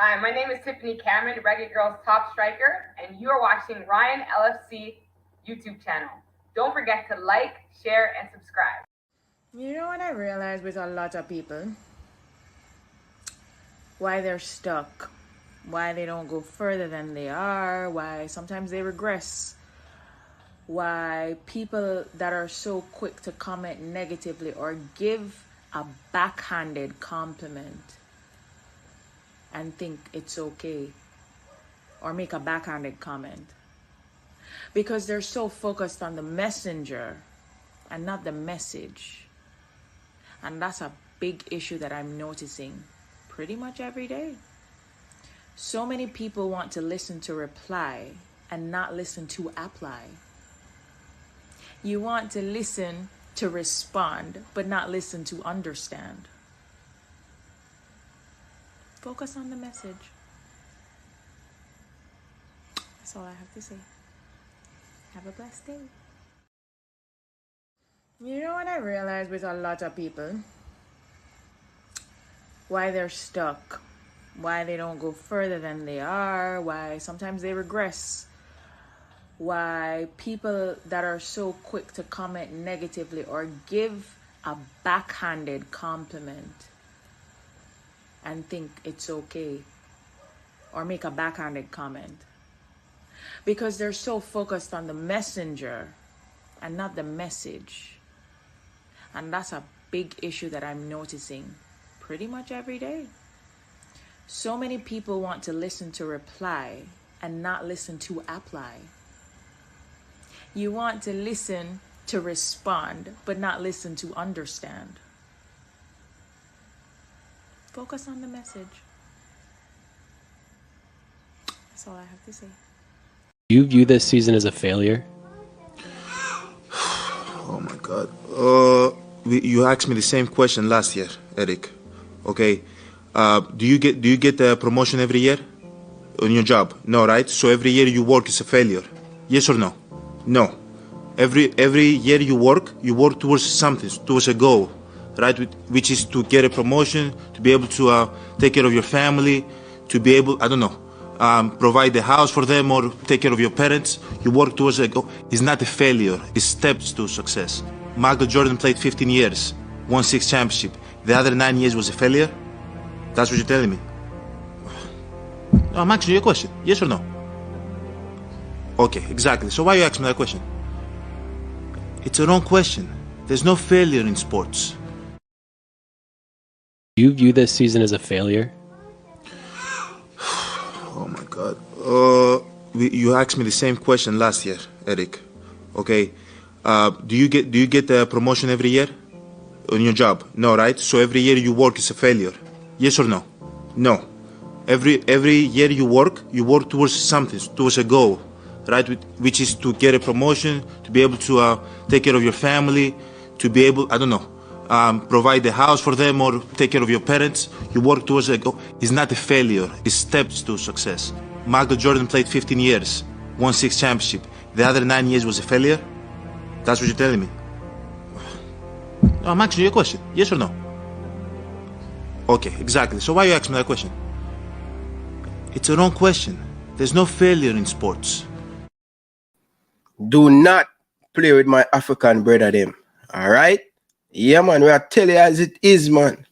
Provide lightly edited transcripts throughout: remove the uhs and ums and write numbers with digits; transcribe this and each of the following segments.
Hi, my name is Tiffany Cameron, Reggae Girls top striker, and you are watching Ryan LFC YouTube channel. Don't forget to like, share, and subscribe. You know what I realized with a lot of people? Why they're stuck, why they don't go further than they are, why sometimes they regress, why people that are so quick to comment negatively or give a backhanded compliment and think it's okay, or make a backhanded comment, because they're so focused on the messenger and not the message. And that's a big issue that I'm noticing pretty much every day. So many people want to listen to reply and not listen to apply. You want to listen to respond, but not listen to understand. Focus on the message. That's all I have to say. Have a blessed day. You know what I realized with a lot of people? Why they're stuck, why they don't go further than they are, why sometimes they regress, why people that are so quick to comment negatively or give a backhanded compliment and think it's okay, or make a backhanded comment, because they're so focused on the messenger and not the message. And that's a big issue that I'm noticing pretty much every day. So many people want to listen to reply and not listen to apply. You want to listen to respond, but not listen to understand. Focus on the message. That's all I have to say. Do you view this season as a failure? Oh my God. You asked me the same question last year, Eric. Okay. Do you get the promotion every year on your job? No, right? So every year you work is a failure. Yes or no? No. Every year you work towards something, towards a goal, right? Which is to get a promotion, to be able to take care of your family, to be able, I don't know, provide the house for them or take care of your parents. You work towards a goal. It's not a failure. It's steps to success. Michael Jordan played 15 years, won 6 championships. The other 9 years was a failure? That's what you're telling me? No, I'm asking you a question. Yes or no? Okay, exactly. So why you asking me that question? It's a wrong question. There's no failure in sports. Do you view this season as a failure? Oh my God. You asked me the same question last year, Eric. Okay. Do you get the promotion every year on your job? No, right? So every year you work is a failure. Yes or no? No. Every year you work towards something, towards a goal, right? Which is to get a promotion, to be able to take care of your family, to be able, I don't know, provide the house for them or take care of your parents. You work towards a goal. It's not a failure. It's steps to success. Michael Jordan played 15 years, won 6 championships. The other 9 years was a failure? That's what you're telling me? No, I'm asking you a question. Yes or no? Okay, exactly. So why you asking me that question? It's a wrong question. There's no failure in sports. Do not play with my African brother them. Alright? Yeah, man. We are telling you as it is, man.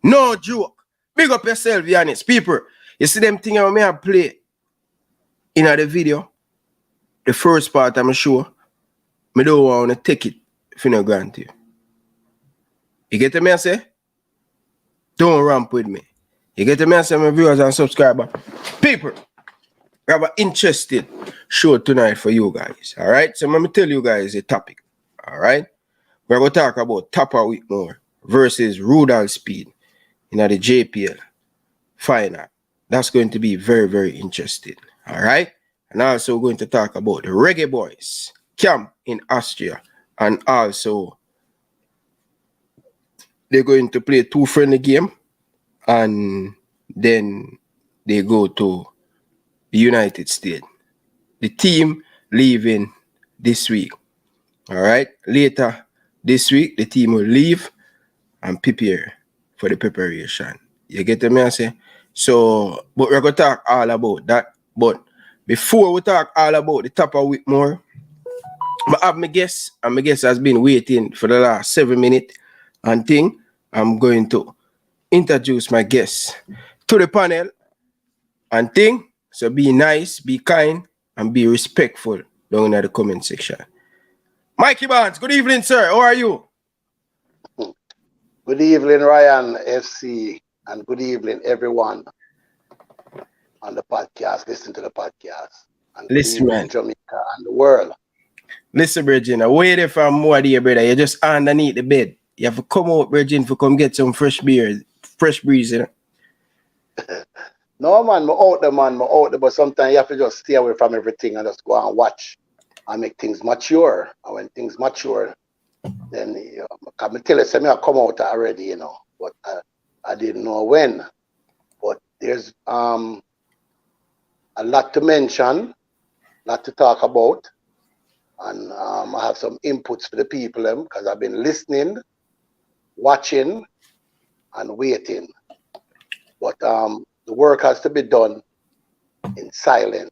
No joke. Big up yourself, Yanis. People, you see them thing I may have play in the video. The first part, I'm sure. I don't want to take it if you don't grant you. You get me, I say? Don't ramp with me. You get me, I say, my viewers and subscribers. People, we have an interesting show tonight for you guys. Alright? So let me tell you guys the topic. Alright? We're going to talk about Tappa Whitmore versus Rudal Speid in the JPL final. That's going to be very, very interesting. Alright? And also we're going to talk about the Reggae Boyz camp in Austria. And also they're going to play 2 friendly games. And then they go to the United States. The team leaving this week. Alright? Later this week, the team will leave and prepare for the preparation. You get me, I say? So, but we're going to talk all about that. But before we talk all about the Tappa week more, I have my guest, and my guest has been waiting for the last 7 minutes and thing. I'm going to introduce my guest to the panel and thing. So be nice, be kind, and be respectful down in the comment section. Mikey Barnes, good evening, sir. How are you? Good evening, Ryan FC, and good evening, everyone on the podcast. Listen to the podcast. And good Listen, evening, man. Jamaica and the world. Listen, Virgin, away there from more there, brother. You're just underneath the bed. You have to come out, Virgin, to come get some fresh beer, fresh breeze, you know. No, man, I'm out there, but sometimes you have to just stay away from everything and just go and watch and make things mature. And when things mature, then I can tell you, I come out already, you know, but I didn't know when. But there's a lot to mention, a lot to talk about, and I have some inputs for the people because I've been listening, watching, and waiting. But the work has to be done in silence.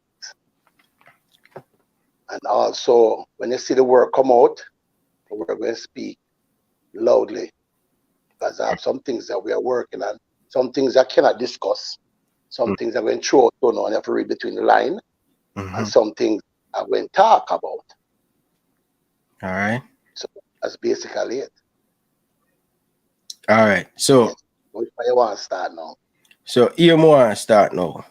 And also, when you see the work come out, we're going to speak loudly because I have some things that we are working on, some things I cannot discuss, some things I'm going to throw out, and you have to read between the line, and some things I'm going to talk about. All right. So that's basically it. All right. So, which way you want to start now? So here I want to start now.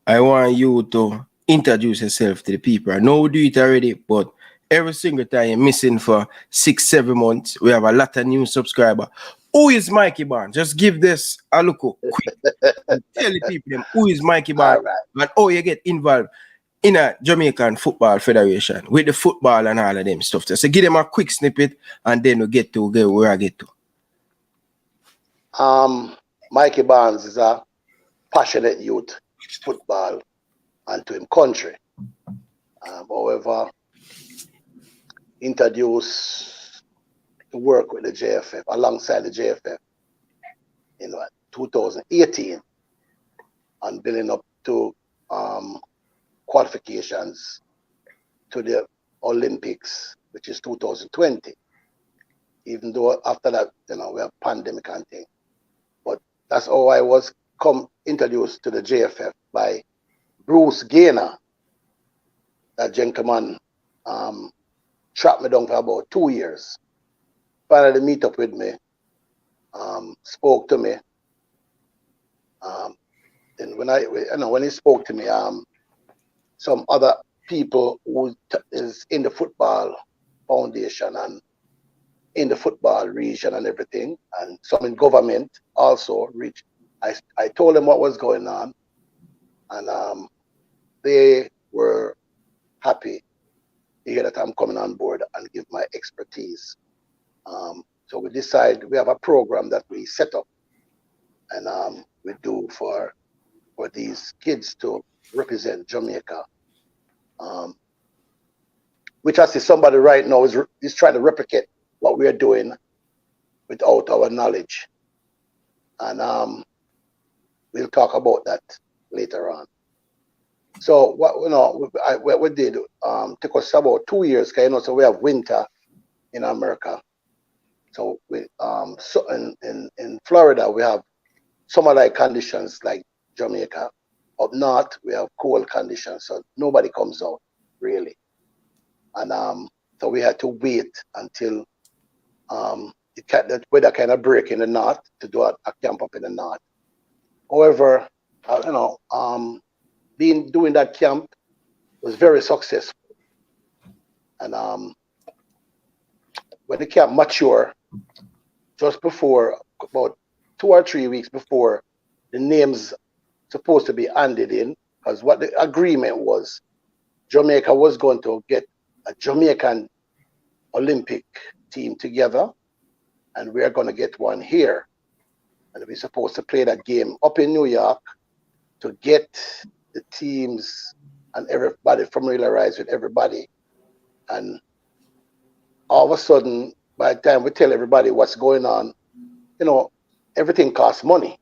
I want you to introduce yourself to the people. I know we do it already, but every single time you're missing for 6-7 months, we have a lot of new subscribers. Who is Mikey Barnes? Just give this a look quick. Tell the people who is Mikey Barnes and how you get involved in a Jamaican Football Federation with the football and all of them stuff. So give them a quick snippet and then we get to where I get to. Mikey Barnes is a passionate youth, football, and to him country. However, introduced to work with the JFF, alongside the JFF in 2018, and building up to qualifications to the Olympics, which is 2020. Even though after that, we have pandemic and thing. But that's how I was introduced to the JFF by Bruce Gaynor. That gentleman trapped me down for about 2 years. Finally meet up with me, spoke to me. And when he spoke to me, some other people who is in the football foundation and in the football region and everything, and some in government also reached. I told them what was going on, and they were happy to hear that I'm coming on board and give my expertise. So we decided we have a program that we set up, and we do for these kids to represent Jamaica. Which I see somebody right now is trying to replicate what we are doing without our knowledge, and we'll talk about that later on. So what we did took us about 2 years, because so we have winter in America. So we so in Florida we have summer-like conditions like Jamaica. Up north we have cold conditions, so nobody comes out really. And so we had to wait until the weather kind of break in the north to do a camp up in the north. However, doing that camp was very successful. And when the camp matured, just before, about 2 or 3 weeks before the names supposed to be handed in, because what the agreement was, Jamaica was going to get a Jamaican Olympic team together, and we're going to get one here. And we're supposed to play that game up in New York to get the teams and everybody familiarized with everybody. And all of a sudden, by the time we tell everybody what's going on, everything costs money.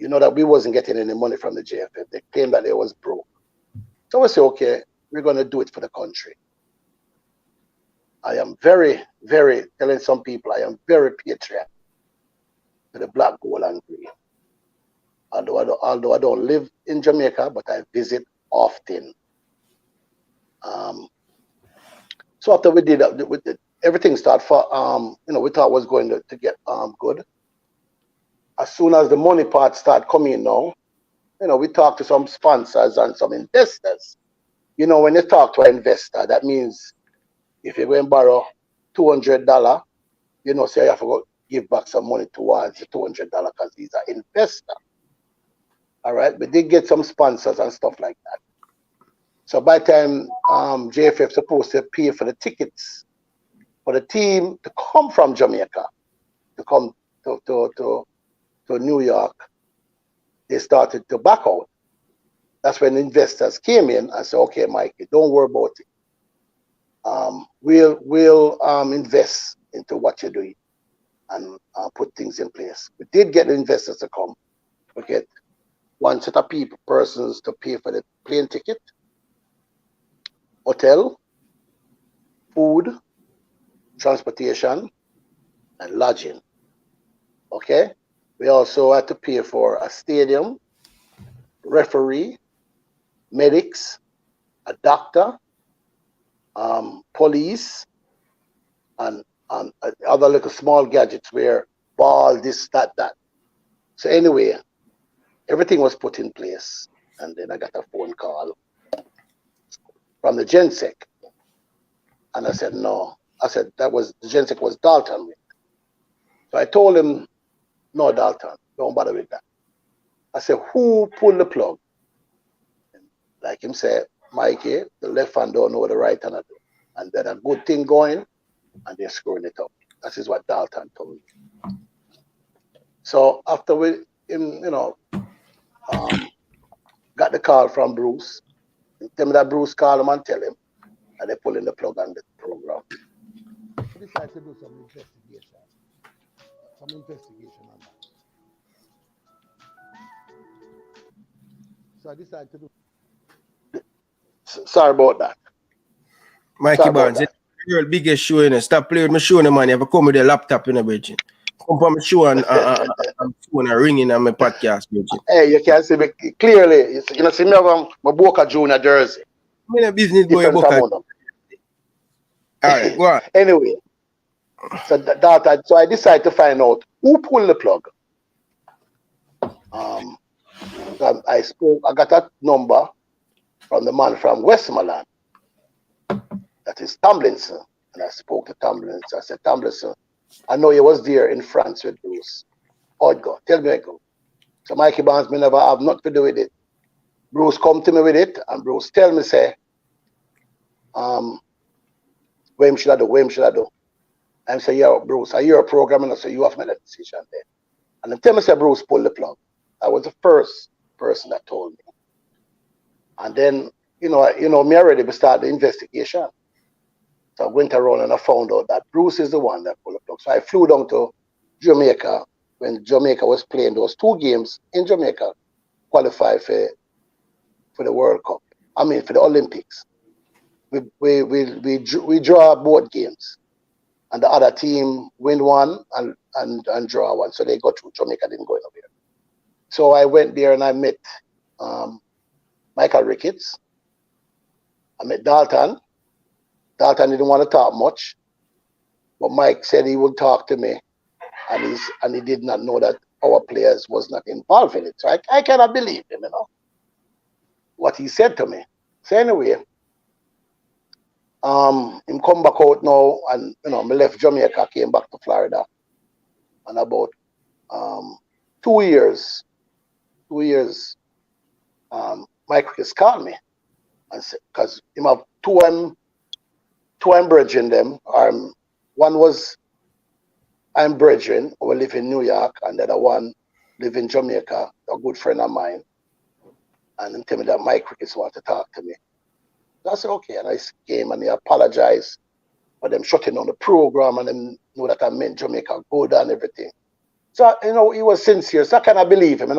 you know that we wasn't getting any money from the JFF. They claimed that they was broke. So we say, okay, we're going to do it for the country. I am very, very, telling some people, I am very patriotic to the black, gold, and green. Although I don't live in Jamaica, but I visit often. So after we did that, everything started for, we thought was going to get good. As soon as the money part started coming now, we talked to some sponsors and some investors. When you talk to an investor, that means if you're going to borrow $200, say you have to go give back some money towards the $200 because he's an investor. All right, but they get some sponsors and stuff like that. So by the time JFF supposed to pay for the tickets for the team to come from Jamaica, to come to New York, they started to back out. That's when investors came in and said, okay, Mikey, don't worry about it. We'll invest into what you're doing and put things in place. We did get the investors to come. We get one set of persons to pay for the plane ticket, hotel, food, transportation, and lodging. Okay? We also had to pay for a stadium, referee, medics, a doctor, police, and other little small gadgets where ball, this, that. So anyway, everything was put in place. And then I got a phone call from the GenSec. And I said, no. I said, the GenSec was Dalton. So I told him, no, Dalton, don't bother with that. I said, who pulled the plug? And like him said, Mikey, the left hand don't know what the right hand do. And then a good thing going, and they're screwing it up. That is what Dalton told me. So after we, got the call from Bruce, and tell me that Bruce called him and tell him, and they pull in the plug on the program. We decided to do some investigation on that. So I decided to do. Sorry about that. Mikey Barnes, it's the world biggest show, Stop playing with my show, man. You have to come with a laptop, bridge. Come from my show and phone and ringing on my podcast, bridge. Hey, you can see me clearly. See me have my Boca Junior jersey. I'm in a business boy, Boca. All right, go on. Anyway, so I decided to find out who pulled the plug. I got that number from the man from Westmoreland. That is Tomlinson. And I spoke to Tomlinson. I said, Tomlinson, I know you was there in France with Bruce. How it go? Tell me how it go. So Mikey Barnes, me never have nothing to do with it. Bruce come to me with it, and Bruce tell me, say, when should I do? And say, yeah, Bruce, are you a programmer? So you have made a decision there. And then tell me, say, Bruce, pull the plug. I was the first person that told me. And then, me already started the investigation. So I went around and I found out that Bruce is the one that pulled the plug. So I flew down to Jamaica when Jamaica was playing those 2 games in Jamaica, qualified for the World Cup. I mean, for the Olympics. We draw both games, and the other team win one and draw one. So they got through. Jamaica didn't go anywhere. So I went there and I met Michael Ricketts. I met Dalton. Dalton didn't want to talk much, but Mike said he would talk to me, and he did not know that our players was not involved in it. So I cannot believe him, what he said to me. So anyway, him come back out now, and me left Jamaica, came back to Florida, and about 2 years, Mike Ricketts called me and said, because him have two brethren them. One was I'm brethren who live in New York, and the other one live in Jamaica, a good friend of mine. And he tell me that Mike Ricketts want to talk to me. So I said, okay. And I came and he apologized for them shutting down the program and them know that I meant Jamaica good and everything. So, he was sincere. So I cannot believe him,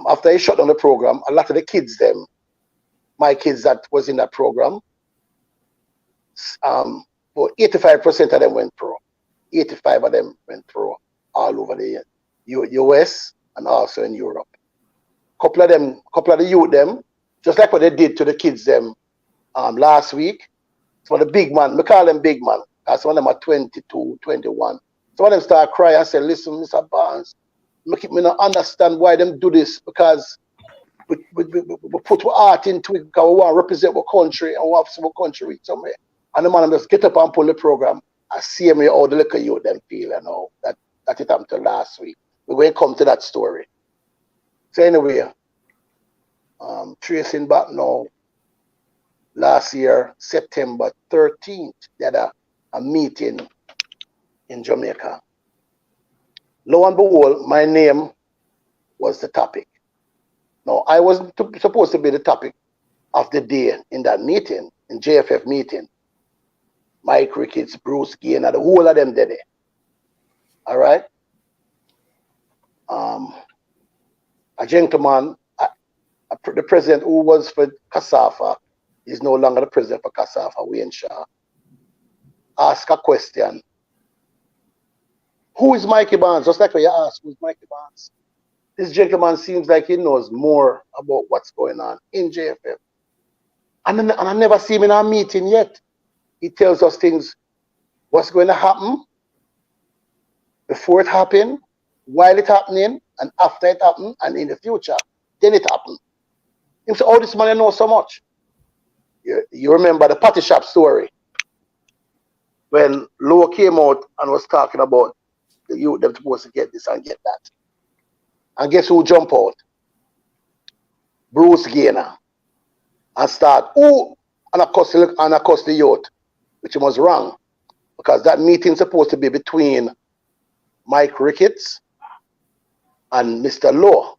after he shut down the program, a lot of the kids, my kids that was in that program, for 85% of them went pro. 85 of them went pro all over the US and also in Europe. Couple of the youth them, just like what they did to the kids them last week. Some of the big man, we call them big man, because some of them are 22, 21. Some of them start crying and say, listen, Mr. Barnes, me not understand why them do this, because we put our heart into it because we want to represent our country and we want some country with somewhere. And the man just get up and pull the program and see me how the little youth them feel and all that it happened to last week. We're going to come to that story. So anyway, tracing back now, last year, September 13th, they had a meeting in Jamaica. Lo and behold, my name was the topic. Now, I wasn't supposed to be the topic of the day in that meeting, in JFF meeting. Mike Ricketts, Bruce Gaynor, the whole of them did it. All right? A gentleman, the president who was for CASAFA, is no longer the president for CASAFA, Wayne Shaw, asked a question. Who is Mikey Barnes? Just like when you ask, who is Mikey Barnes? This gentleman seems like he knows more about what's going on in JFF. And I never see him in our meeting yet. He tells us things, what's going to happen, before it happened, while it happening, and after it happened, and in the future. Then it happened. He said, oh, this man knows so much. You remember the patty shop story when Lowe came out and was talking about the youth them supposed to get this and get that. And guess who jumped out? Bruce Gaynor. And start, and accost the youth, which was wrong. Because that meeting supposed to be between Mike Ricketts and Mr. Lowe.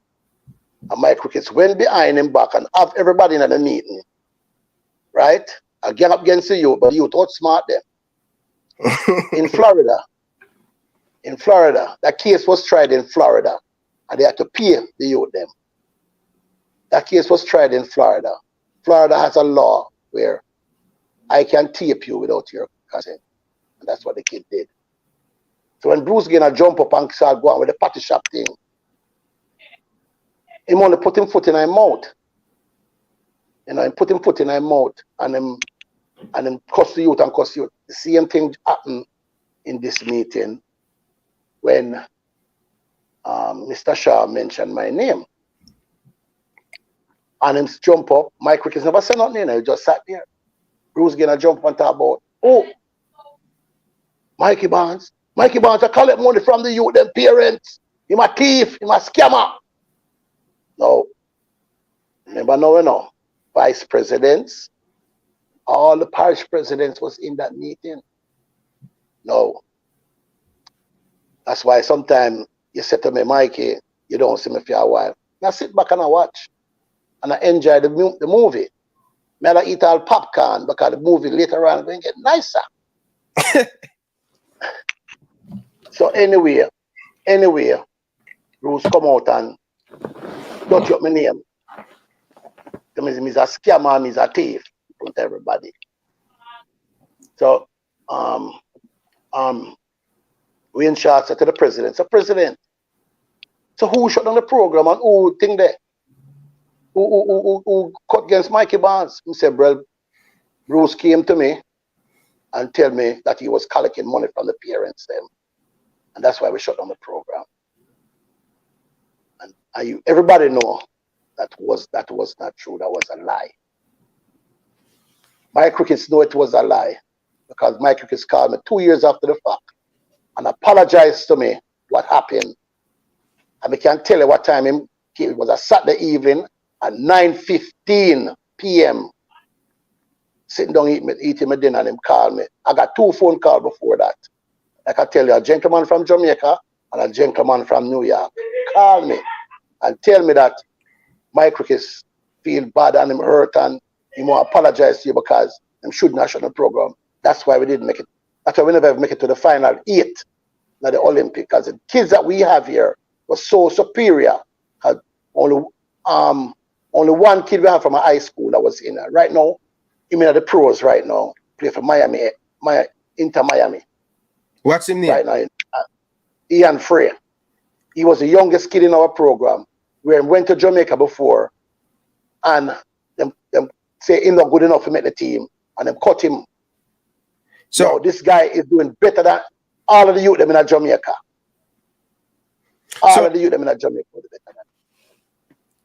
And Mike Ricketts went behind him back and have everybody in the meeting. Right? I get up against the youth, but the youth outsmart them. In Florida, that case was tried in Florida, and they had to pay the youth them. That case was tried in Florida. Florida has a law where I can tape you without your consent, and that's what the kid did. So when Bruce Gaynor jump up and start going with the patty shop thing, he only put him foot in his mouth. You know, he put him foot in his mouth, and him cuss the youth and cuss the youth. The same thing happened in this meeting when Mr. Shaw mentioned my name. And him jump up. Mike Ricketts never said nothing, he just sat there. Bruce Gaynor jump up and talk about, oh, Mikey Barnes, I collect money from the youth, them parents. He's a thief, he's a scammer. No. Remember now, you know, vice presidents, all the parish presidents was in that meeting. No. That's why sometimes you say to me, Mikey, you don't see me for a while. Now sit back and I watch. And I enjoy the movie. I eat all popcorn because the movie later on going to get nicer. So anyway, Bruce come out and don't up my name. He's a scammer, he's a thief in front of everybody. So Wayne Shaw said to the president, so president, so who shut down the program and who think that? Who cut against Mikey Barnes? He said, bro, Bruce came to me and tell me that he was collecting money from the parents them. And that's why we shut down the program. And everybody know that was not true, that was a lie. Mike Ricketts know it was a lie because Mike Ricketts called me 2 years after the fact and apologized to me what happened. And I can tell you what time it was a Saturday evening at 9:15 p.m. Sitting down eating my dinner and him called me. I got 2 phone calls before that. Like I tell you, a gentleman from Jamaica and a gentleman from New York called me and tell me that Mike Ricketts feel bad and him hurt and he want to apologize to you because him should not shut the program. That's why we didn't make it. That's why we never make it to the final 8 at the Olympic, because the kids that we have here were so superior. only one kid we have from a high school that was in right now. Him in the pros right now. Play for Miami, Inter Miami. What's his name? Right now, Ian Frey. He was the youngest kid in our program. We went to Jamaica before, and them say he's not good enough to make the team, and them cut him. So this guy is doing better than all of the youth them in Jamaica. All of the youth them in Jamaica.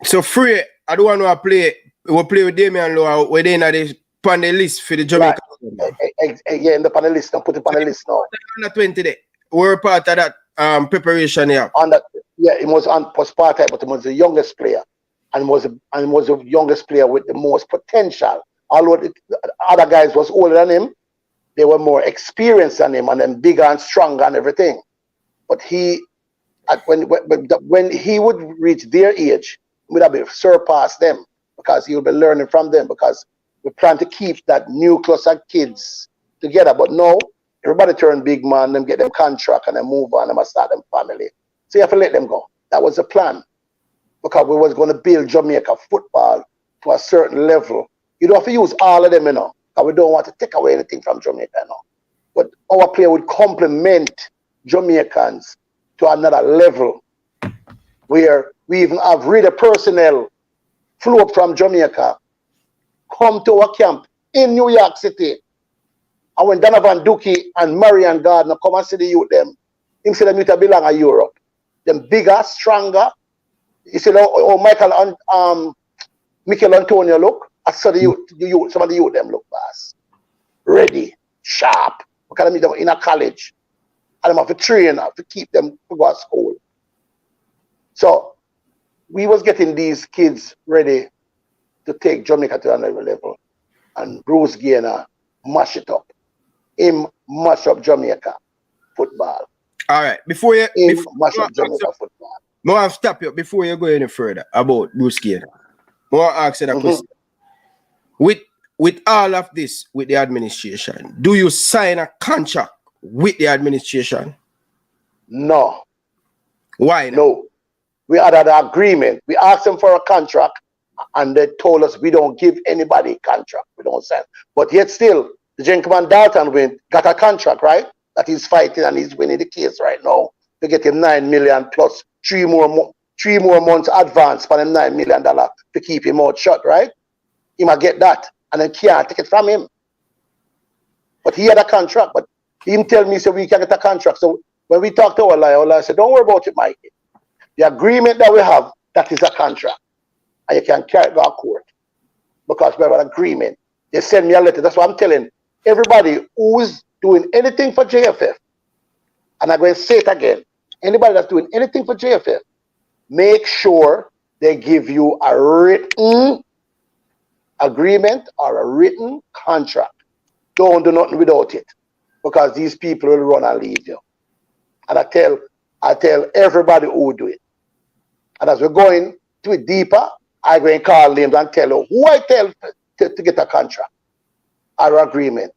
So Free, I don't want to play. We'll play with Damian Lowe. We're in the panelist for the Jamaica. Yeah, in the panelist. Put the panelist now. Under 20 day. We're part of that preparation here. Yeah, he was on part-time, but he was the youngest player, and was the youngest player with the most potential. Although the other guys was older than him, they were more experienced than him, and then bigger and stronger and everything. But when he would reach their age, he would have surpassed them because he would be learning from them. Because we plan to keep that nucleus of kids together. But no, everybody turn big man, them get them contract and then move on, and start them family. So you have to let them go. That was the plan. Because we was going to build Jamaica football to a certain level. You don't have to use all of them, you know. Because we don't want to take away anything from Jamaica, you know. But our player would complement Jamaicans to another level. Where we even have reader personnel flew up from Jamaica, come to our camp in New York City. And when Donovan Dookie and Marion Gardner come and see the youth them, him say them youth belong to Europe. Them bigger, stronger. You see Michael Antonio look. I saw the youth, some of the youth them look fast. Ready, sharp. Because I meet them in a college. And them have to train to keep them to go to school. So we was getting these kids ready to take Jamaica to another level. And Bruce Gaynor mash it up. Him mash up Jamaica football. All right. Before you mash up Jamaica football. I have to stop you before you go any further about Bruce Gaynor. I want to ask you that question. With all of this with the administration, do you sign a contract with the administration? No. Why not? No. We had an agreement. We asked them for a contract, and they told us we don't give anybody contract. We don't sign. But yet still, the gentleman Dalton got a contract, right? That he's fighting and he's winning the case right now to get him $9 million plus three more months advance for them $9 million to keep him out shut, right? He might get that, and then can't take it from him. But he had a contract, but he tell me, so we can get a contract. So when we talked to our lawyer said, don't worry about it, Mikey. The agreement that we have, that is a contract. And you can carry it to court. Because we have an agreement. They send me a letter. That's what I'm telling everybody who's doing anything for JFF. And I'm going to say it again. Anybody that's doing anything for JFF, make sure they give you a written agreement or a written contract. Don't do nothing without it. Because these people will run and leave you. And I tell everybody who will do it. And as we're going to it deeper, I go and call names and tell you who I tell to get a contract or agreement.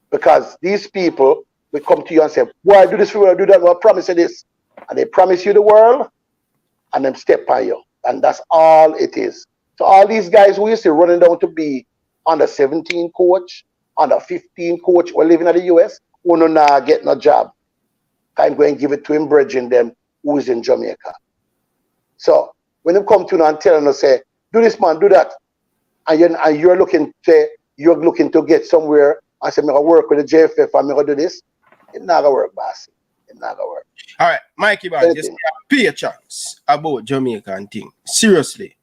Because these people will come to you and say, why do this for you, do that, I promise you this. And they promise you the world and then step on you. And that's all it is. So all these guys who used to running down to be under 17 coach, under 15 coach, or living in the US, who no now get no job. I'm going to give it to him, bridging them who's in Jamaica. So when they come to you and tell them, say, do this, man, do that, and you're looking to get somewhere, and say, I'm going to work with the JFF, and I'm going to do this, it's not going to work, boss. It's not going to work. All right, Mikey, man, just pay a chance about Jamaica and thing. Seriously,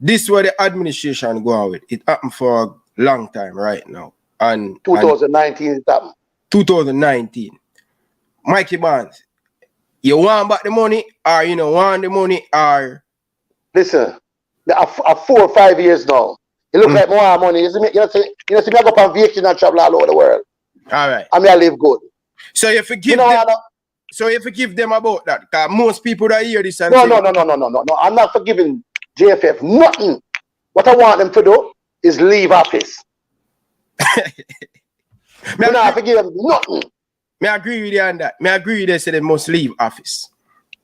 this is where the administration go out with. It happened for a long time right now. And 2019 it happened. 2019. Mikey Barnes, you want back the money or you don't want the money or? Listen, I'm 4 or 5 years now. You look like more money. You see me I go on vacation and travel all over the world. All right. I mean, I live good. So you forgive them. So you forgive them about that? Because most people that hear this and no. I'm not forgiving JFF nothing. What I want them to do is leave office. I'm not forgiving them nothing. I agree with you on that. I agree with you say they must leave office.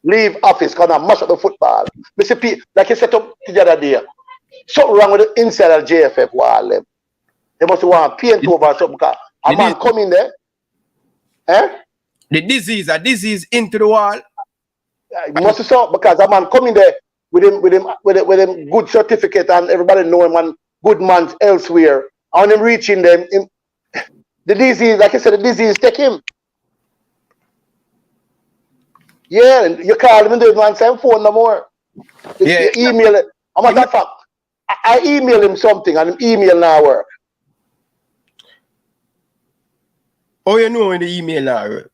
leave office, gonna mash up the football. Mr. P, like you set up the other day, something wrong with the inside of JFF wall. They must want to paint over something because a man come in there. Eh? The disease into the wall. It must so because a man come in there with him good certificate and everybody know him and good man elsewhere. And him reaching them, the disease, like I said, the disease take him. Yeah, and you call him and don't answer him phone no more. You email it. A matter of fact, I email him something and him email now work. Oh, you know when the email now work?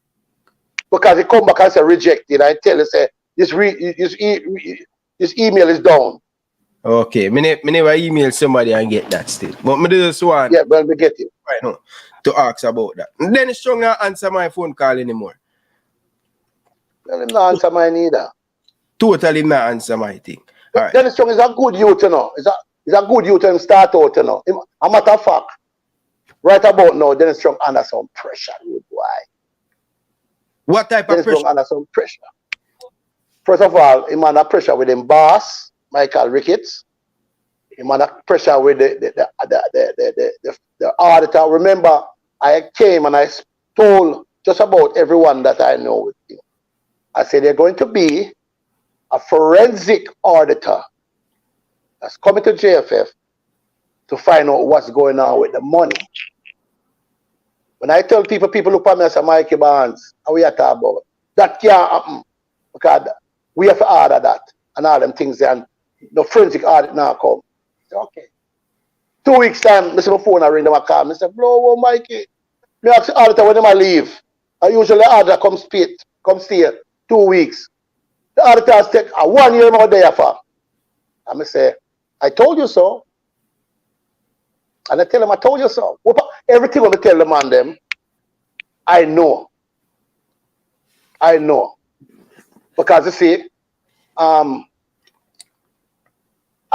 Because he come back and say rejected. I tell you, say this email is down. Okay, me never email somebody and get that still. But me just want me get it. Right now to ask about that. And then Strong not answer my phone call anymore. Well, him not answer mine either. Totally not answer my thing. All right. Dennis Strong is a good youth, you know. He's a good youth and start out, you know. A matter of fact, right about now, Dennis Strong under some pressure, good boy. What type of pressure? Dennis Strong under some pressure. First of all, him under pressure with him boss, Michael Ricketts. Him under pressure with the auditor. Remember, I came and I told just about everyone that I know with you. I said they're going to be a forensic auditor that's coming to JFF to find out what's going on with the money. When I tell people look at me and say, Mikey Barnes, how we are talking about? That can't happen because we have to order that and all them things there, and the forensic audit now come. I say, okay. 2 weeks time, I see my phone, I ring them, I call. I say, blow, Mikey. Me ask the auditor when they leave. I usually the auditor come stay 2 weeks. The auditors take 1 year more there for. And I say, I told you so. And I tell them, I told you so. Everything when I tell them on them, I know. I know. Because you see, at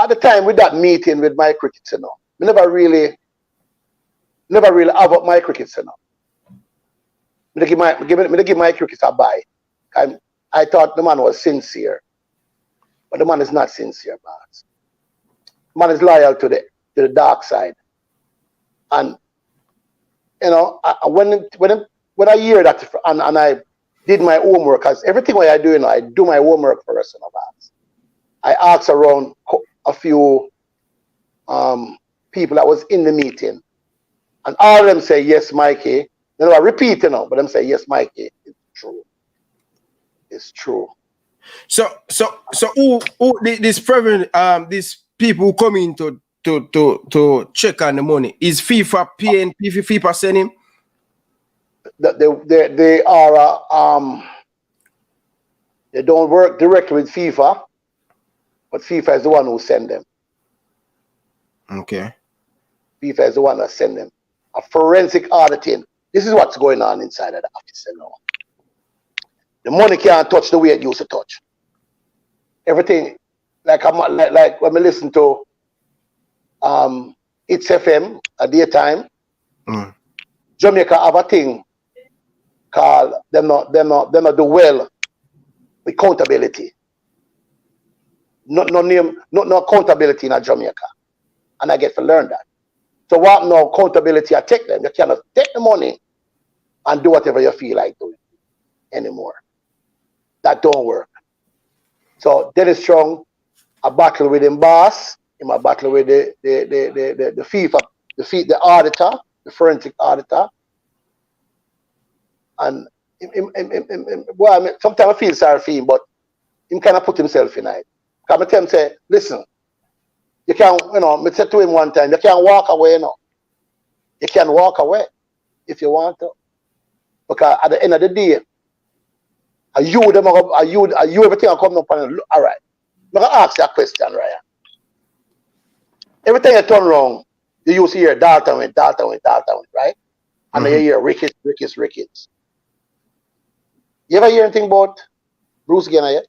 the time with that meeting with my crickets, you know, I never really have up my crickets, you know. I give my crickets a buy. I thought the man was sincere. But the man is not sincere, boss. The man is loyal to the dark side. And you know, when I hear that and I did my homework, because everything what I do, you know, I do my homework first, you know, boss. I asked around a few people that was in the meeting, and all of them say yes, Mikey. You know, I repeat, you know, but them say yes, Mikey. It's true. It's true. So who this people who come in to check on the money, is FIFA paying FIFA send him? They are they don't work directly with FIFA, but FIFA is the one who send them. Okay. FIFA is the one that send them. A forensic auditing. This is what's going on inside of the office, you know. The money can't touch the way it used to touch. Everything, like when we listen to It's FM at daytime, Jamaica have a thing called them not do well with accountability. No accountability in Jamaica. And I get to learn that. So what no accountability I take them. You cannot take the money and do whatever you feel like doing anymore. That don't work. So Dennis Strong, a battle with him boss, him a battle with the FIFA, the auditor, the forensic auditor. And well, I mean, sometimes I feel sorry for him, but he kind of put himself in it. Because I tell him, say, listen, you can't, you know, I said to him one time, you can't walk away, you know. You can walk away if you want to. Because at the end of the day, are you everything come up and all right. I'm gonna ask you a question, Ryan. Everything you turn wrong, you use here data went, right? And then you hear Ricketts. You ever hear anything about Bruce Gaynor yet?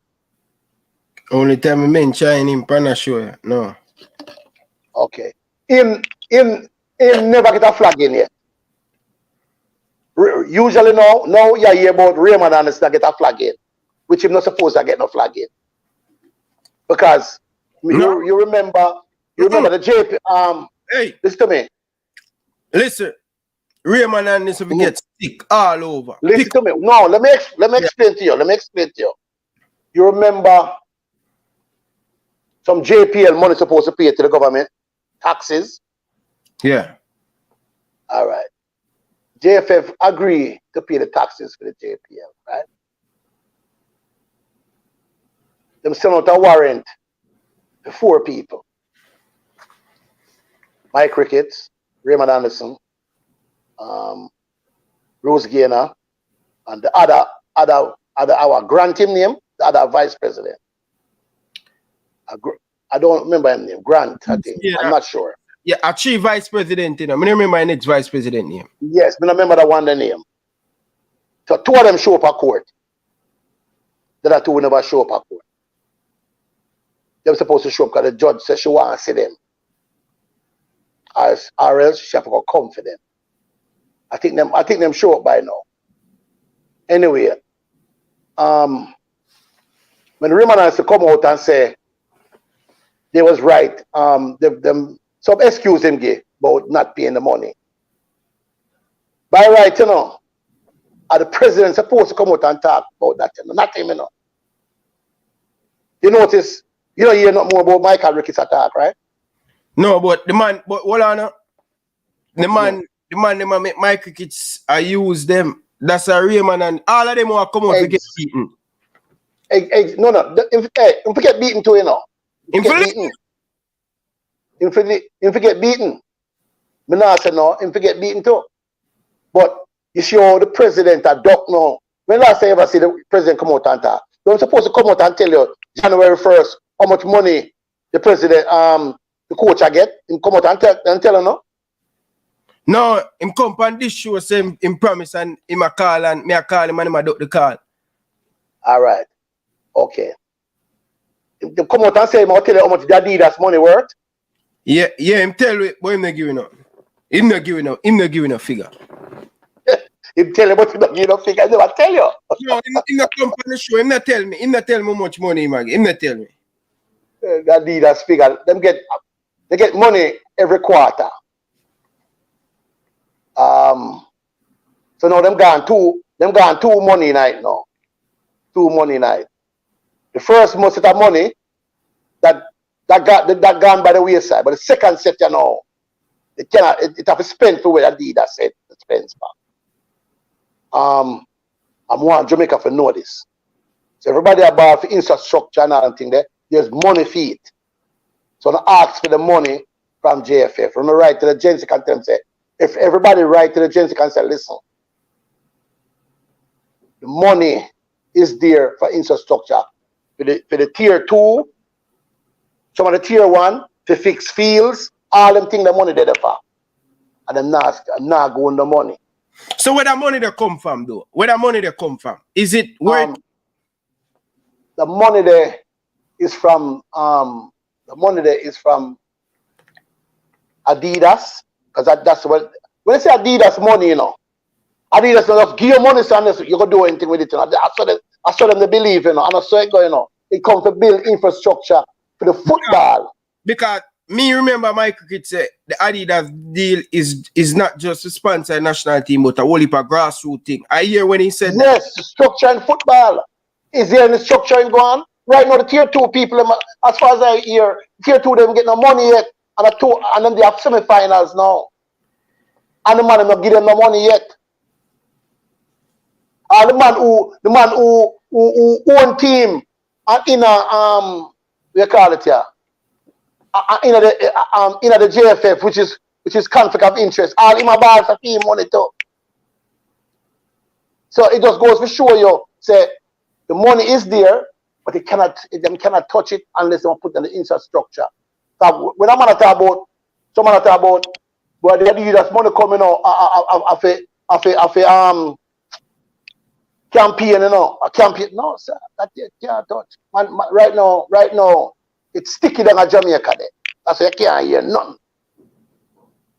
Only time I mention him, I'm sure. No. Okay. Him never get a flag in yet. Usually now you hear about Raymond and it's not get a flag in. which him not supposed to get no flag in. Because No. you remember the JP Hey, listen to me. listen. Raymond and this will get sick all over. Listen to me. No, let me explain to you. Let me explain to you. You remember some JPL money supposed to pay to the government? Taxes? Yeah. All right. JFF agree to pay the taxes for the JPL, right? Them send out a warrant to 4 people. Mike Ricketts, Raymond Anderson, Rose Gaynor, and the other our grant him name, the other vice president. I don't remember his name. Grant, I think. Yeah. I'm not sure. Yeah, a chief vice president, you know. I remember my next vice president name. Yes, I remember that one the name. So 2 of them show up at court. The other 2 will never show up at court. They're supposed to show up because the judge says she want to see them. Or else she have to go come for them. I think them show up by now. Anyway, when Raymond has to come out and say they was right, them some excuse him give about not paying the money. By right, you know, are the president supposed to come out and talk about that? You know? Not him, you know. You notice, you know, you hear not more about Michael Ricketts attack, right? No, but the man, but hold on. The man them make Mike Ricketts, I use them. That's a Raymond and all of them will come out to get beaten. No. If we get beaten too, you know. If we get beaten. Me not say no, if we get beaten too. But you see how the president a duck now. When last time you ever see the president come out and talk? They're supposed to come out and tell you January 1st how much money the president, the coach I get. Him come out and tell you no? No, him come on this show, say him promise and him a call and me a call him and him a duck the call. All right. Okay. Him come out and say him, I'll tell you how much the Adidas money worth. Yeah, him tell you, but him not giving up. Him not giving a figure. Him tell you, but him not giving a figure. He never tell you. No, him not come on the show. Him not tell me how much money him a give. Him not tell me. The Adidas figure. They get money every quarter. So now them gone two money night now. 2 money night. The first most of the money that gone by the wayside, but the second set, you know, it have to spend for where Adidas said it spends back. I'm want Jamaica for know this. So everybody about for infrastructure and all thing there, there's money for it. So I ask for the money from JFF. From the right to the agency can tell them say, if everybody write to the agency can say, listen, the money is there for infrastructure. For the tier 2, some of the tier 1, to fix fields, all them things the money there for. And I'm not going the money. So where that money they come from though? Where that money they come from? Is it where the money there is from Adidas, because that's what when they say Adidas money, you know, Adidas not give you money, so you can do anything with it. You know? I saw them they believe, you know, and I saw it going, you know. It comes to build infrastructure for the football. Because me remember Mike Ricketts say the Adidas deal is not just to sponsor a national team, but a whole heap of grassroots thing. I hear when he said yes, the structure in football. Is there any structure in go on? Right now the tier 2 people, as far as I hear, tier 2 they don't get no money yet. And then they have semi-finals now. And the man not give them no money yet. And the man who own team and in a we call it here. In the JFF, which is conflict of interest. All in my bars for team money too. So it just goes to show you, say the money is there, but them cannot touch it unless they put in the infrastructure. So when I'm gonna talk about, someone talk about, but the Adidas money coming out campaign, you know, a campaign. No, sir, that you can't touch. Man, right now, it's sticky than a Jamaica there. That's why you can't hear nothing.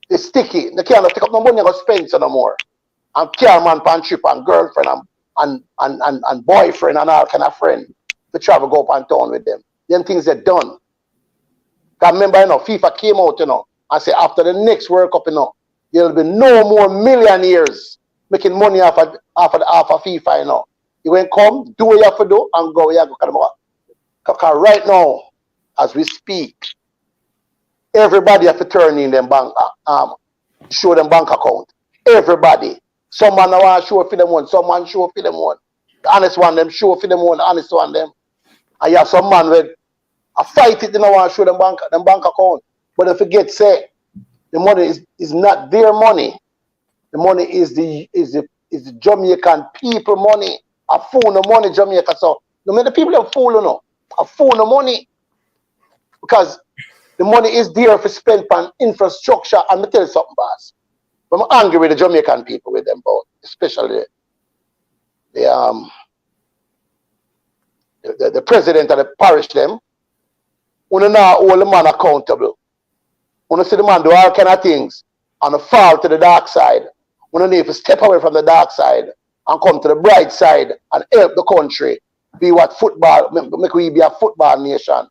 It's sticky. They can't take up no money and go spend so no more. And care man pan trip and girlfriend and boyfriend and all kind of friend to travel go up and town with them. Them things are done. Cause remember, you know, FIFA came out, you know, and say after the next World Cup, you know, there'll be no more millionaires making money off of FIFA, you know. You went come, do what you have to do, and go where you go. Because right now, as we speak, everybody have to turn in them bank, show them bank account. Everybody. Someone want to show for them one, someone show for them one. The honest one, them show for them one, the honest one, them. And you have some man with a fight it, they don't want to show them bank account. But if you get say, the money is not their money. The money is the Jamaican people money. A fool no money Jamaica. So no matter the people are fool, you know. A fool no money. Because the money is there for spend on infrastructure. And me tell you something, boss. I'm angry with the Jamaican people with them both, especially the president of the parish them. When now hold the man accountable. When see the man do all kind of things and fall to the dark side. When need to step away from the dark side and come to the bright side and help the country be what football, make we be a football nation.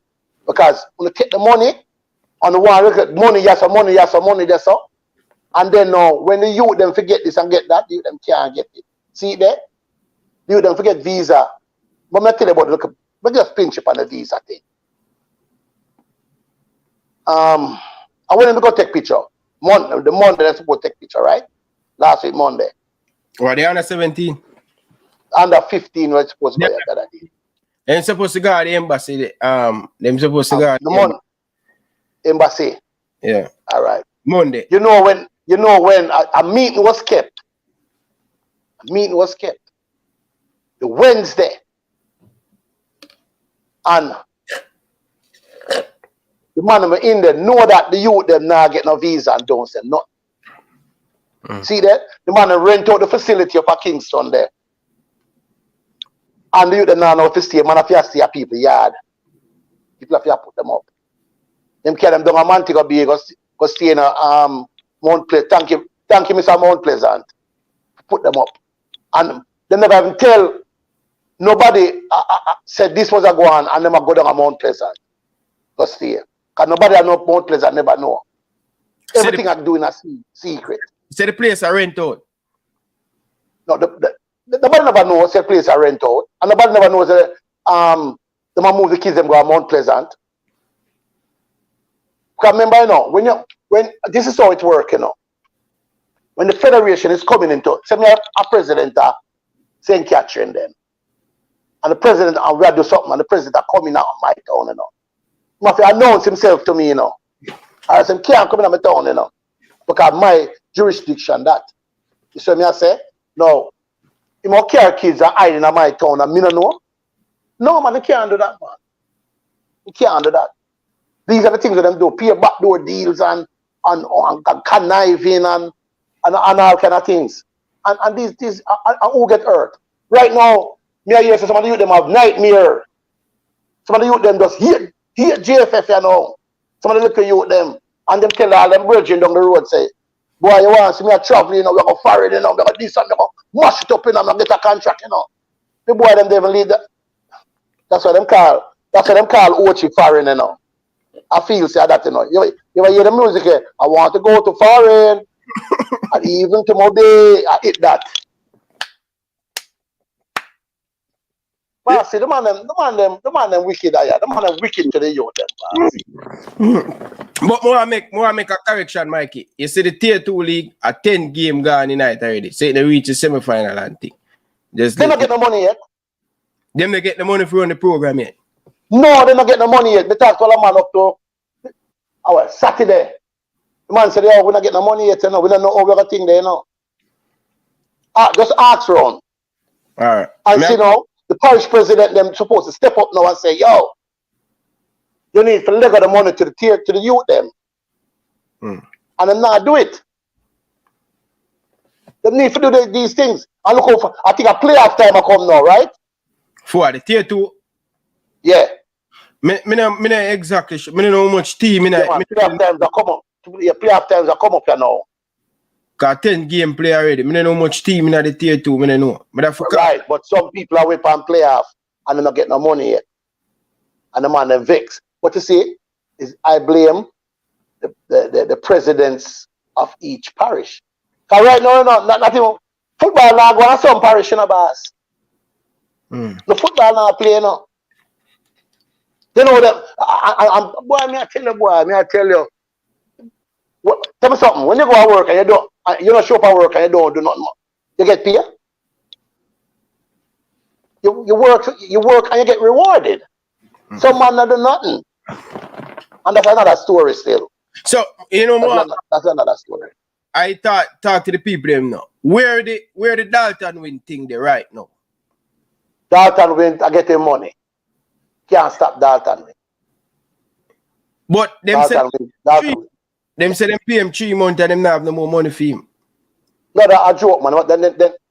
Because when you take the money and the one look at money, yes, money, that's all. And then when the youth them forget this and get that, the youth them can't get it. See there? The youth them forget visa. But I tell you about it, look, but just pinch up on the visa thing. I went to go take picture. The Monday they're supposed to take picture, right? Last week Monday. Or they under 17? Under 15 we're supposed to go the other day. They're supposed to go to the embassy. Them supposed to go to the embassy. Yeah. All right. Monday. You know when a meeting was kept. A meeting was kept. The Wednesday. And the man in there know that the youth them now get no visa and don't say nothing. See that? The man rent out the facility of a Kingston there. And the youth them now know to stay. Man, if you stay a people yard. People have to put them up. Them carry them down a Montego Bay, go stay in a Mount Pleasant. Thank you, Mr. Mount Pleasant. Put them up. And they never even tell nobody said this was a go on and them go down a Mount Pleasant. Go stay. Because nobody I know Mount Pleasant never know. Everything I do in a secret. Say the place I rent out. No, nobody never knows the place I rent out. And nobody never knows that the man move the kids them go to Mount Pleasant. Because remember, you know, when this is how it works, you know. When the federation is coming into, say me a president of St. Catherine then. And the president, and we have to do something, and the president are coming out of my town, you know. He must announce himself to me, you know. I said, can't come in my town, you know. Because my jurisdiction, that. You see me I say? No. He must carry kids and hide in my town, and me don't know. No, man, you can't do that, man. You can't do that. These are the things that them do, pay backdoor deals and conniving and all kind of things. And these who get hurt. Right now, me I hear some of the youth them have nightmare. Some of the youth them just hate JFF, you know. Some of the little youth them. And them tell all them bridging down the road say, boy, you want to see me traveling, you know, we go foreign, you know, we go this and we go mash it up, you know, and get a contract, you know. The boy them even lead that. That's what them call Ochi foreign, you know. I feel say that, you know. You hear the music here, I want to go to foreign. And even to my day, I hit that. But see, the man them wicked, the man them wicked to the youth them. But more I make a correction, Mikey. You see the tier 2 league, a 10 game gone in night already. So they reach the semi-final and thing. They don't get no money yet. Them they get the money for on the program yet. No, they don't get no money yet. They talk to a man up to Saturday. The man said, "Oh, we not get no money yet, you know. We don't know how we got thing there, you know." Just ask around. Alright. And see now, the parish president them supposed to step up now and say, "Yo, you need to leg the money to the youth them." And them not do it. They need to do these things. And look over, I think a playoff time I come now, right? For the tier 2. Yeah. Me not exactly sure. Me don't know how much team. Playoff times are come up. Yeah, playoff times are come up here now. Cause 10 game play already. I don't know much team in the tier 2, I don't know. But I forgot. Right, but some people are whip and playoff and they're not getting no money yet. And the man them vex. What you see is I blame the presidents of each parish. Cause right now, not even football now go on some parish in a boss. The football now play now. You know that boy, I tell you. What, tell me something. When you go to work and you don't show up at work and you don't do nothing, you get paid. You work and you get rewarded. Some man not do nothing, and that's another story still. So you know what? That's another story. I talk to the people them now. Where the Dalton win thing they right now? Dalton win, I get him money. Can't stop Dalton win. But them say them pay him 3 months and them not have no more money for him. No, that's a joke, man.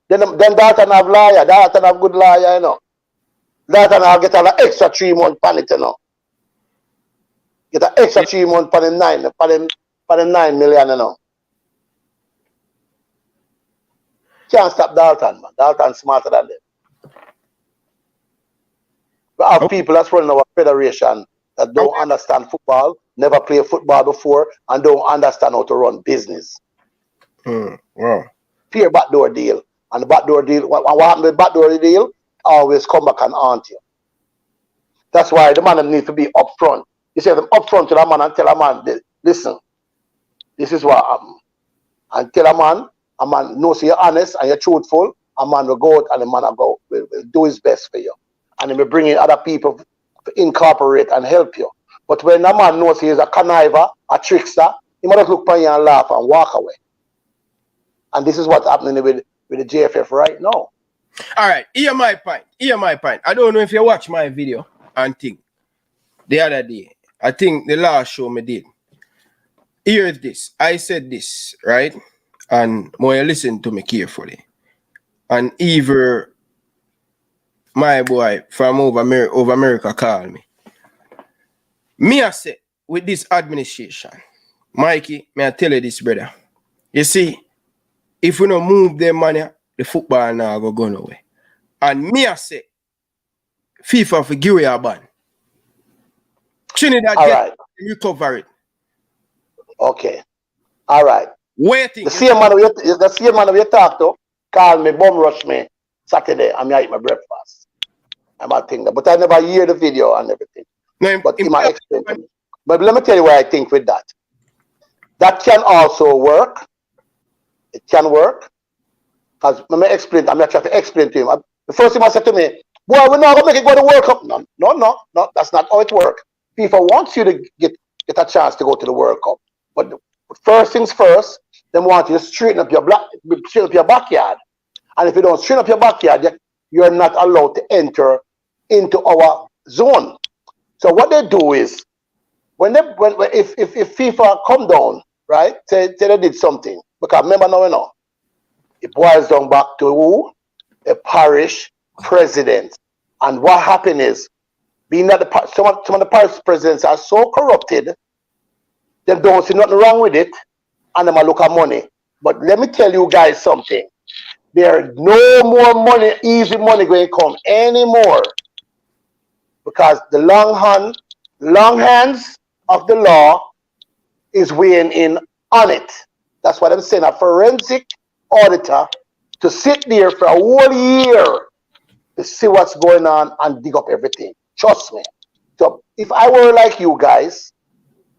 Then Dalton have lawyer. Dalton have good lawyer, you know. Dalton have get an extra 3 months pan it, you know. Get an extra 3 months pan him 9 million, you know. Can't stop Dalton, man. Dalton's smarter than them. We have people that's running our federation that don't understand football, never play football before, and don't understand how to run business. Wow. Pure backdoor deal. And the backdoor deal, what happened with the backdoor deal, always come back and haunt you. That's why the man needs to be upfront. You say them upfront to the man and tell a man, listen, this is what happened. And tell a man knows you're honest and you're truthful, a man will go out and the man will do his best for you. And he will bring in other people to incorporate and help you. But when a man knows he is a conniver, a trickster, he might just look upon you and laugh and walk away. And this is what's happening with the JFF right now. All right, hear my point. I don't know if you watch my video and think the other day. I think the last show me did. Here is this. I said this, right? And more you listen to me carefully. And either my boy from over America called me. Me I say, with this administration, Mikey, may I tell you this, brother. You see, if we don't move them money, the football now go nowhere. And me I say, FIFA for give you a ban. Trinidad get recover it. Okay. All right. Waiting. The same man we talk to called me, bum rush me Saturday, and I eat my breakfast. I'm a thing. But I never hear the video and everything. No, but he might explain to me. But let me tell you what I think with that. That can also work. It can work. Because I'm trying to explain to him. The first thing I said to me, boy, we're not going to make it go to World Cup. No, that's not how it works. FIFA wants you to get a chance to go to the World Cup. But first things first, they want you to straighten up your backyard. And if you don't straighten up your backyard, you're not allowed to enter into our zone. So what they do is, if FIFA come down, right, say they did something, because remember now, it boils down back to who? A parish president. And what happened is, being that some of the parish presidents are so corrupted, they don't see nothing wrong with it, and they might look at money. But let me tell you guys something. There's no more money, easy money going to come anymore. Because the long hands of the law is weighing in on it. That's what I'm saying. A forensic auditor to sit there for a whole year to see what's going on and dig up everything. Trust me. So if I were like you guys,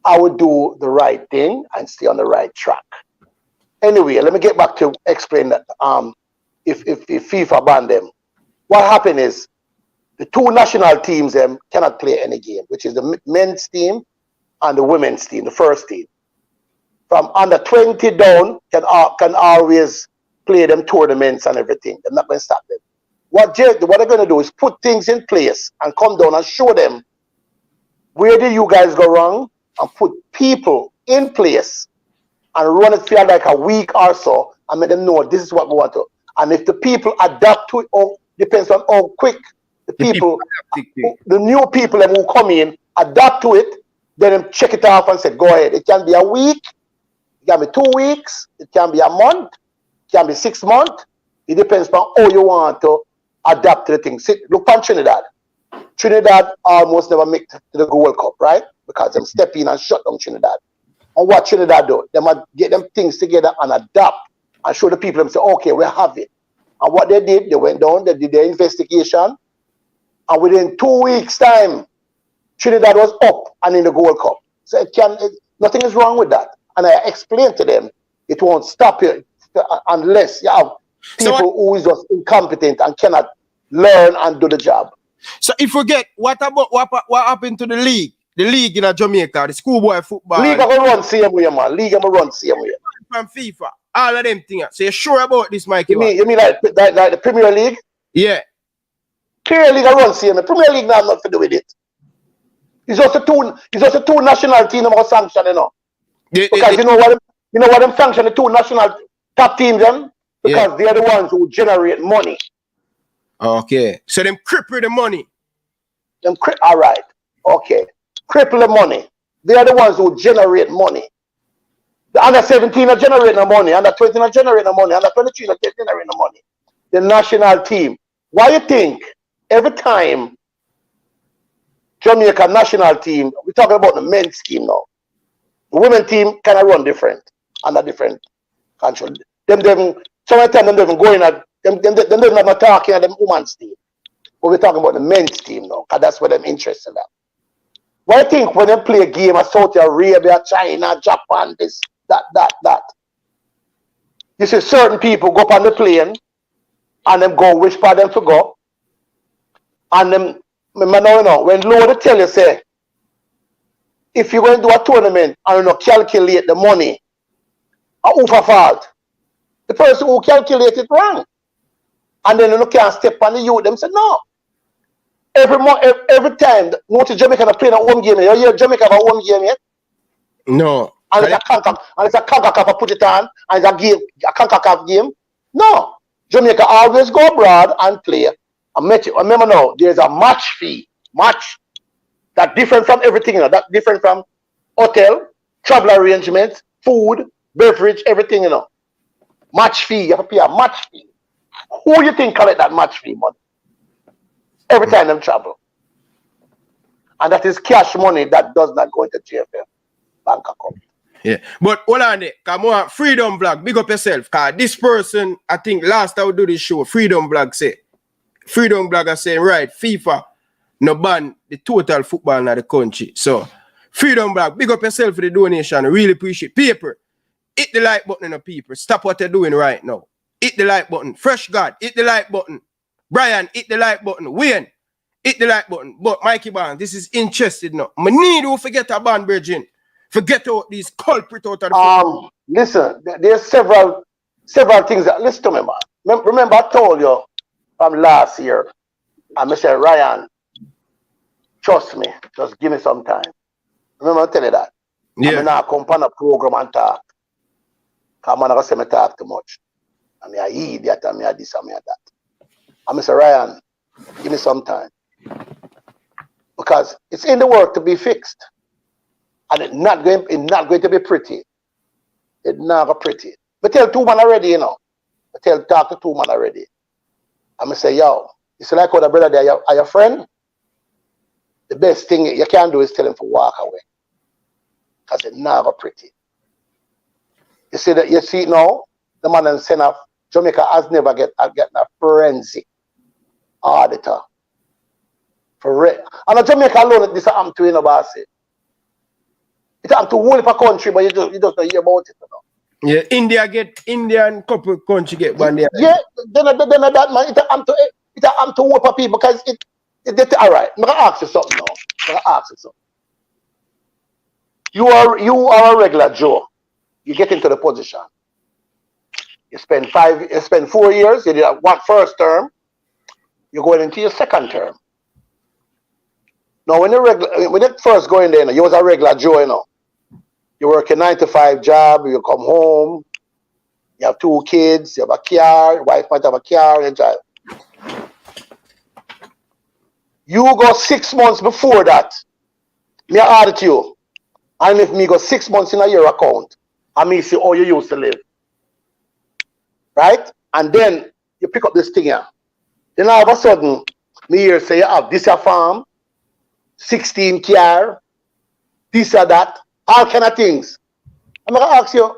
I would do the right thing and stay on the right track. Anyway, let me get back to explain that. If FIFA banned them, what happened is the two national teams cannot play any game, which is the men's team and the women's team, the first team. From under 20 down can always play them tournaments and everything. They're not going to stop them. What they're going to do is put things in place and come down and show them where did you guys go wrong and put people in place and run it for like a week or so and make them know this is what we want to. And if the people adapt to it, or depends on how quick the new people who come in adapt to it, then check it off and say, go ahead. It can be a week, It can be 2 weeks, it can be a month, it can be 6 months. It depends on how you want to adapt to the thing. See, look on Trinidad. Trinidad almost never make to the World Cup, right? Because them step in and shut down Trinidad. And what Trinidad do? They might get them things together and adapt and show the people and say, okay, we have it. And what they did, they went down, they did their investigation, and within 2 weeks' time, Trinidad was up and in the Gold Cup. So nothing is wrong with that. And I explained to them, it won't stop you unless you have people who is just incompetent and cannot learn and do the job. So if we get, what happened to the league? The league in Jamaica, the schoolboy football. League going to run same way, man. League going to run same way. From FIFA, all of them things. So you're sure about this, Mikey? You mean like the Premier League? Yeah. Premier League run same. The Premier League now have nothing to do with it. It's just the two national teams that sanction, you know. Because you know what them sanction the two national top teams them? Because they're the ones who generate money. Okay. So them cripple the money. All right. Okay. Cripple the money. They are the ones who generate money. The under 17 are generating the money, under 20 are generating the money, under 23 are generating the money. The national team. Why you think every time Jamaica national team, we're talking about the men's team now. The women's team kind of run different, under different control. Sometimes them don't even go in at them don't even talking at the women's team. But we're talking about the men's team now, because that's what I'm interested in. Why I think when they play a game at Saudi Arabia, China, Japan, this, that. You see certain people go up on the plane and them go which part them to go. And them, now, when Lord tell you, say, if you're going to do a tournament and you not calculate the money, who for fault? The person who calculated wrong. And then you can't step on the youth, them say, no. Every time, notice Jamaica are playing a home game. You hear Jamaica have a home game yet? No. And it's a CONCACAF put it on, and it's a game, a CONCACAF game. No. Jamaica always go abroad and play. Remember now, there's a match fee. Match. That's different from everything, you know. That's different from hotel, travel arrangements, food, beverage, everything, you know. Match fee. You have to pay a match fee. Who you think collect that match fee money? Every time them travel. And that is cash money that does not go into JPL bank account. Yeah. But hold on there. Come on, Freedom Blog, big up yourself. Cause this person, I think last I would do this show, Freedom Blog say, Freedom Blog are saying, right, FIFA no ban the total football in the country. So, Freedom Blog, big up yourself for the donation. I really appreciate it. People, hit the like button, people. Stop what you're doing right now. Hit the like button. Fresh God, hit the like button. Brian, hit the like button. Wayne, hit the like button. But Mikey Band, this is interested now. I need to forget a band, Virgin. Forget out these culprits out of the listen, there's several things that, listen to me, man. Remember I told you from last year, and I said, Ryan, trust me, just give me some time. Remember I tell you that? Yeah. I'm not come on a program and talk. Because I'm not going to say me talk too much. I mean, I eat that, I mean, I this, I mean, that. I'm Mr. Ryan, give me some time. Because it's in the work to be fixed. And it's not going to be pretty. It's not going to be pretty. But tell two man already, you know. Talk to two man already. I'm going to say, yo, you see like what the brother there, are your friend? The best thing you can do is tell him to walk away. Because it's not going to be pretty. You see now, the man in Senate, Jamaica has never get a forensic auditor. And Jamaica alone, this happened to you, know, boss. It happened to whole of a country, but you just don't hear about it. You know? Yeah, Indian couple country get one there. Yeah, then that man, it happened to whole of people because all right, I'm gonna ask you something now. You are a regular Joe. You get into the position. You spend 4 years, you did one first term, you're going into your second term. Now when you first go in there, you was a regular Joe, you know. You work a 9-to-5 job, you come home, you have 2 kids, you have a car, your wife might have a car, and child. You go 6 months before that, me audit you. And if me go 6 months in a year account, and me see how you used to live. Right? And then you pick up this thing here. Then all of a sudden, me here say you have this a farm, 16 car, this or that, all kind of things. I'm gonna ask you,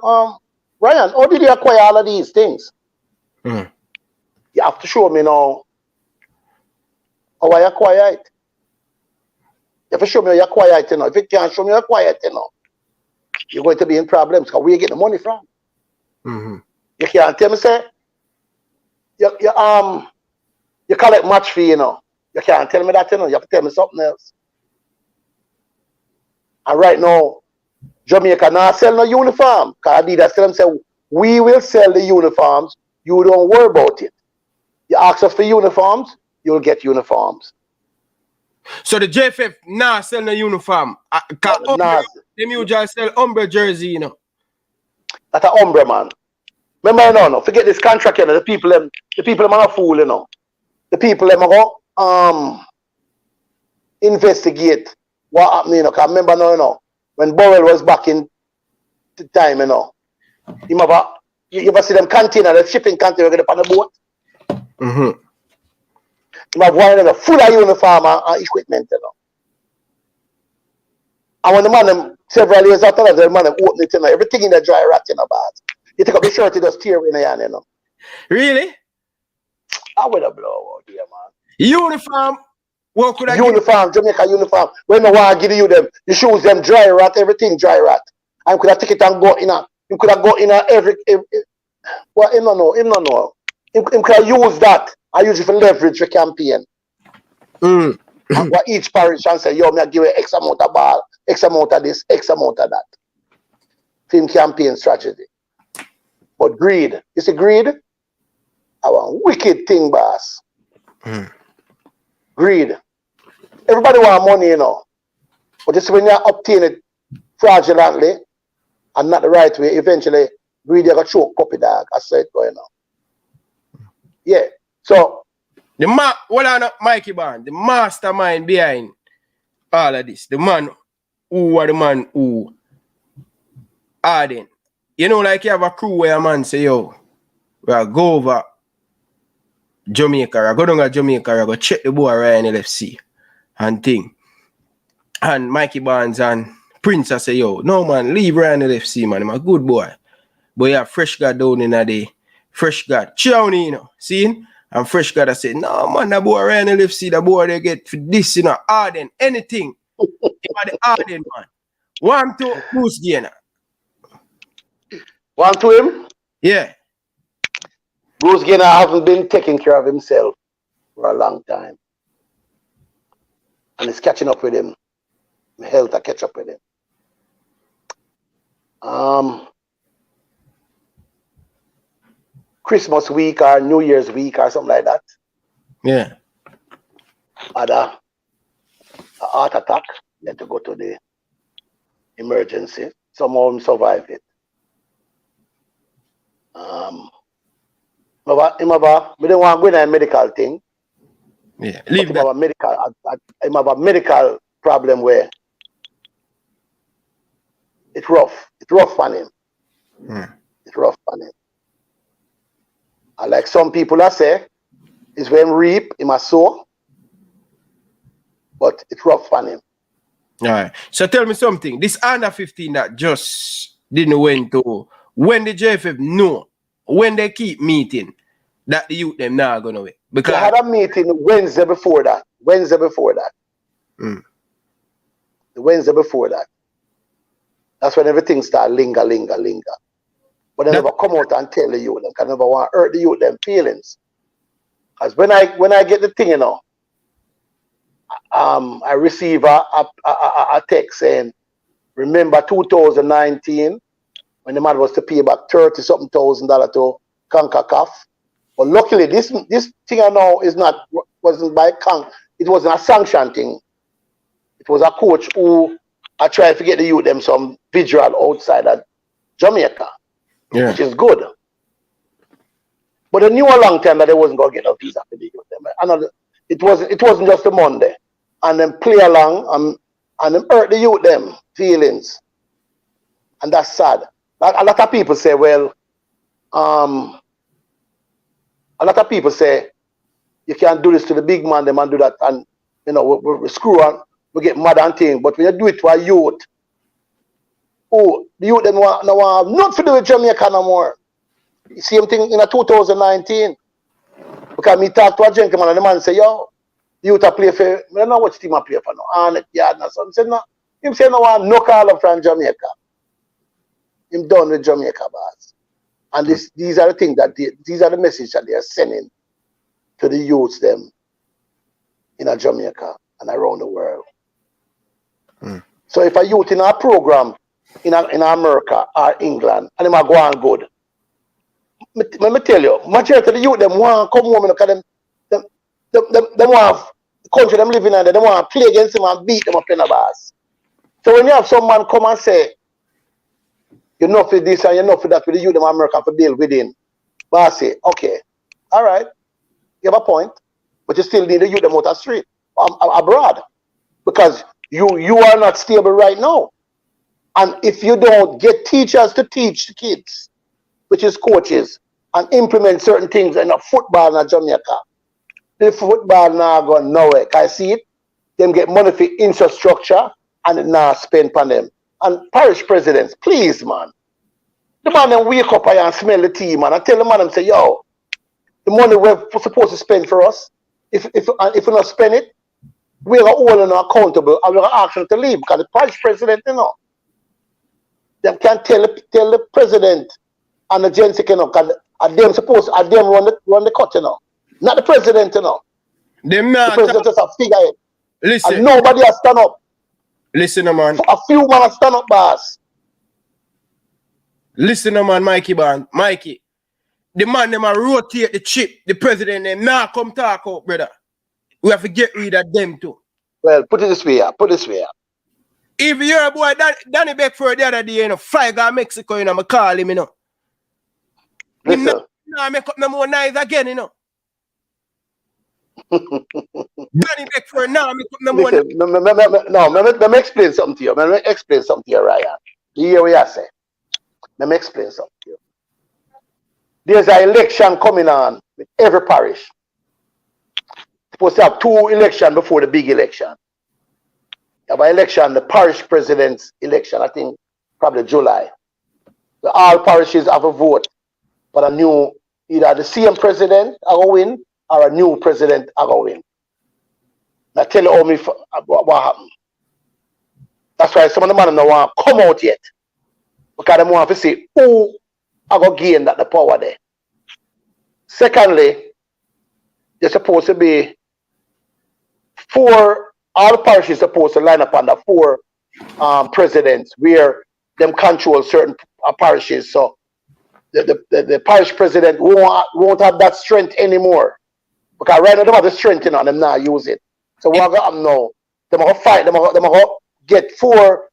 Ryan, how did you acquire all of these things? Hmm. You have to show me now how I acquire it. You have to show me how you acquire it, you know. If you can't show me how you acquire it, you know, you're going to be in problems because where you get the money from? Mm-hmm. You can't tell me, say, you collect match fee, you know. You can't tell me that, you know. You have to tell me something else. And right now, Jamaica not sell no uniform. Because Adidas tell them, say, we will sell the uniforms. You don't worry about it. You ask us for uniforms, you'll get uniforms. So the JFF now sell no uniform. Them usually sell Umbre jersey, you know. That's a Umbre, man. Remember, you know, no, forget this contract, you know. The people them are a fool, you know. The people them are go investigate what happened, you know. Because remember now, you know, when Burrell was back in the time, you know, you ever see them container, the shipping container get up on the boat? Mm-hmm. You have one of them full of uniform and equipment, you know. And when the man them several years after that, the man them open it, you know, everything in the dry rat in the bath. You take up the shirt, you just tear in the hand, you know. Really? I would have blow out here, man. Uniform. What could I uniform, Jamaica uniform. When I want to give you them, the shoes them dry rat, everything dry rat. And could have take it and go in a, you could have go in a every well, him no know. Him could have use that. I use it for leverage for campaign. Mm. And what each parish and say, yo, me I give you X amount of ball, X amount of this, X amount of that. Film campaign strategy. But greed, you see greed? Our wicked thing, boss. Mm. Greed. Everybody want money, you know. But just when you obtain it fraudulently and not the right way, eventually greed you got choke puppy dog. I said going on. Yeah. So Mikey Bond, the mastermind behind all of this, the man who Arden. You know, like you have a crew where a man say, yo, we'll go over Jamaica, I go down to Jamaica, I go check the boy Ryan LFC and thing. And Mikey Barnes and Prince I say, yo, no man, leave Ryan LFC, man. I'm a good boy. But you have fresh guy down in a day. Fresh guy. Chowny, you know, see? And fresh guy I say, no man, that boy Ryan LFC, that boy they get for this, you know, Arden, anything. You are the Arden, man. 1 to Bruce Gainer. 1 to him? Yeah. Bruce Gainer hasn't been taking care of himself for a long time. And it's catching up with him. Health to catch up with him. Christmas week or New Year's week or something like that. Yeah. Had a heart attack. He had to go to the emergency. Somehow him survived it. We don't want to go in a medical thing. Yeah. Leave him that. Have a medical problem where it's rough. It's rough on him. Mm. It's rough on him. And like some people I say, it's when reap, he must sow. But it's rough on him. All right. So tell me something. This under 15 that just didn't went to, when the JFF know, when they keep meeting, that the youth them now gonna wait. Because they had a meeting Wednesday before that. Mm. The Wednesday before that. That's when everything started linger. But they never come out and tell the youth them. I never want to hurt the youth them feelings. Because when I get the thing, you know, I receive a text saying, remember 2019 when the man was to pay back $30-something thousand to CONCACAF. But luckily this thing I know wasn't by it wasn't a sanction thing. It was a coach who I tried to get the youth them some visual outside of Jamaica. Yeah. Which is good. But they knew a long time that they wasn't gonna get a visa for the youth them. It wasn't just a Monday. And then play along and then hurt the youth them feelings. And that's sad. a lot of people say, well, a lot of people say you can't do this to the big man, them and do that, and you know we screw on, we get mad and thing. But when you do it to a youth, oh, the youth them want not to do with Jamaica no more. Same thing in 2019. Because me talk to a gentleman and the man say, yo, the youth a play for, I don't know what team I play for now, Arnett Yard and so. Him say no one no call up from Jamaica. Him done with Jamaica, boss. And these are the things that these are the messages that they are sending to the youths them in Jamaica and around the world. So if a youth in our program in America or England and them are going good, let me tell you, majority of the youth them want to come home because them want the country them living in, they want to play against them and beat them up in the bars. So when you have some man come and say, you're not for this and you're not for that with the youth of America for deal within. But I say, okay, all right, you have a point, but you still need the youth them out the street, abroad. Because you are not stable right now. And if you don't get teachers to teach the kids, which is coaches, and implement certain things in football in Jamaica, the football now going nowhere. Can I see it? Them get money for infrastructure and it now spend on them. And parish presidents, please, man. The man then wake up and smell the tea, man, and tell the man and say, yo, the money we're supposed to spend for us, if we not spend it, we're all accountable and we're ask them to leave. Because the parish president, you know, them can't tell the president and the gents, you know, because them supposed to them run the cut, you know. Not the president, you know. Them not the president just a figure it. Listen. And nobody has stand up. Listen, man. A few man have stand up, boss. Listen, man, Mikey, man. Mikey. The man them a rotate the chip. The president them now come talk out, brother. We have to get rid of them too. Well, put it this way, If you're a boy, Danny Beckford the other day, you know, fly guy Mexico, you know, I call him, you know. Listen. Now make up no more knives again, you know. Danny Beckford now make up no more knives. Let me explain something to you. Let me explain something to you, Ryan. You hear what I say? Let me explain something to you. There's an election coming on with every parish. Supposed to have 2 elections before the big election. You have an election, the parish president's election, I think probably July. All parishes have a vote for a new, either the same president are going to win or a new president are going to win. Now tell you what happened. That's why some of the men don't want to come out yet. Because they want to see who are going to gain that the power there. Secondly, there's supposed to be 4, all parishes supposed to line up under 4 presidents where them control certain parishes. So the parish president won't have that strength anymore. Because right now they have the strength, you know, and them not use it. So what got them now? They're going to fight, they're going to get 4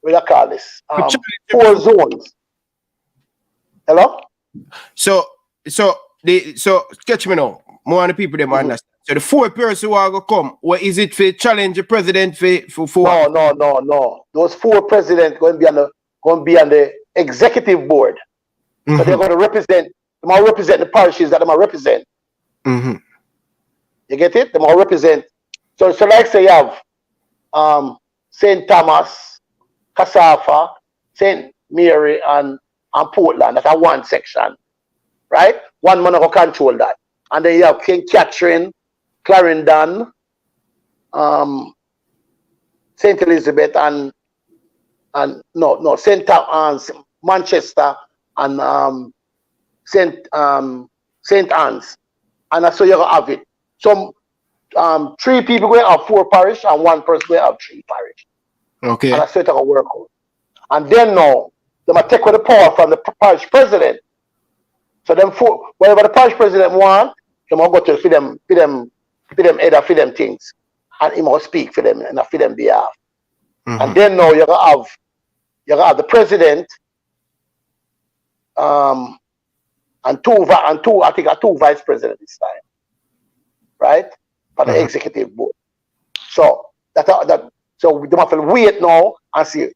what do you call this? 4 zones. Hello? So catch me now. More of the people them understand. So the 4 persons who are gonna come, what is it for challenge the president for 4? No. Those 4 presidents going to be on the executive board. So they're going to represent the parishes that they might represent. You get it? They might represent. So like say you have St. Thomas, Casafa, St. Mary, and Portland. That's a 1 section, right? One man will control that. And then you have King Catherine, Clarendon, St. Elizabeth, and St. Manchester, and St. Anne's. And that's how you're going to have it. Some 3 people going to have 4 parish, and 1 person going to have 3 parish. Okay. And that's how it's going to work out. And then now, they might take away the power from the parish president. So them 4, whatever the parish president want, they might go to feed them either feed them things. And he must speak for them and feed them behalf. And then now you're gonna have the president and two I think 2 vice presidents this time. Right? For the executive board. So so they have to wait now and see.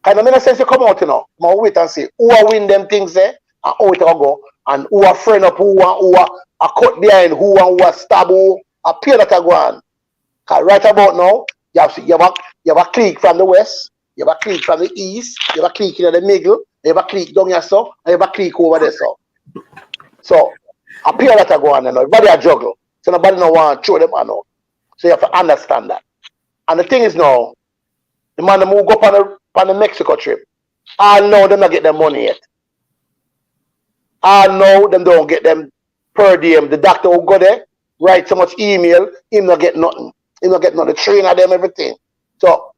Kind of make sense you come out, you know. I'll wait and see who will win them things there and how it will go. And who are friend up, who are cut behind, who are stab, who are pay that go on. Because right about now, you have a clique from the west, you have a clique from the east, you have a clique in the middle, you have a clique down here, so, and you have a clique over there, so. So, a pay that go on, you know. Everybody a juggle. So nobody no want to throw them on out. So you have to understand that. And the thing is now, the man who go on the Mexico trip, I know them not get their money yet. I know them don't get them per diem. The doctor will go there, write so much email, him not get nothing. Him not get nothing. The trainer them, everything. So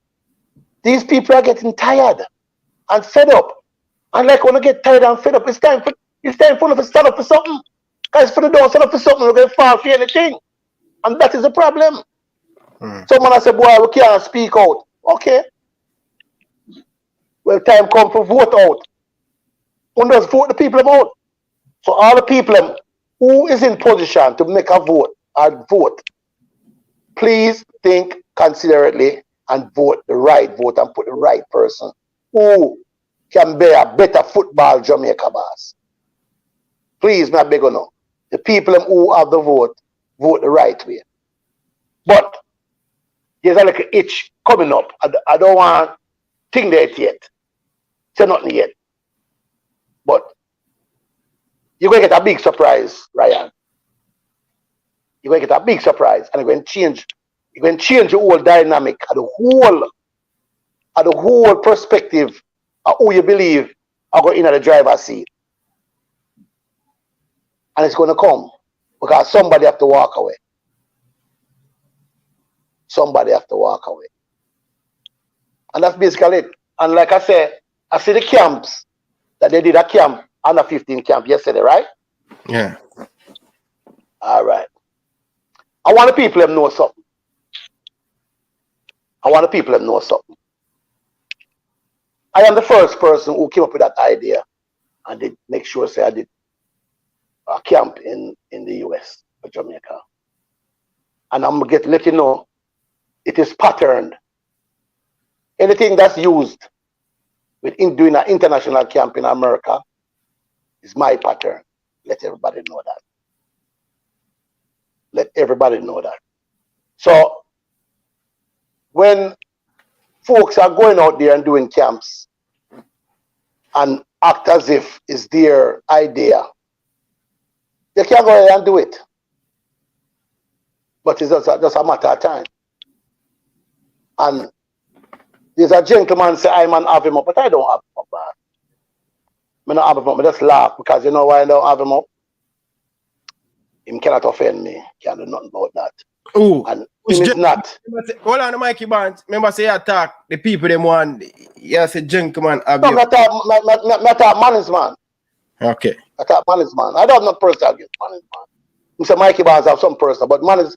these people are getting tired and fed up. And like when I get tired and fed up, it's time for them to stand up for something. Because if they don't stand up for something, they're going to fall for anything. And that is the problem. Someone has said, boy, we can't speak out. Okay. Well, time come for vote out. One does vote the people out. So all the people who is in position to make a vote or vote, please think considerately and vote the right vote and put the right person who can be a better football Jamaica boss. Please, my beg you now. The people who have the vote the right way. But there's a little itch coming up. I don't want to think that yet. Say nothing yet. But you're going to get a big surprise, Ryan. You're going to get a big surprise. And you're going to change the whole dynamic of the whole perspective of who you believe are going in at the driver's seat. And it's going to come because somebody have to walk away. Somebody have to walk away. And that's basically it. And like I said, I see the camps that they did a camp, under 15 camp yesterday, right? Yeah. All right. I want the people to know something. I am the first person who came up with that idea and did make sure say I did a camp in the US for Jamaica. And I'm going to let you know it is patterned. Anything that's used with doing an international camp in America is my pattern. Let everybody know that. Let everybody know that. So when folks are going out there and doing camps and act as if it's their idea, they can go ahead and do it. But it's just a matter of time. And there's a gentleman say, I man have him up, but I don't have him up, man. I don't have him up, I just laugh because you know why I don't have him up? Him cannot offend me. Can't do nothing about that. Ooh. And him is not. Hold on, Mikey Barnes. Remember say you attack the people them want. Yes, a gentleman have No, you. not a man's man. Okay. Not man's man. I don't have no personal against man's man. Mr. Mikey Barnes have some personal, but man's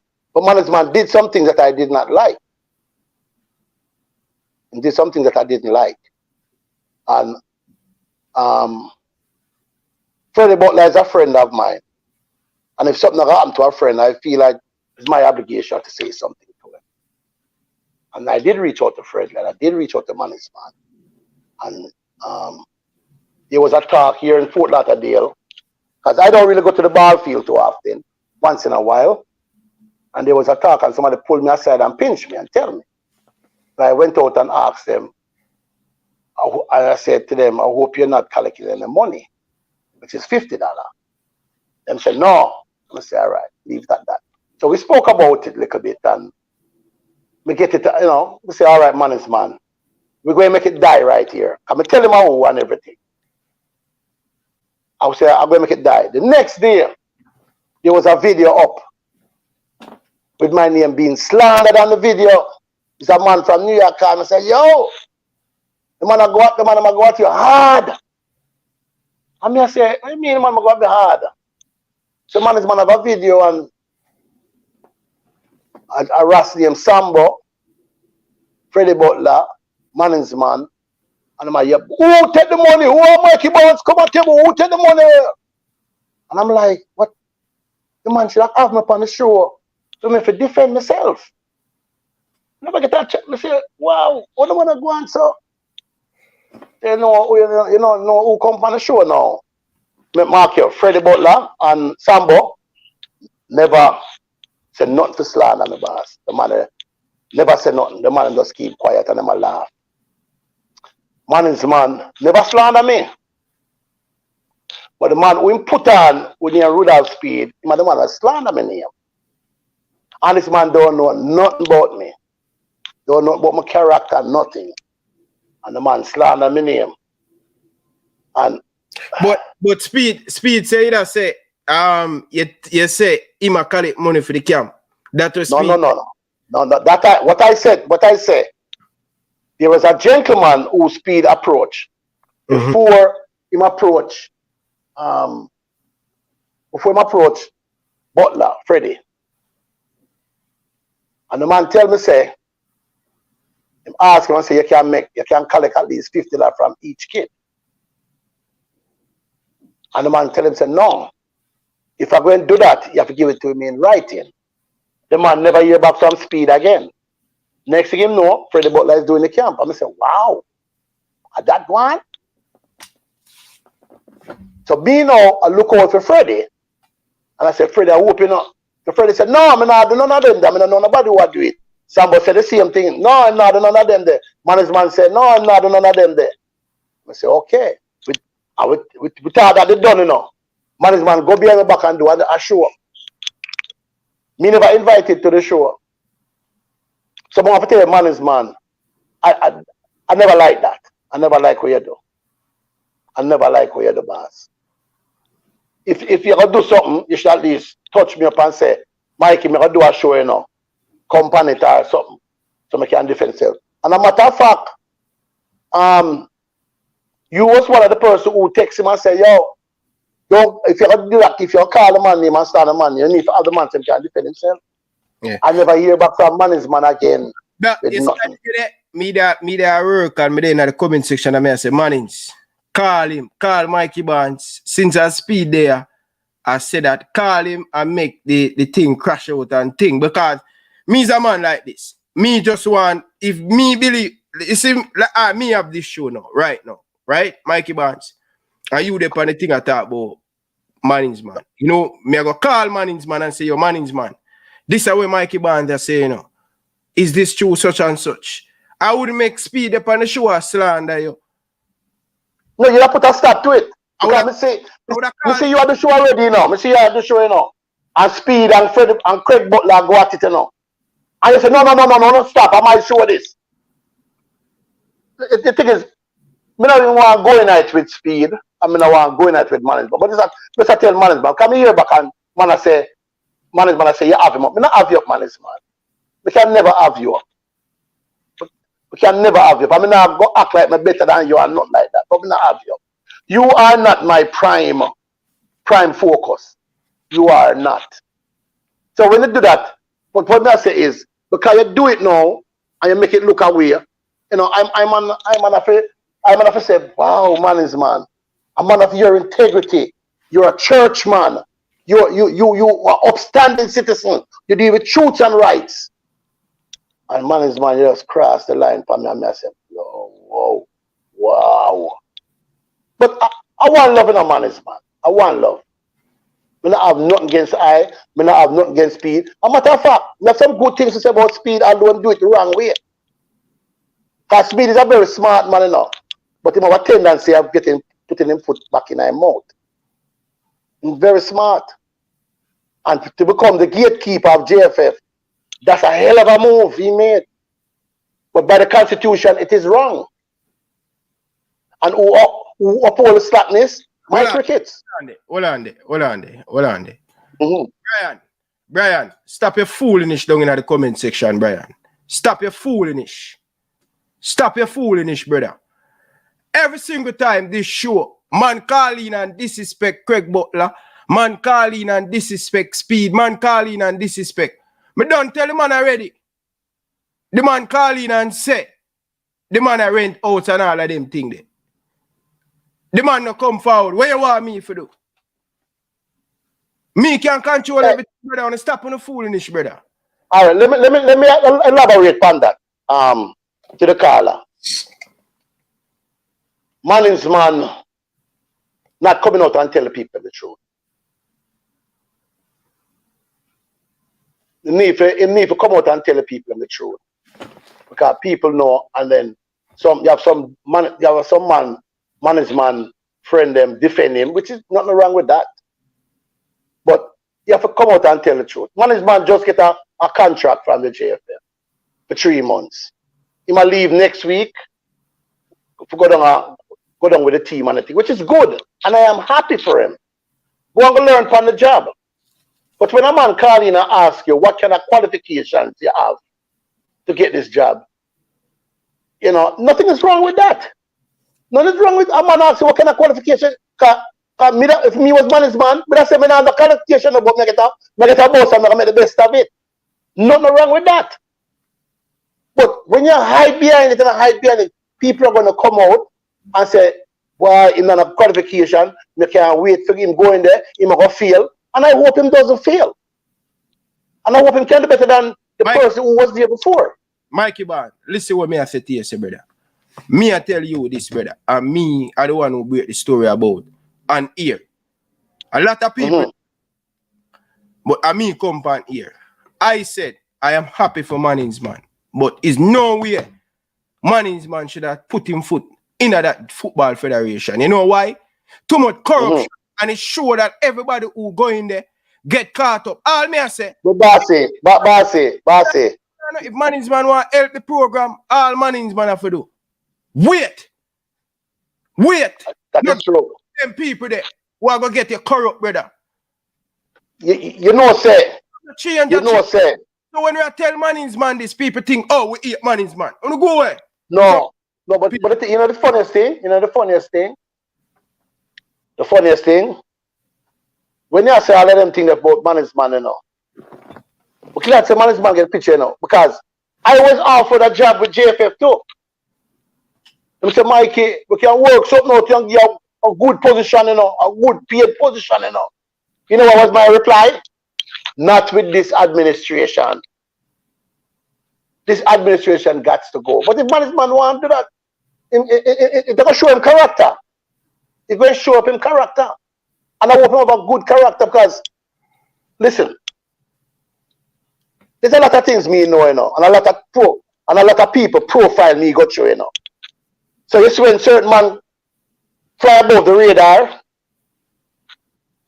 man did some things that I did not like. He did something that I didn't like. And Freddie Butler is a friend of mine. And if something happened to a friend, I feel like it's my obligation to say something to him. And I did reach out to Freddie, and I did reach out to Manny's man. And there was a talk here in Fort Lauderdale, because I don't really go to the ball field too often, once in a while. And there was a talk, and somebody pulled me aside and pinched me and tell me. And I went out and asked them, and I said to them, I hope you're not collecting any money, which is $50. Them said, no. I said, all right, leave that. So we spoke about it a little bit, and we get it, you know, we say, all right, man is man. We're going to make it die right here. I'm going to tell him who and everything. I would say, I'm going to make it die. The next day, there was a video up with my name being slandered on the video. It's a man from New York and I said, yo, the man go at you hard. And I say, what do you mean the man go at me hard? So man have a video and a ras named Sambo, Freddie Butler, man's man, and I'm like, yeah, who take the money? Who are Mikey Barnes? Come on, table, who take the money? And I'm like, what? The man should have me up on the show for me to defend myself. Never get that check. I say, wow, what do I want to go on, so? You know who come on the show now. Me mark you, Freddie Butler and Sambo never said nothing to slander me, boss. The man never said nothing. The man just keep quiet and them a laugh. Man is man, never slander me. But the man who him put on with the Rudolph Speid, the man that slander me name. And this man don't know nothing about me. Don't know about my character, nothing. And the man slander me name. And but Speid say that say you say him a collect money for the camp. That was Speid. No. What I said, there was a gentleman who Speid approached before him approach Butler, Freddie. And the man tell me say, him ask him and say you can collect at least $50 from each kid. And the man tell him say no. If I'm going to do that, you have to give it to me in writing. The man never hear back from Speid again. Next thing him know, Freddie Butler is doing the camp. And I say, wow, that one? So me now, I look out for Freddie. And I said, Freddie, I hope you know. So Freddie said, no, I'm not doing none of them there. I don't know nobody who do it. Somebody said the same thing. No, I'm not doing none of them there. Management said, no, I'm not doing none of them there. I said, okay. We thought that they done, you know. Management go behind the back and do a show. Me never invited to the show. So I want to tell you, management, I never like that. I never like what you do. I never like what you do, boss. If you're going to do something, you should at least touch me up and say, Mikey, I'm going to do a show, you know. Company or something. So I can defend myself. And a matter of fact, you was one of the person who text him and say, yo, if you're going to do that, if you call the man name and start the man, you need to have the man to can defend himself. Yeah. I never hear back from management again. But me that work and me there in the comment section and I say, Mannings, call Mikey Barnes. Since I Speid there, I said that call him and make the thing crash out and thing. Because me is a man like this. Me just want, if me believe, you see, like, me have this show now, right, Mikey Barnes. And you there on the thing I talk about Mannings man. You know, me I go call Mannings man and say, yo, Mannings man. This is where Mikey Barnes are saying, you know, is this true, such and such? I would make Speid up on the show a slander you. No, you have to put a stop to it. Because I see you have the show already, you know. I see you have the show, you know. And Speid and Fred and Craig Butler go at it, you know. And you say, no, stop. I might show this. The thing is, I don't want to go in it with Speid. I mean, I want to go in it with management. But let's tell management, come here back and management say, you have him up. I don't have you up, management. We can never have you up. We can never have you up. I mean, I go act like I'm better than you and not like that. But we not have you up. You are not my prime focus. You are not. So when you do that, what I say is, because you do it now and you make it look away, you know, I'm on a say, wow, management, a man of your integrity. You're a church man. You are upstanding citizen. You deal with truth and rights. And management just crossed the line for me and I said, whoa, wow. But I want love in a management. I want love. I don't have nothing against I don't have nothing against Speid. As a matter of fact, I have some good things to say about Speid. I don't do it the wrong way. Because Speid is a very smart man, you know. But he have a tendency of putting his foot back in his mouth. He's very smart. And to become the gatekeeper of JFF, that's a hell of a move he made. But by the Constitution, it is wrong. And who uphold the slackness? My crickets. Hold on there. Brian, stop your foolishness down in the comment section, Brian. Stop your foolishness. Stop your foolishness, brother. Every single time this show, man call in and disrespect Craig Butler, man call in and disrespect Speid, man call in and disrespect. Me don't tell the man already. The man call in and say, the man I rent out and all of them things there. The man no come forward. What you want me to do? Me can control everything, brother. I want to stop on the foolishness, brother. All right, let me elaborate on that. To the caller. Manning's man not coming out and tell the people the truth. He need to come out and tell the people the truth. Because people know, and then you have some Manning's man friend them defend him, which is nothing wrong with that. But you have to come out and tell the truth. Manning's man just get a contract from the JPL for 3 months. He might leave next week to go down with the team and the thing, which is good. And I am happy for him. Go and learn from the job. But when a man call in and ask you what kind of qualifications you have to get this job, you know, nothing is wrong with that. Nothing is wrong with a man asking what kind of qualification. If me was Manning's man, I say, I have the qualification about me get a boss and I make the best of it. Nothing wrong with that. But when you hide behind it, people are going to come out and say, well, in a qualification, you can't wait for him going there, he might go fail. And I hope him doesn't fail. And I hope him can do better than the person who was there before. Mikey Bond, listen what me I say to you, brother. Me I tell you this, brother. And me are the one who break the story about. And here. A lot of people. But I me come on here. I said, I am happy for Manning's man. But it's no way Manning's man should have put him foot in that football federation. You know why? Too much corruption. And it show that everybody who go in there get caught up. All me I say. But Bossy. If Manning's man want to help the program, all Manning's man have to do. Wait. That is true. Them people there who are going to get you corrupt, brother. You know, say. Say. So when we tell Manning's man this, people think, oh, we eat Manning's man. I'm go away. No, but you know the funniest thing? The funniest thing? When you say all of them things about Manning's man, you know. We can't say Manning's man get a picture, you know. Because I was offered a job with JFF too. I say, Mikey, we can work something out, you have a good position, you know, a good paid position, you know. You know what was my reply? Not with this administration. This administration got to go. But if Manning's man want to do that, it's going to show him character. It's going to show up him character. And I hope him have a good character because, listen, there's a lot of things me know, you know, and a lot of people profile me go through, you know. So you see when certain man fly above the radar,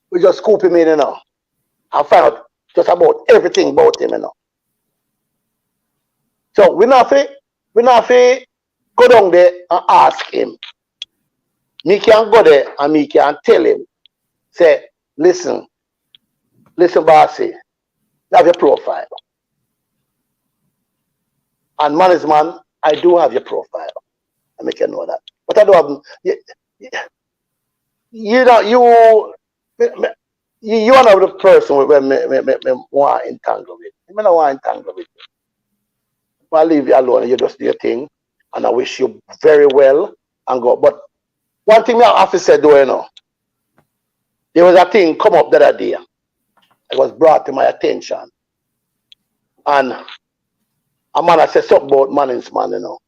we just scoop him in, you know, and find out just about everything about him, you know. So we not go down there and ask him. Me can go there and me can tell him, say, listen, bossy, you have your profile. And Manning's man, I do have your profile. I make you know that. But I don't have, you are not the person when me want to entangle with. I don't want to entangle with you. I'll leave you alone and you just do your thing. And I wish you very well and go. But one thing I have to say though, you know, there was a thing come up the other day. It was brought to my attention. And a man I said something about Manning's man, you know.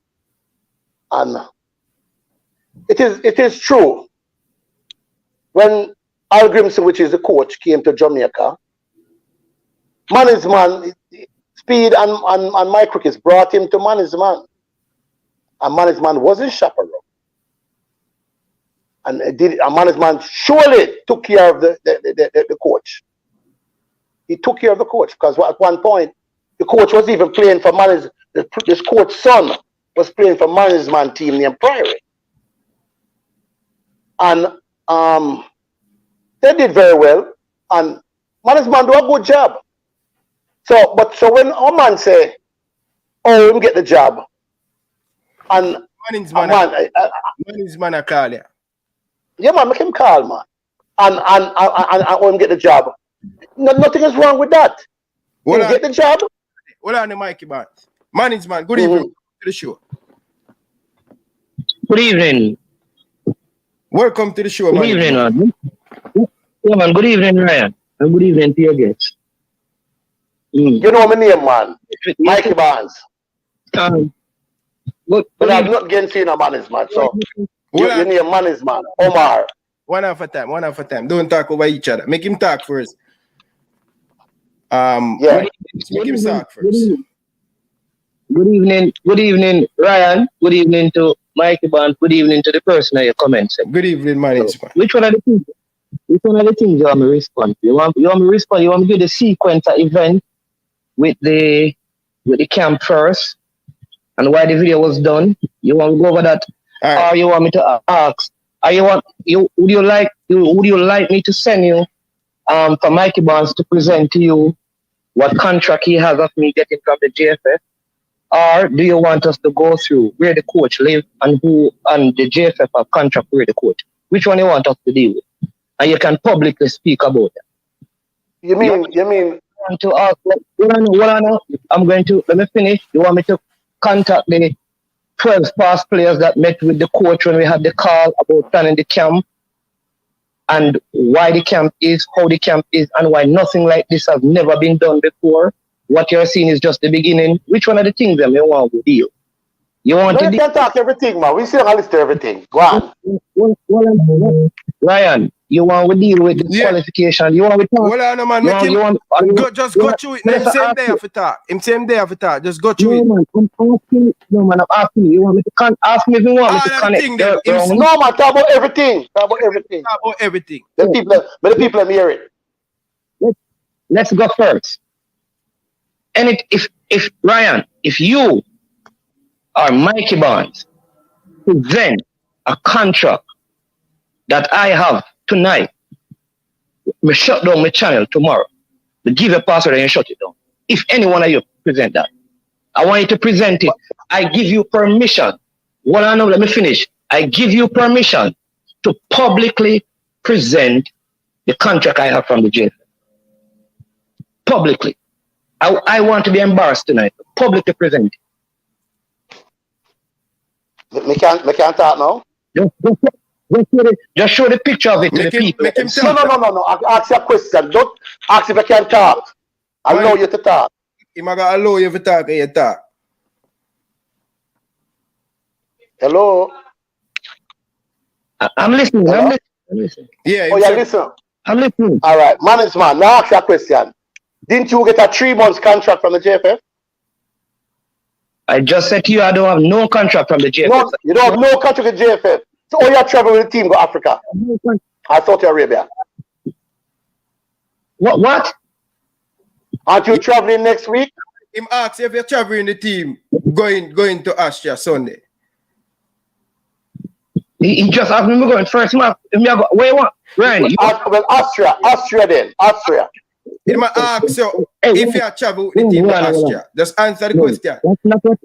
And it is true. When Al Grimson, which is the coach, came to Jamaica, Manning's man, Speid and Mike Crickets brought him to Manning's man. And Manning's man wasn't chaperone. And Manning's man surely took care of the coach. He took care of the coach because at one point, the coach was even playing for Manning's, this coach's son was playing for Manning's man team named Priory. And they did very well. And Manning's man do a good job. So when our man say, oh, him get the job, and Manning's man a call you. Yeah, man, make him call, man. And him get the job. Nothing is wrong with that. He get the job. Hold on the Mikey Bond. Manning's man, good evening to the show. Good evening. Welcome to the show, man. Good evening, man. Yeah, man. Good evening, Ryan. And good evening to your guests. You know my name, man. Mikey Barnes. But I'm not getting seen a Manning's man, so. Your name man is man. Omar. One half a time. Don't talk over each other. Make him talk first. Yeah. Make him talk first. Good evening, Ryan. Good evening to Mikey Bond. Good evening to the person that you comment section. Good evening, management. Which one of the things you want me to respond to? You want me to respond? You want me to do the sequence of event with the camp first and why the video was done? You want to go over that? Right. Or you want me to ask? Would you like me to send you for Mikey Bonds to present to you what contract he has of me getting from the JFF? Or do you want us to go through where the coach live and who and the JFF have contract where the coach? Which one you want us to deal with? And you can publicly speak about it. You mean To ask, I'm going to let me finish. You want me to contact the 12 past players that met with the coach when we had the call about planning the camp and why the camp is, how the camp is, and why nothing like this has never been done before? What you're seeing is just the beginning. Which one of the things that you want to deal? You want to you can talk everything, man. We see a list of everything. Go on. Ryan, you want to deal with the qualification? You want to talk? Hold on, man. Just go through it. Same day after talk. Same day after talk. Just go through it. I'm asking you. You want me to ask me if you want me to connect? No, man. Talk about everything. Talk about everything. The people let me hear it. Let's go first. And if Ryan, if you or Mikey Bonds present a contract that I have tonight, me shut down my channel tomorrow. Me give a password and you shut it down. If any one of you present that, I want you to present it. I give you permission. Let me finish. I give you permission to publicly present the contract I have from the jail. Publicly. I want to be embarrassed tonight. Publicly present it. Me can't talk now. Just show the picture of it to the people. No. I ask you a question. Don't ask if I can talk. I allow you to talk. I'm going to allow you to talk and you talk. Hello? I'm listening. Hello? I'm listening. Yeah. Oh, you listen. I'm listening. All right. Management, now ask you a question. Didn't you get a 3-month contract from the JFF? I just said to you, I don't have no contract from the JFF. No, you don't have no contract with the JFF. So all you travel with the team go Africa. Saudi Arabia. What? Aren't you traveling next week? Him asks if you're traveling the team going to Austria Sunday. He just asked me going first month. Where you want? Ryan, well, Austria then. Austria. He might ask you if you travel with the team to Austria. Just answer the question. That's not what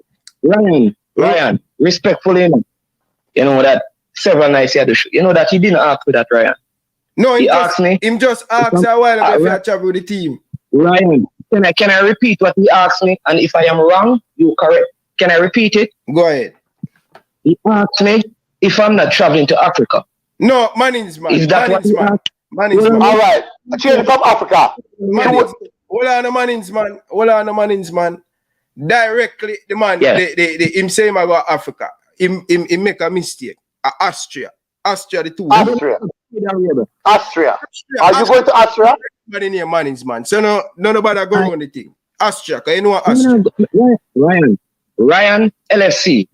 Ryan, respectfully, you know that several nights he had to shoot. You know that he didn't ask for that, Ryan. No, he asked me. Him just asked a while ago if you travel with the team. Ryan, can I repeat what he asked me? And if I am wrong, you correct. Can I repeat it? Go ahead. He asked me if I'm not traveling to Africa. No, management. Is that what he asked? Management. All right. Change from Africa. Hold on, the management. Directly, the man, him saying about Africa. Him make a mistake. Austria, the two. Austria. Are you going to Austria? But in your management. So none about go on the thing. Austria, because you know what Austria. Ryan, LFC.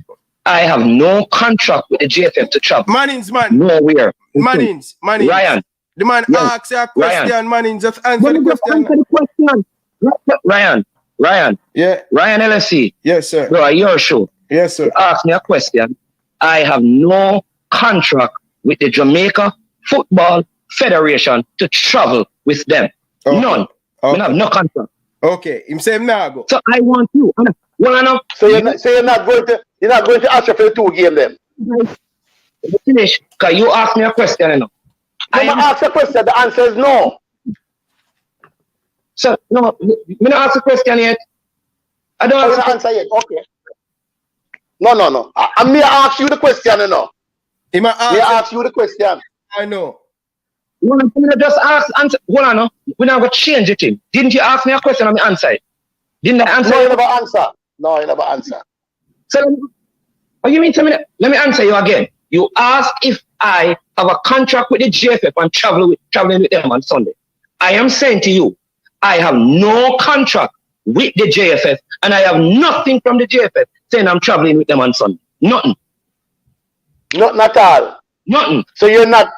I have no contract with the JFF to travel. Management. Nowhere. Mannings. Ryan. The man asks a question, Mannings. Just answer the question. Answer the question. Ryan. Yeah. Ryan LFC. Yes, sir. Bro, your show. Yes, sir. You ask me a question. I have no contract with the Jamaica Football Federation to travel with them. Okay. None. Okay. I have no contract. Okay. Him say now go. So I want you. So you're not going to Austria for the 2 games then? Finish. Because you asked me a question, you know. I ask a question, the answer is no. So, no, me not ask a question yet. I don't answer yet. Okay. No. I may ask you the question, you know. He may ask you the question. I know. Well, just answer. Hold on, no. We're not going to change it. Didn't you ask me a question and me answer it? Didn't I answer? No, you never answer. No, you never answer. So, what you mean to me? Let me answer you again. You ask if I have a contract with the JFF and traveling with them on Sunday. I am saying to you, I have no contract with the JFF, and I have nothing from the JFF saying I'm traveling with them on Sunday. Nothing. Not at all. Nothing. So you're not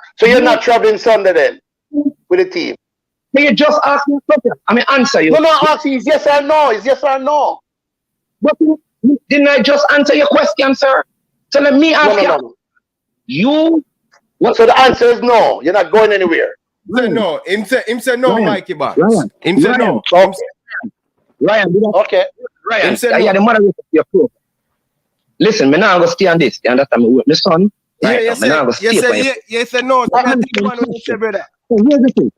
traveling Sunday then with the team. Can you just ask me a question? I mean, answer you. No, ask you. It's yes or no. It's yes or no. But didn't I just answer your question, sir? So let me ask you. No. You. What? So the answer is no. You're not going anywhere. No. Him say no, Ryan. Mikey Box. Ryan. Him say no. Okay. Ryan. Okay. Ryan. Him say no. Yeah, the mother of your program. Listen, me now go stay on this. You understand me with my son? Right Yeah, now, me now go stay for you. you say no. So that thing man what you say, brother. So here's the thing.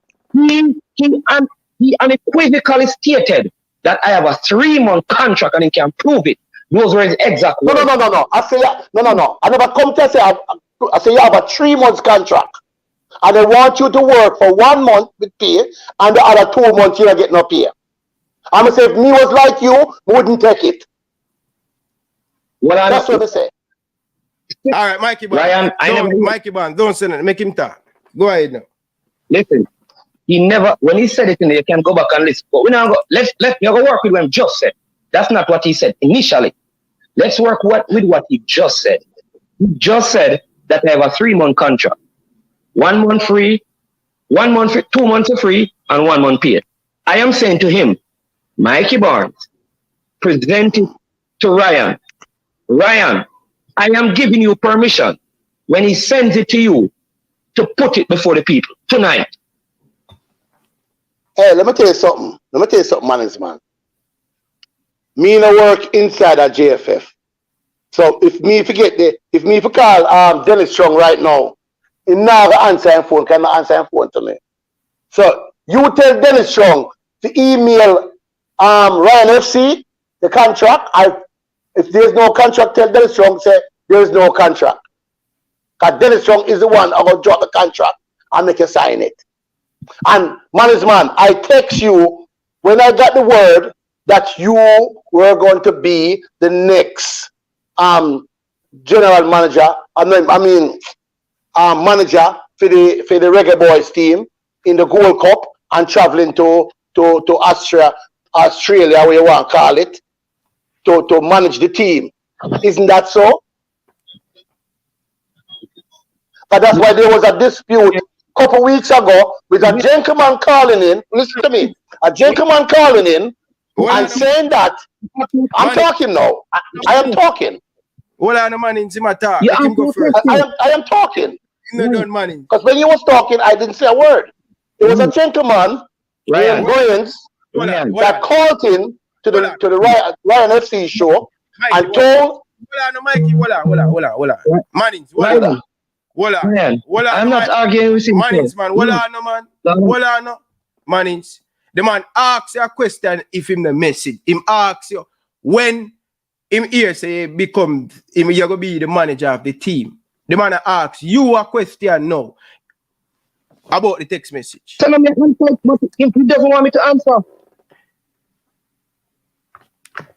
He unequivocally stated that I have a 3-month contract and he can prove it. Those were his exact words. No. I say no. I never come to say I say you have a 3 months contract. And they want you to work for 1 month with pay and the other 2 months you don't get no pay. I'm gonna say if me was like you, wouldn't take it. That's what they say. All right, Mikey Bond. Ryan, Mikey Bond, don't say that. Make him talk. Go ahead now. Listen, he never, when he said it in there, you can go back and listen. But we now go, let's go work with what he just said. That's not what he said initially. Let's work with what he just said. He just said that I have a 3-month contract. 1 month free, 1 month free, 2 months free, and 1 month paid. I am saying to him, Mikey Barnes, present it to Ryan. Ryan, I am giving you permission when he sends it to you to put it before the people tonight. Hey, let me tell you something. Man. Me no work inside a JFF. So if me call Dennis Strong right now, he now answer his phone, cannot answer his phone to me. So you tell Dennis Strong to email Ryan FC the contract. If there's no contract, tell Dennis Strong say there is no contract. Because Dennis Strong is the one who will drop the contract and make you sign it. And management, I text you when I got the word that you were going to be the next general manager. Manager for the Reggae Boyz team in the Gold Cup and traveling to Australia, where you want to call it, to manage the team. Isn't that so? But that's why there was a dispute a couple weeks ago with a gentleman calling in. Listen to me. A gentleman calling in and saying that I'm talking now. I am talking. Hold on, man, in my talk. Yeah, Let him go first. I am talking. No done, man. Because when you was talking, I didn't say a word. It was a gentleman Ryan. named Goyens that called in to the Ryan FC show and told. Hold on, Mikey. Hold on. Mannings, hold on. I'm not arguing with him. Mannings, man. Hold on, no. Mannings. The man asks you a question if him the message. Him asks you when him here say you're going to be the manager of the team. The man asks you a question now about the text message. Tell him but if he doesn't want me to answer.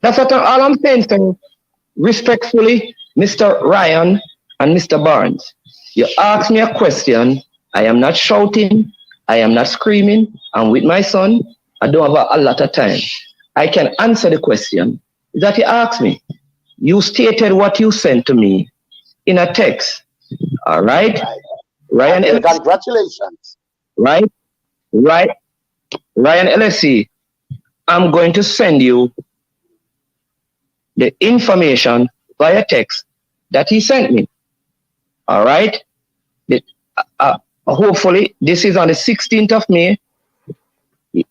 That's what all I'm saying, sir. Respectfully, Mr. Ryan and Mr. Barnes, you ask me a question. I am not shouting. I am not screaming. I'm with my son. I don't have a lot of time. I can answer the question that you asked me. You stated what you sent to me in a text. All right? Ryan LSC. Congratulations. Right? Ryan LSC, I'm going to send you the information via text that he sent me. All right? Hopefully, this is on the 16th of May.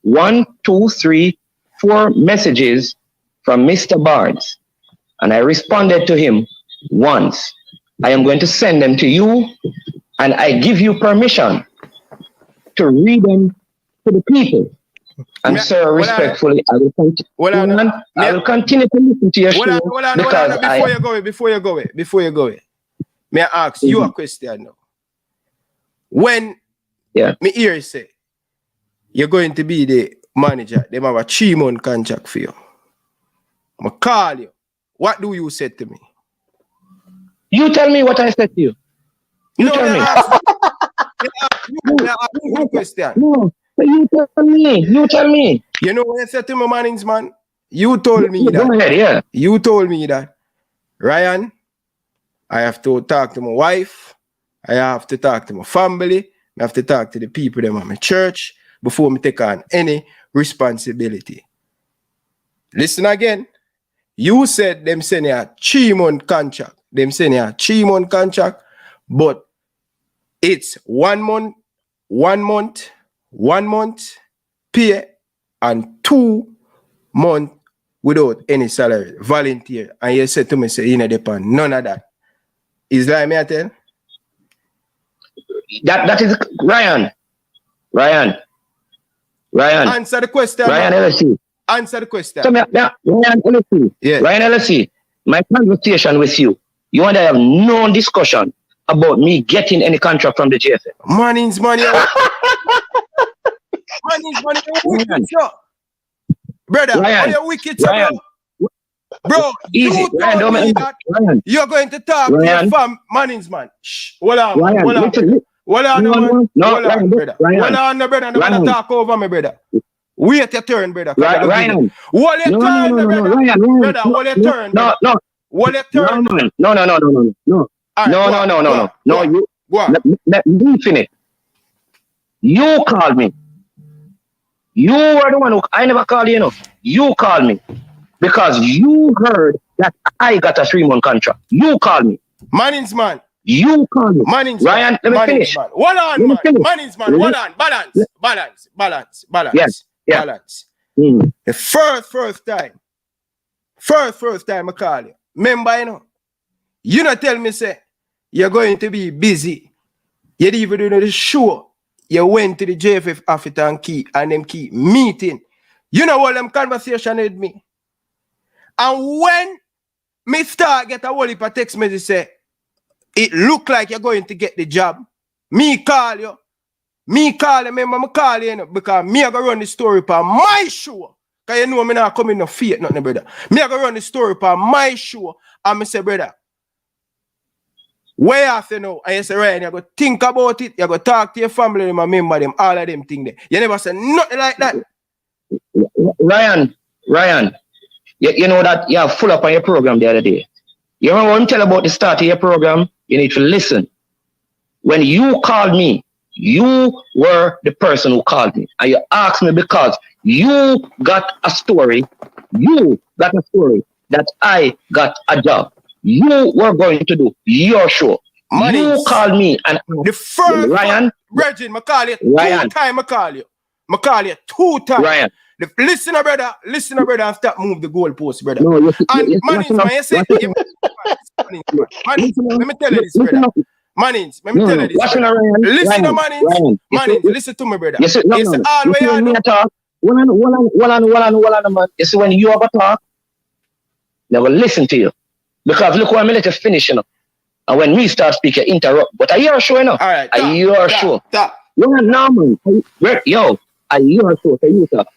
1, 2, 3, 4 messages from Mr. Barnes. And I responded to him once. I am going to send them to you, and I give you permission to read them to the people. And sir, respectfully, I will continue to listen to your show. Before you go, may I ask you a question now? When me hear say you're going to be the manager, they have a 3-month contract for you. I'm call you. What do you say to me? You tell me what I said to you. You tell me. You ask me question. No, you tell me. You tell me. You know what I said to my mannings, man? You told me Go that. ahead, yeah. You told me that, Ryan, I have to talk to my wife. I have to talk to my family. I have to talk to the people them at my church before me take on any responsibility. Listen again. You said them send you a 3-month contract. Them send you a 3-month contract, but it's 1 month, 1 month, 1 month pay and 2 months without any salary, volunteer. And you said to me, say, you know, depend none of that. Is that me I tell? That is Ryan. Answer the question. Ryan LSC. Answer the question. So, Ryan LSC. Yeah. Ryan LSC. My conversation with you. You and I have no discussion about me getting any contract from the JFL. Money's money. Money's money. Wicked, sir. Brother, Ryan, you're wicked, sir, Ryan. bro. Easy. You Ryan, told don't me make that Ryan. you're going to talk to Ryan. your fam, Mannings, man. Shh. Hold on, Ryan, hold on. listen, Hold on, no, man. no, Hold on, Ryan, brother. Ryan. Hold on, no, brother. No Ryan. man talk over me, brother. Wait your turn, brother. Ryan. Hold your turn, brother. Ryan. Brother, hold your turn. No. Hold your turn. No, man. No. All right, No, you. Go on. Let me finish. You called me. You were the one who, I never called you, You called me because you heard that I got a 3-month contract. You called me. Mannings, man. You called me. Mannings, Ryan, let me finish. Man. Hold on, man. Mannings, man. Hold on. Balance. Yeah. Balance. Mm. The first time I call you. Remember, you not tell me, say, you're going to be busy. You didn't even do the show. You went to the JFF office and them key meeting. You know what them conversation with me? And when me start get a whole heap of text message say, it look like you're going to get the job. Me call you. Remember me call you, because me I go run the story for my show. Because you know me not coming no fear, nothing, brother. Me I go run the story for my show. And me say, brother, where after now? And you say, Ryan, you go think about it. You go talk to your family, them, remember them, all of them things there. You never say nothing like that. Ryan, you know that you have full up on your program the other day. You remember when I tell about the start of your program? You need to listen. When you called me, you were the person who called me. And you asked me because you got a story. You got a story that I got a job. You were going to do your show. Mannings. You called me and the first Ryan. Reggie, I call you Ryan. 2 times. I call you 2 times. Ryan. Listen, brother, and stop move the goalpost, brother. No, and Mannings, man, you say, Mannings, let me tell you this, brother. Mannings, let me tell you this, brother. Listen to Mannings. Mannings, listen to me, brother. You see, no. all You see when me talk, hold on, man. You see, when you have a talk, they will listen to you. Because look what I let you finish, And when me start speaking, you interrupt. But I hear a show, All right, I hear a show. Stop. No, man. Yo, I hear a show, so you talk.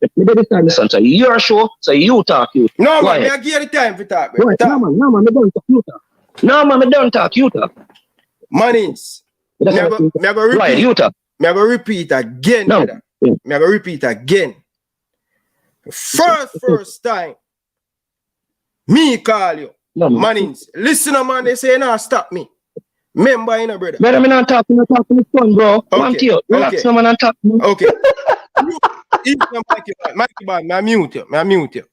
Let me do this time, listen. So your show, so you talk, you. No, man, I give you the time for talk, bro. No, man, me don't talk, you talk. No, man, me don't talk, you talk. Mannings, me I go repeat. Right, you talk. Me I go repeat again, No. brother. Me I go repeat again. First time, me call you. No, man. Mannings, listen, man, they say, no, stop me. Remember, brother. Brother, me not talk to the phone, bro. Come to you. Relax, no, man, and talk. Okay. Mikey man, I mute you, Mikey.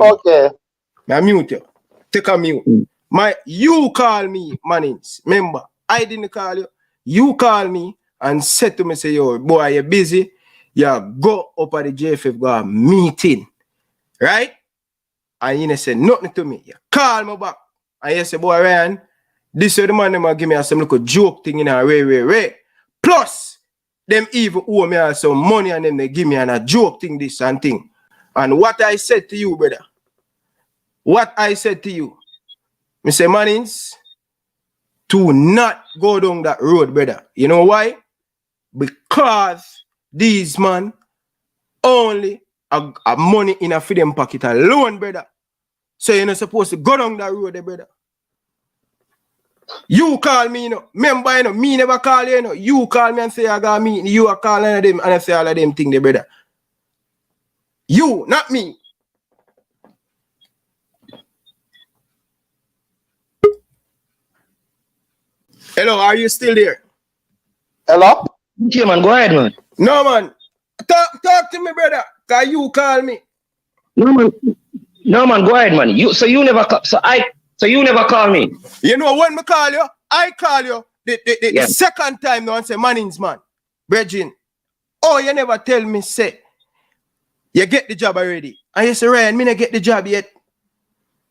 Okay. I mute you. Take a mute. You call me, Mannings. Remember, I didn't call you. You call me and said to me, say, yo, boy, you're busy. You go up at the JFF, go a meeting. Right? And you say nothing to me. You call me back. And you say, boy, Ryan, this is the man that give me some little joke thing in a way. Plus, them even owe me some money and then they give me a joke thing, this and thing. And what I said to you, brother, I say, Mannings, to not go down that road, brother. You know why? Because these man only have money in a freedom pocket alone, brother. So you're not supposed to go down that road, brother. You call me, you know. Remember, you know, me never call you, you know. You call me and say I got a meeting. You are calling them and I say all of them things, brother. You, not me. Hello, are you still there? Hello? Yeah, man, go ahead, man. No, man. Talk to me, brother. Cause you call me. No, man, go ahead, man. You never call me. You know when me call you, I call you the Yeah. second time now and say, Mannings, man. Bridging. Oh, you never tell me, say, you get the job already. And you say, Ryan, me not get the job yet.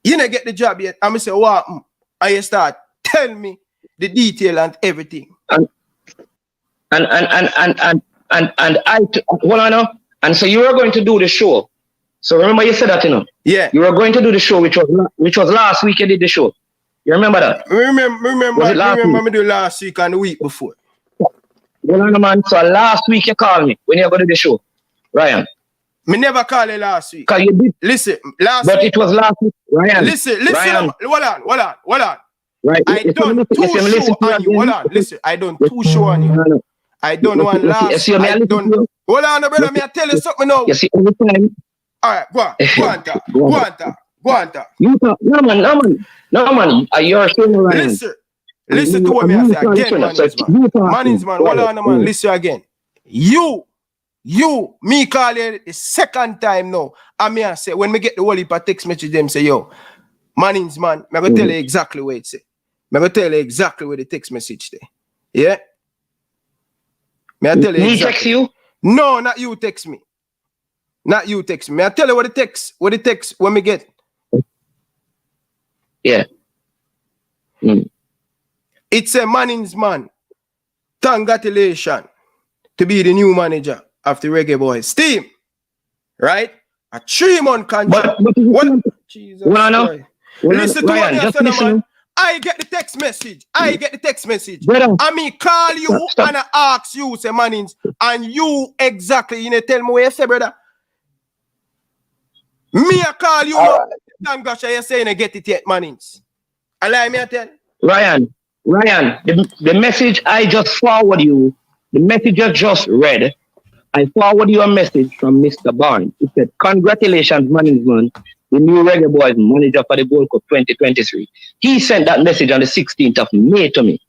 You not get the job yet. And me say, what? And you start tell me the detail and everything. And hold on now. And so you were going to do the show. So remember you said that, you know? Yeah. You were going to do the show, which was last week you did the show. You remember that? Remember me do last week and the week before. Hold on, man. So last week you called me when you going to do the show, Ryan. Me never call you last week. Cause you did. Listen, last but week. It was last week, Ryan. Listen. Ryan. Hold on. Right. I done 2 shows on you. Hold on. Listen, I done 2 shows on you. I done one last. Hold on, brother. Me I tell you something now. You see, every time. All right, go on, talk. You talk. No, man. You're saying Ryan. Listen to what me I say again, Mannings, man. Hold on, man. Listen again. You, me call you the second time now. And me I say, when me get the whole heap of text message, them say, yo, Mannings, man, I'm going to tell you exactly what it say. I'm going to tell you exactly what the text message say. Yeah? Me I tell you Me exactly. text you? No, not you text me. Not you text me. I tell you what the text when me get. Yeah. It's a Mannings, man. Congratulations to be the new manager of the Reggae Boyz team. Right? A 3-month contract. What? Jesus Christ. Listen to what you say, man. I get the text message. Brother. I mean, call you and I ask you, say, Mannings, and you exactly, you know, tell me what you say, brother. Me, I call you, thank gosh, you're saying I get it yet, Mannings. Allow me to tell. Ryan, the message I just forward you, the message you just read, I forward you a message from Mr. Barnes. He said, congratulations, management, the new Reggae Boyz manager for the Gold Cup 2023. He sent that message on the 16th of May to me.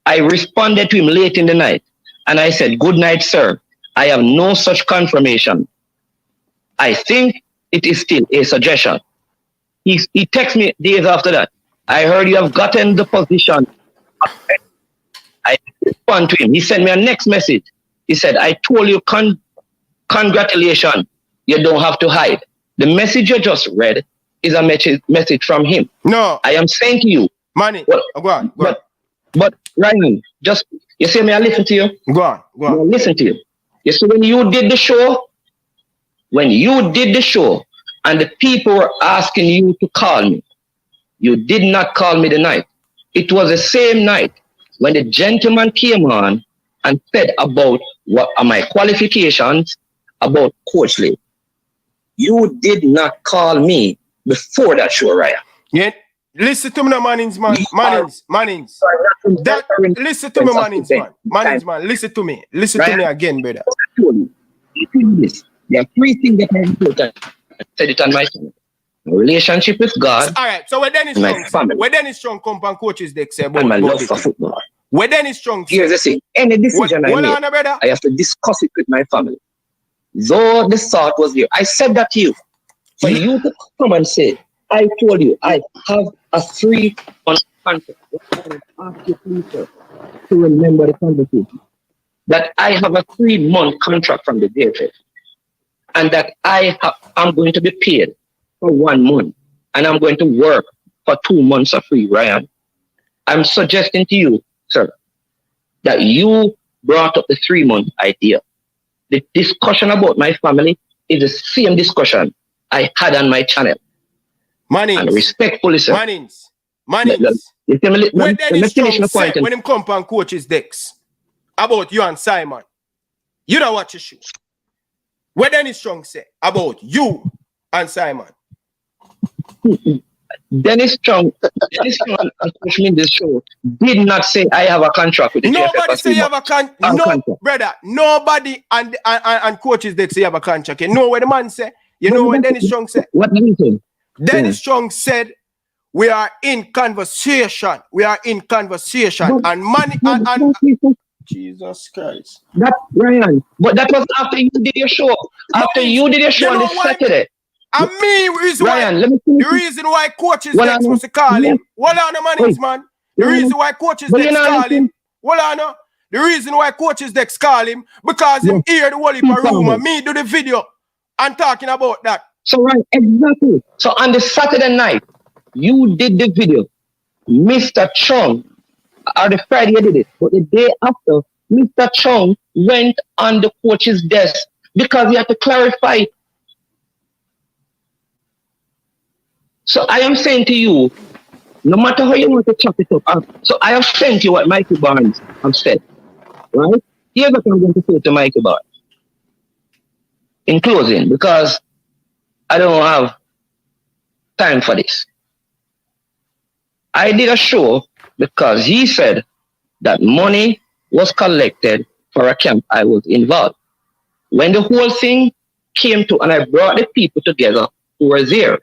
I responded to him late in the night, and I said, good night, sir. I have no such confirmation. I think it is still a suggestion. He texted me days after that. I heard you have gotten the position. I respond to him. He sent me a next message. He said, I told you, congratulations. You don't have to hide. The message you just read is a message from him. No. I am saying to you. Manny, go on. But Ryan, just, you see me, I listen to you. Go on. I listen to you. You see, when you did the show, and the people were asking you to call me, you did not call me the night. It was the same night when the gentleman came on and said about what are my qualifications about Coach Lee. You did not call me before that show, Ryan. Yeah. Listen to me now, Mannings, man. Mannings. Listen to me, Mannings, man. Mannings, man. Listen to me. Listen to me again, brother. There are 3 things that are important. I said it on my channel. Relationship with God. All right. So where Dennis Strong come from coaches deck say about my love for football. Where Dennis Strong say, here's the thing. Any decision I make, I have to discuss it with my family. Though the thought was there. I said that to you. For you to come and say, I told you, I have a 3-month contract. I ask you to remember the conversation. That I have a 3-month contract from the JPL. And that I'm going to be paid for 1 month. And I'm going to work for 2 months for free, Ryan. I'm suggesting to you, sir, that you brought up the 3-month idea. The discussion about my family is the same discussion I had on my channel. Mannings. And respectfully, sir. Mannings. When Dennis Strong say, when him come on coaches decks about you and Simon, you don't watch your show. What Dennis Strong say about you and Simon? Dennis Strong and Coach Mindy's show did not say I have a contract with the JFF. Nobody say you have a contract. No, brother. Nobody and coaches that say you have a contract. You know what the man say? You know what Dennis Strong said? What did he say? Dennis Strong said, we are in conversation. We are in conversation. And money and Jesus Christ. That Ryan. But that was after you did your show. After you did your show on this Saturday. And me, Ryan, the reason why coaches are supposed to call him. What on the money, man? The reason why coaches next call him. What on the reason why coaches next call him because him hear the whole heap of rumor. Me do the video and talking about that. So right, exactly. So on the Saturday night, you did the video. Mr. Chung, or the Friday you did it, but the day after, Mr. Chung went on the coach's desk because he had to clarify it. So I am saying to you, no matter how you want to chop it up, so I have sent you what Mikey Barnes have said, right? Here's what I'm going to say to Mikey Barnes in closing, because I don't have time for this. I did a show because he said that money was collected for a camp I was involved. When the whole thing came to, and I brought the people together who were there,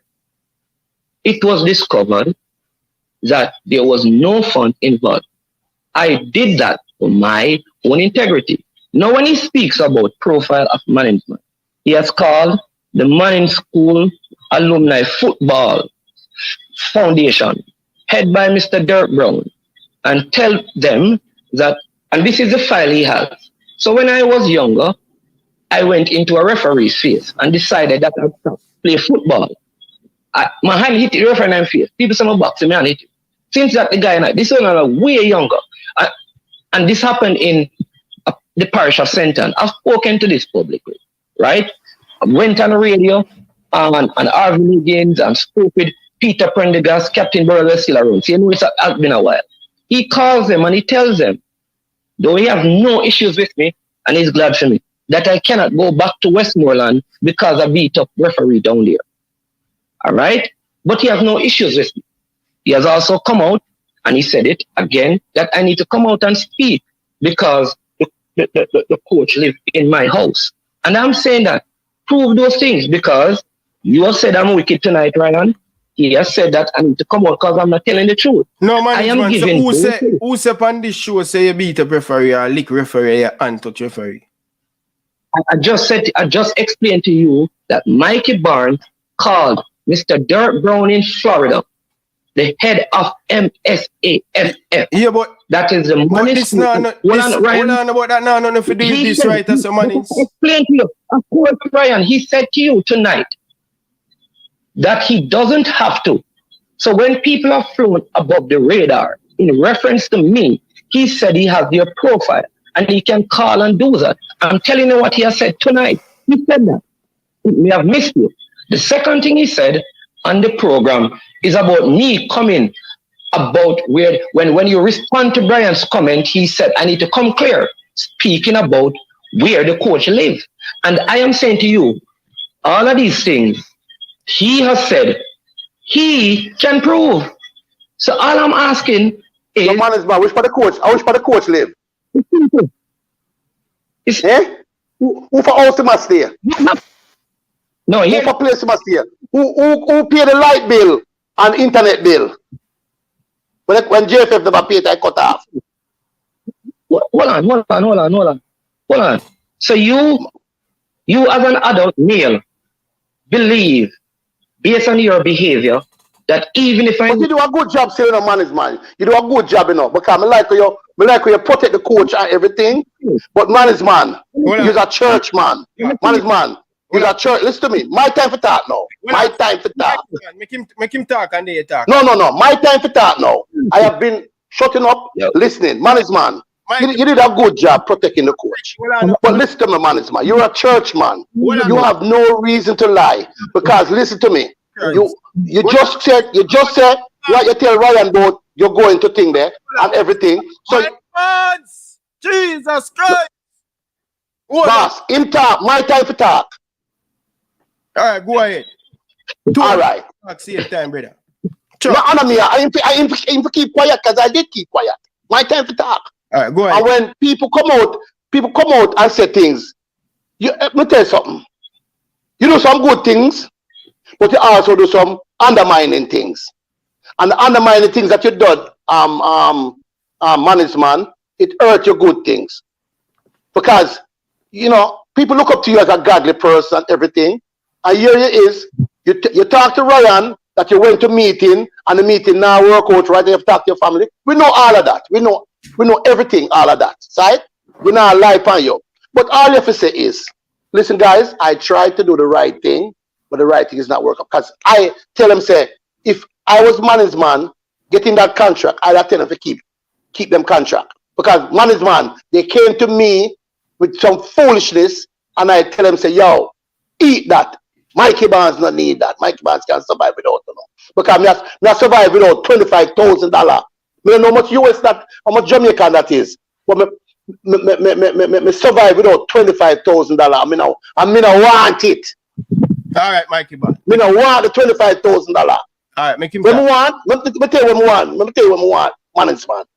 it was discovered that there was no fund involved. I did that for my own integrity. Now, when he speaks about profile of management, he has called the Manning School Alumni Football Foundation, head by Mr. Dirk Brown, and tell them that, and this is the file he has. So when I was younger, I went into a referee's face and decided that I'd stop play football. My hand hit the referee in my face. People say my box, my hand hit it. Since that, the guy and I, this one are way younger. And this happened in the parish of Senton. I've spoken to this publicly, right? I went on the radio and Arvin Higgins and spoke with Peter Prendergast, Captain Burrow still around. So you know, it's been a while. He calls them and he tells them, though he have no issues with me, and he's glad for me, that I cannot go back to Westmoreland because I beat up referee down there. All right? But he has no issues with me. He has also come out and he said it again that I need to come out and speak because the coach lives in my house. And I'm saying that prove those things because you have said I'm wicked tonight, Ryan. He has said that I need to come out because I'm not telling the truth. No, man, I am man. giving So who said on this show say you beat up referee or lick referee and touch referee? I just explained to you that Mikey Barnes called Mr. Dirk Brown in Florida, the head of MSAFF. Yeah, but that is the money. Hold on about that now. No, if you do this right, that's the money. Explain to you. Of course, Ryan, he said to you tonight that he doesn't have to. So when people are flown above the radar in reference to me, he said he has their profile and he can call and do that. I'm telling you what he has said tonight. He said that. He may have missed you. The second thing he said on the program is about me coming about where, when you respond to Brian's comment, he said, I need to come clear, speaking about where the coach lives. And I am saying to you, all of these things, he has said he can prove. So all I'm asking is... The man is bad. Which part the coach? Which part the coach live? Who for house must stay? No, who for place must stay? Who pay the light bill and internet bill? When JFF never paid, I cut off. Hold on. So you as an adult male believe, based on your behavior, that even if I... But you do a good job saying management. You do a good job, because I like you protect the coach and everything. But management, you're a church man. Management, you're a church. Listen to me. My time for talk now. My time for talk. Make him talk and they talk. No. My time for talk now. I have been shutting up, listening. Management, you did a good job protecting the coach. But listen to me, management. You're a church man. You have no reason to lie. Because listen to me. You just said what you tell Ryan about you're going to thing there and everything. So Jesus Christ. Boss, him talk, my time for talk. All right, go ahead. All right. Talk same time, brother. Sure. No, honor me. I ain't to keep quiet because I did keep quiet. My time to talk. All right, go ahead. And when people come out and say things, let me tell you something. You do some good things, but you also do some undermining things. And the undermining things that you done, management, it hurt your good things. Because, you know, people look up to you as a godly person and everything. And here it is, you talk to Ryan that you went to meeting and the meeting now work out right, you have to talk to your family. We know all of that. We know everything, all of that. Right? We not lie upon you. But all you have to say is, listen guys, I tried to do the right thing, but the right thing is not working. Because I tell them, say, if I was management getting that contract, I'd have tell them to keep them contract. Because management, they came to me with some foolishness and I tell them, say, yo, eat that. Mikey Barnes not need that. Mikey Barnes can't survive without it. Because me survive without $25,000. I don't know how much US that, how much Jamaican that is. But me survive without $25,000. I mean, I want it. All right, Mikey Barnes. Me no want the $25,000. All right, make him When me want, let me tell you what I want. Let me tell you what I want, management.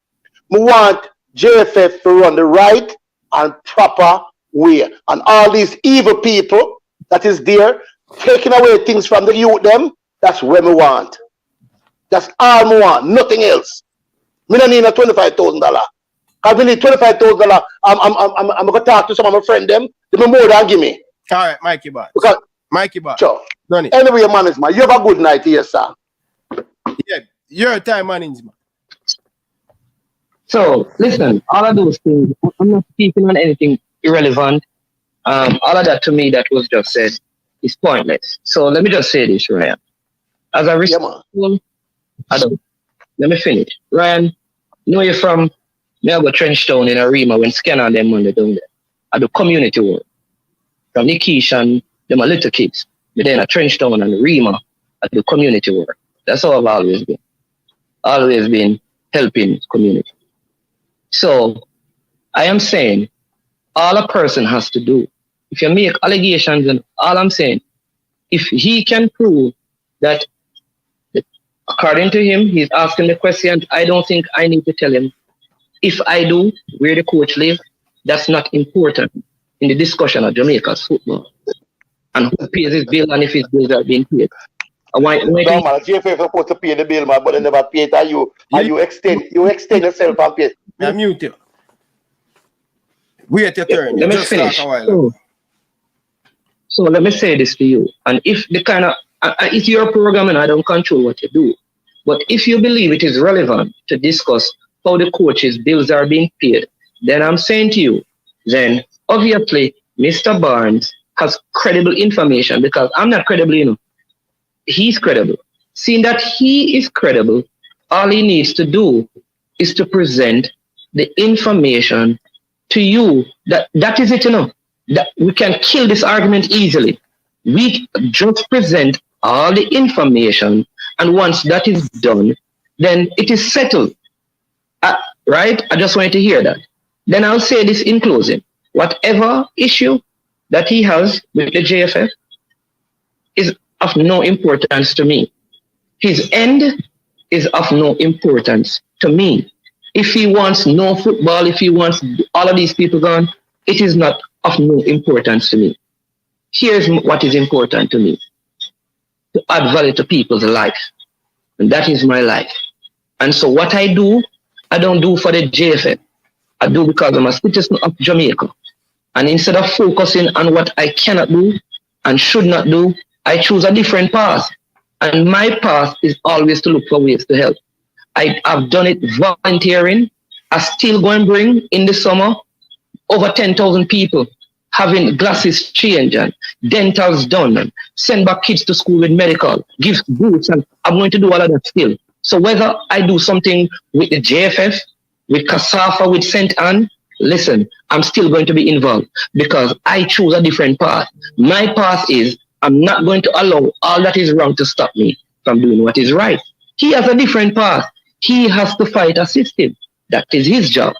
I want JFF to run the right and proper way. And all these evil people that is there, taking away things from the youth them, that's what I want. That's all I want, nothing else. I don't need a $25,000. Because I need $25,000, I'm going to talk to some of my friends them, they more than give me. All right, Mikey Barnes. Because, Mikey Barnes. sure. Done it. Anyway, management, you have a good night here, sir. Yeah, your time management. So listen, all of those things, I'm not speaking on anything irrelevant. All of that to me that was just said is pointless. So let me just say this, Ryan. As a responsible adult, let me finish. Ryan, know you from me I go Trenchtown in Arima when Scanner and them Monday down there. I do community work. From Nikishan, them are little kids. But then at Trenchtown and Arima, I do community work. That's how I've always been. Always been helping community. So I am saying all a person has to do, if you make allegations, and all I'm saying, if he can prove that according to him, he's asking the question, I don't think I need to tell him. If I do, where the coach lives, that's not important in the discussion of Jamaica's football. And who pays his bill and if his bills are being paid. No, man, JFF is supposed to pay the bill, man, but they never pay it, and you extend yourself and pay. I mute you. Wait your turn. Let me finish. So let me say this to you. And if the kind of, it's your program and I don't control what you do. But if you believe it is relevant to discuss how the coaches' bills are being paid, then I'm saying to you, then obviously Mr. Barnes has credible information because I'm not credible, you know. He's credible. Seeing that he is credible, all he needs to do is to present the information to you. That is it, you know. That we can kill this argument easily. We just present all the information, and once that is done, then it is settled. Right? I just wanted to hear that. Then I'll say this in closing. Whatever issue that he has with the JFF is of no importance to me. His end is of no importance to me. If he wants no football, if he wants all of these people gone, it is not of no importance to me. Here's what is important to me. To add value to people's life. And that is my life. And so what I do, I don't do for the JFF. I do because I'm a citizen of Jamaica. And instead of focusing on what I cannot do and should not do, I choose a different path. And my path is always to look for ways to help. I have done it volunteering. I still go and bring in the summer over 10,000 people having glasses changed and dentals done and send back kids to school with medical, give boots, and I'm going to do all of that still. So whether I do something with the JFF, with CASAFA, with St. Anne, listen, I'm still going to be involved because I choose a different path. My path is I'm not going to allow all that is wrong to stop me from doing what is right. He has a different path. He has to fight a system. That is his job.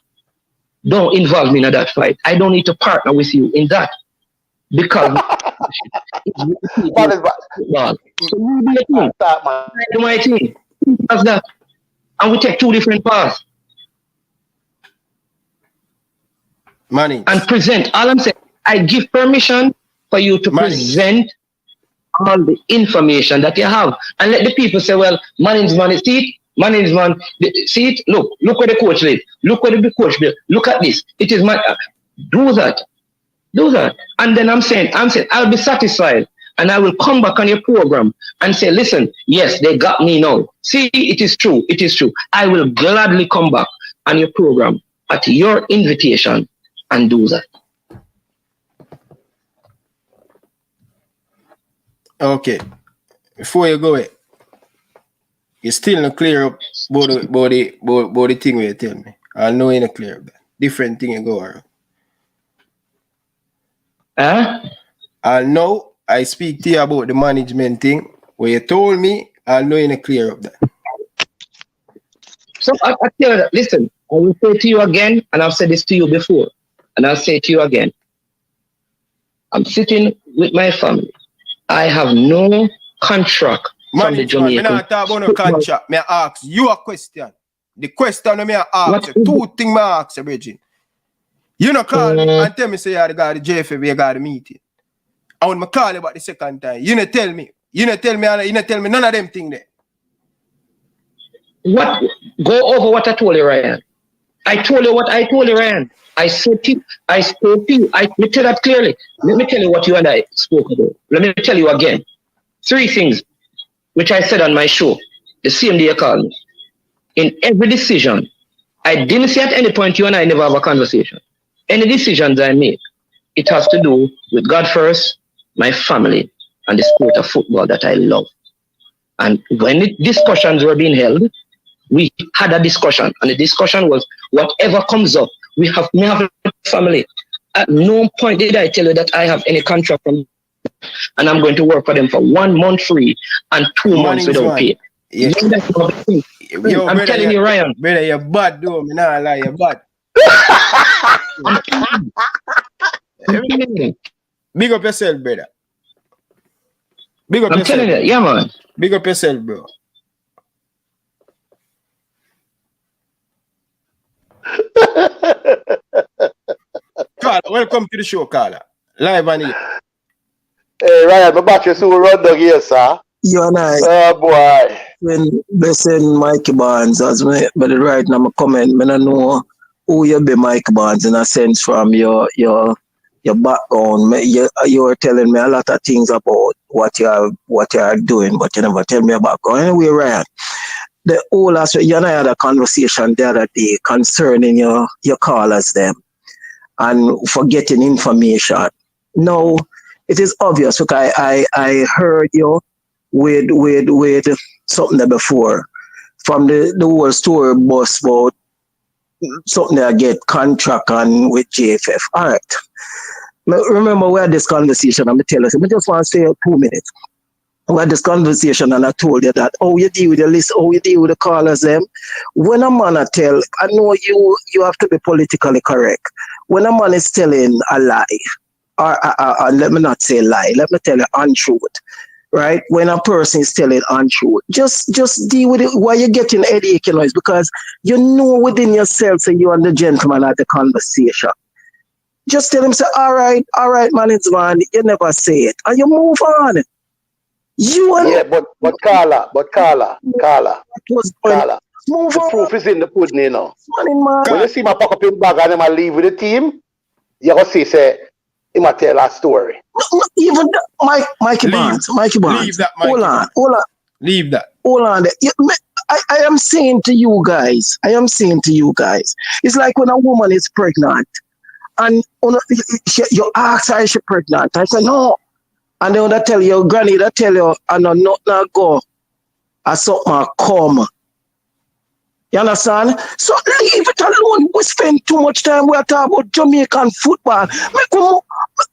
Don't involve me in that fight. I don't need to partner with you in that. Because it's so you do your thing. I do my thing. As that. And we take two different paths. Money. And present. All I'm saying, I give permission for you to present all the information that you have. And let the people say, well, management, see it, look where the coach did. Look where the coach did. Look at this. It is my, do that. And then I'm saying, I'll be satisfied. And I will come back on your program and say, listen, yes, they got me now. See, it is true. I will gladly come back on your program at your invitation and do that. Okay. Before you go, you still not clear up about the thing where you tell me. I know you're not clear up that. Different thing you go around. I know I speak to you about the management thing where you told me. I know you're not clear up that. So I tell you that, listen, I will say to you again, and I've said this to you before, and I'll say to you again. I'm sitting with my family. I have no contract from the Jamaican. I'm not talking about no contract. May I ask you a question? The question I ask you, two things I ask you, Bridget. You know call me and tell me say you got the JFF, you got the meeting. And when I call you about the second time, you not tell me none of them things there. What? Go over what I told you, Ryan. I told you what I told you, Ryan. I spoke to you. Let me tell that clearly. Let me tell you what you and I spoke about. Let me tell you again. 3 things which I said on my show the same day you called me. In every decision, I didn't say at any point you and I never have a conversation. Any decisions I make, it has to do with God first, my family, and the sport of football that I love. And when the discussions were being held, we had a discussion, and the discussion was whatever comes up, we have a family. At no point did I tell you that I have any contract from, and I'm going to work for them for 1 month free and 2 months without pay. Yes. Yo, I'm telling you, Ryan. Brother, you're bad, though. Me nah lie, you're bad. Big up yourself, brother. Big up I'm yourself. telling you, yeah, man. Big up yourself, bro. Carla, welcome to the show, Carla. Live on here. Hey, Ryan, my battery soon run down here, sir. You and I, Oh, boy. when they send Mike Barnes, as me, but right now, my comment, I don't know who you be Mike Barnes in a sense from your background. You were telling me a lot of things about what you are doing, but you never tell me about background. Anyway, Ryan, the whole you and I had a conversation the other day concerning your callers them and for getting information. Now, it is obvious because I heard you with something there before from the whole story bus about something that I get contract on with JFF. All right. Remember we had this conversation, I'm tell us, I just want to say 2 minutes. We had this conversation and I told you that you deal with the list, you deal with the callers them. When a man I know you have to be politically correct. When a man is telling a lie, or let me not say lie, let me tell you untruth. Right? When a person is telling untruth, just deal with it while you're getting headache, is because you know within yourself, so you and the gentleman at the conversation. Just tell him, say, all right, man, it's man, you never say it. And you move on. But Carla. Move the on. proof is in the pudding, you know. Man. When you see my pack up in bag and I leave with the team, you're going to say, he might tell a story. No, even Mikey Barnes. Leave that, Mikey. Hold on. Leave that. Hold on. I am saying to you guys, it's like when a woman is pregnant and you ask her is she pregnant. I say, no. And then they tell you, granny, they tell you, and not go. I saw my come. You understand? So leave it alone. We spend too much time we are talking about Jamaican football.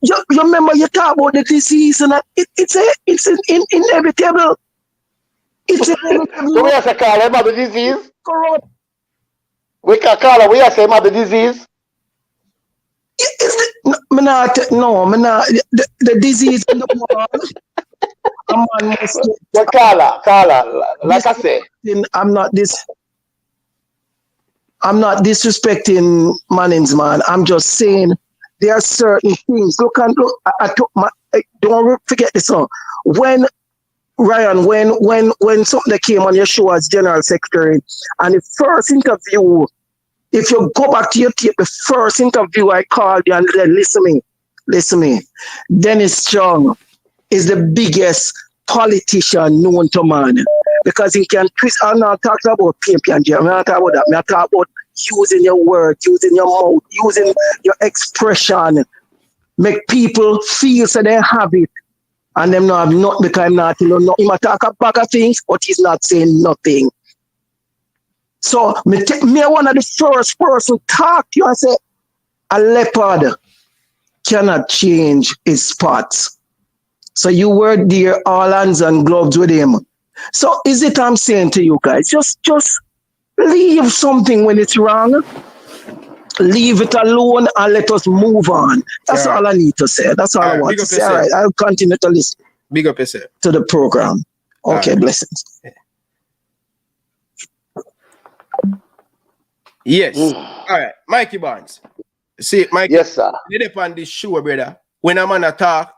You remember you talk about the disease and it's inevitable. It's inevitable. So we have to call him the disease? Correct. We can call him, we have to say the disease? The disease in the world. a man must But Carla, like I say, I'm not disrespecting Mannings, man. I'm just saying there are certain things. Look, I took my. Don't forget this one. When Ryan, when something that came on your show as general secretary, and the first interview, if you go back to your tape, the first interview I called you and said, listen to me. Dennis Strong is the biggest politician known to man, because he can twist. I'm not talking about PMP, I'm not talking about that. I'm talking about using your words, using your mouth, using your expression, make people feel so they have it, and them not have nothing because I'm not, he might talk a bag of things, but he's not saying nothing. So me one of the first person talk to you and say, a leopard cannot change his spots. So you were there all hands and gloves with him. So is it I'm saying to you guys, just leave something when it's wrong. Leave it alone and let us move on. That's all I need to say. That's all I want to say. All right, I'll continue to listen. Big up yourself. To the program. Okay, blessings. Yes. All right, Mikey Barnes. See, Mikey. Yes, sir. You dip on this show, brother. When a man talk,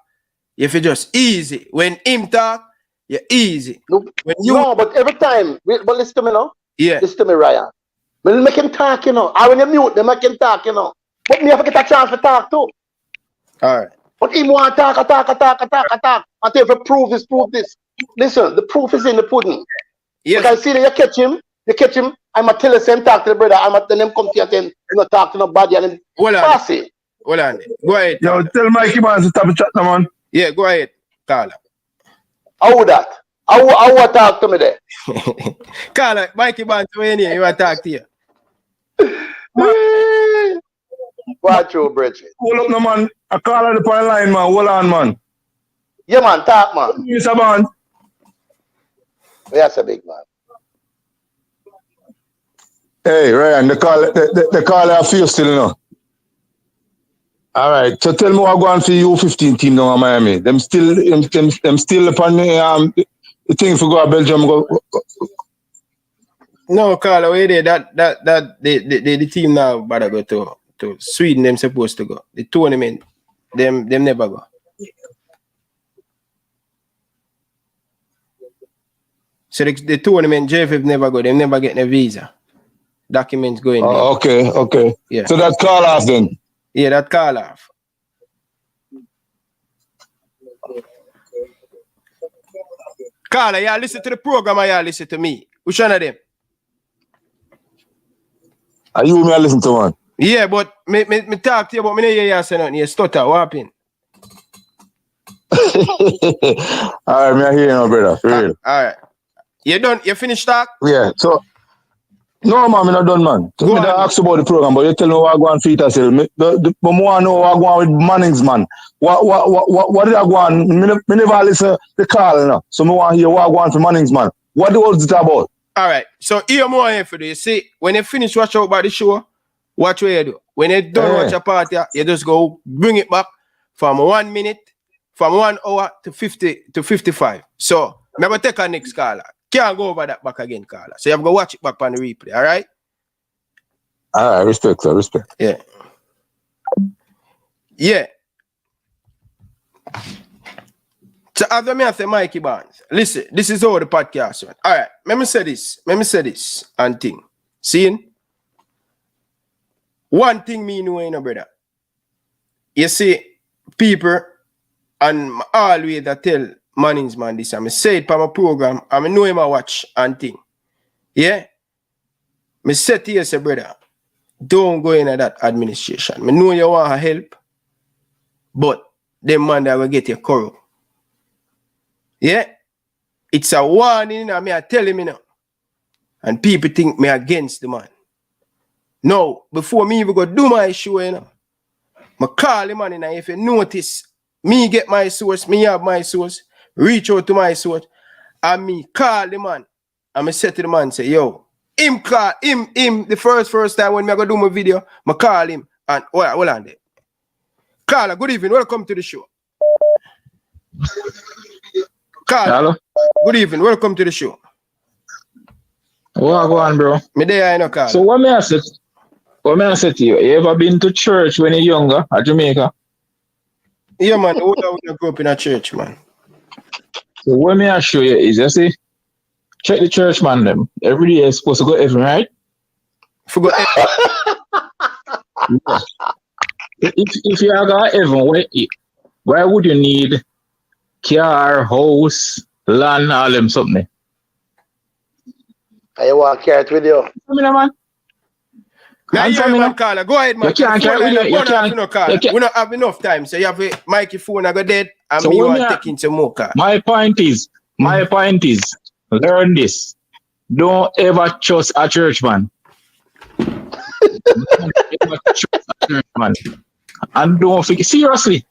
you feel just easy. When him talk, you're easy. No, but every time, but listen to me now. Yeah. Listen to me, Ryan. When make him talk, you know. When you mute them, make him talk, you know. But me have to get a chance to talk too. All right. But him want to talk. Until if you prove this. Listen, the proof is in the pudding. Yes. Because see that you catch him, I'm going to tell him talk to the brother, I'm going to tell him come to you and you not talk to nobody and then pass it. Hold on. Go ahead. Yo, tell Mikey man to stop the chat now, man. Yeah, go ahead, Carla. How that? How want talk to me there? Carla, Mikey man, when you want to talk to you. Watch your Bridget. Hold up, no, man. I call on the point line, man. Hold on, man. Yeah, man. Talk, man. Mr. Man. Yes, a big man. Hey, Ryan, the call I feel still, you know. All right. So tell me what going for U15 team now in Miami. Them still upon the thing for go to Belgium. No, Carla, wait there. The team now better go to Sweden. Them supposed to go. The tournament, them never go. So the tournament, JFF never go. Them never get a visa. Documents going. Okay. Yeah. So that call off then. Yeah, that call off. Carla, y'all listen to the program or y'all listen to me? Which one of them? Are you me listen to one? Yeah, but me talk to you, but me no hear you say nothing. You stutter. What happened? All right, me hear you now, brother. For real. All right. You done? You finished talk? Yeah. So no, man, I'm not done, man. So me ask about the program, but you tell me what I go on for it yourself. But more know what I go on with Mannings, man. What did I go on? Me never listen the call, no. So me want to hear what I go on for Mannings, man. What was it about? All right. So here more here for you. See, when you finish watch out about the show, watch what you do. When you done watch a party, you just go bring it back from 1 minute, from 1 hour to 50 to 55. So I'm gonna take a next caller. Can't go over that back again, Carla. So you have to go watch it back on the replay, all right? All right, respect, sir, respect. Yeah. Yeah. So after me, I say Mikey Barnes. Listen, this is all the podcast one. All right, let me say this and thing. Seeing? One thing me know, you know, brother. You see, people, and always I tell Mannings man this, I say it for my program, I know him I watch and thing. Yeah? Me say to you, say, brother, don't go into that administration. I know you want help, but them man that will get you corrupt. Yeah? It's a warning, and I tell him, you know. And people think me against the man. No, before me even go do my show, you know, I call him, man, and if you notice, me get my source, me have my source, reach out to my source, and me call the man, and I say to the man, say, yo, him the first time when I go do my video, I call him, and hold on there. Carla, good evening, welcome to the show. Carl, Hello? good evening. Welcome to the show. What go on, bro? Me there, I know, Carl. So what may I say to you? You ever been to church when you're younger at Jamaica? Yeah, man. Who I grew up in a church, man. So what may I show you is, you see, check the church man them. Every day you're supposed to go to heaven, right? Forgot. Yeah. If you are going to heaven, why would you need car, house, land, all them something? I want to carry it with you. Man. Now Answer you me, man, man. Carla. Go ahead, man. You can't carry with you. You can't. We don't have enough time, so you have a Mikey phone. I go dead, and So me when want me to a- take into more car. My point is, learn this. Don't ever trust a church man. Don't ever trust a church man. And don't forget, seriously.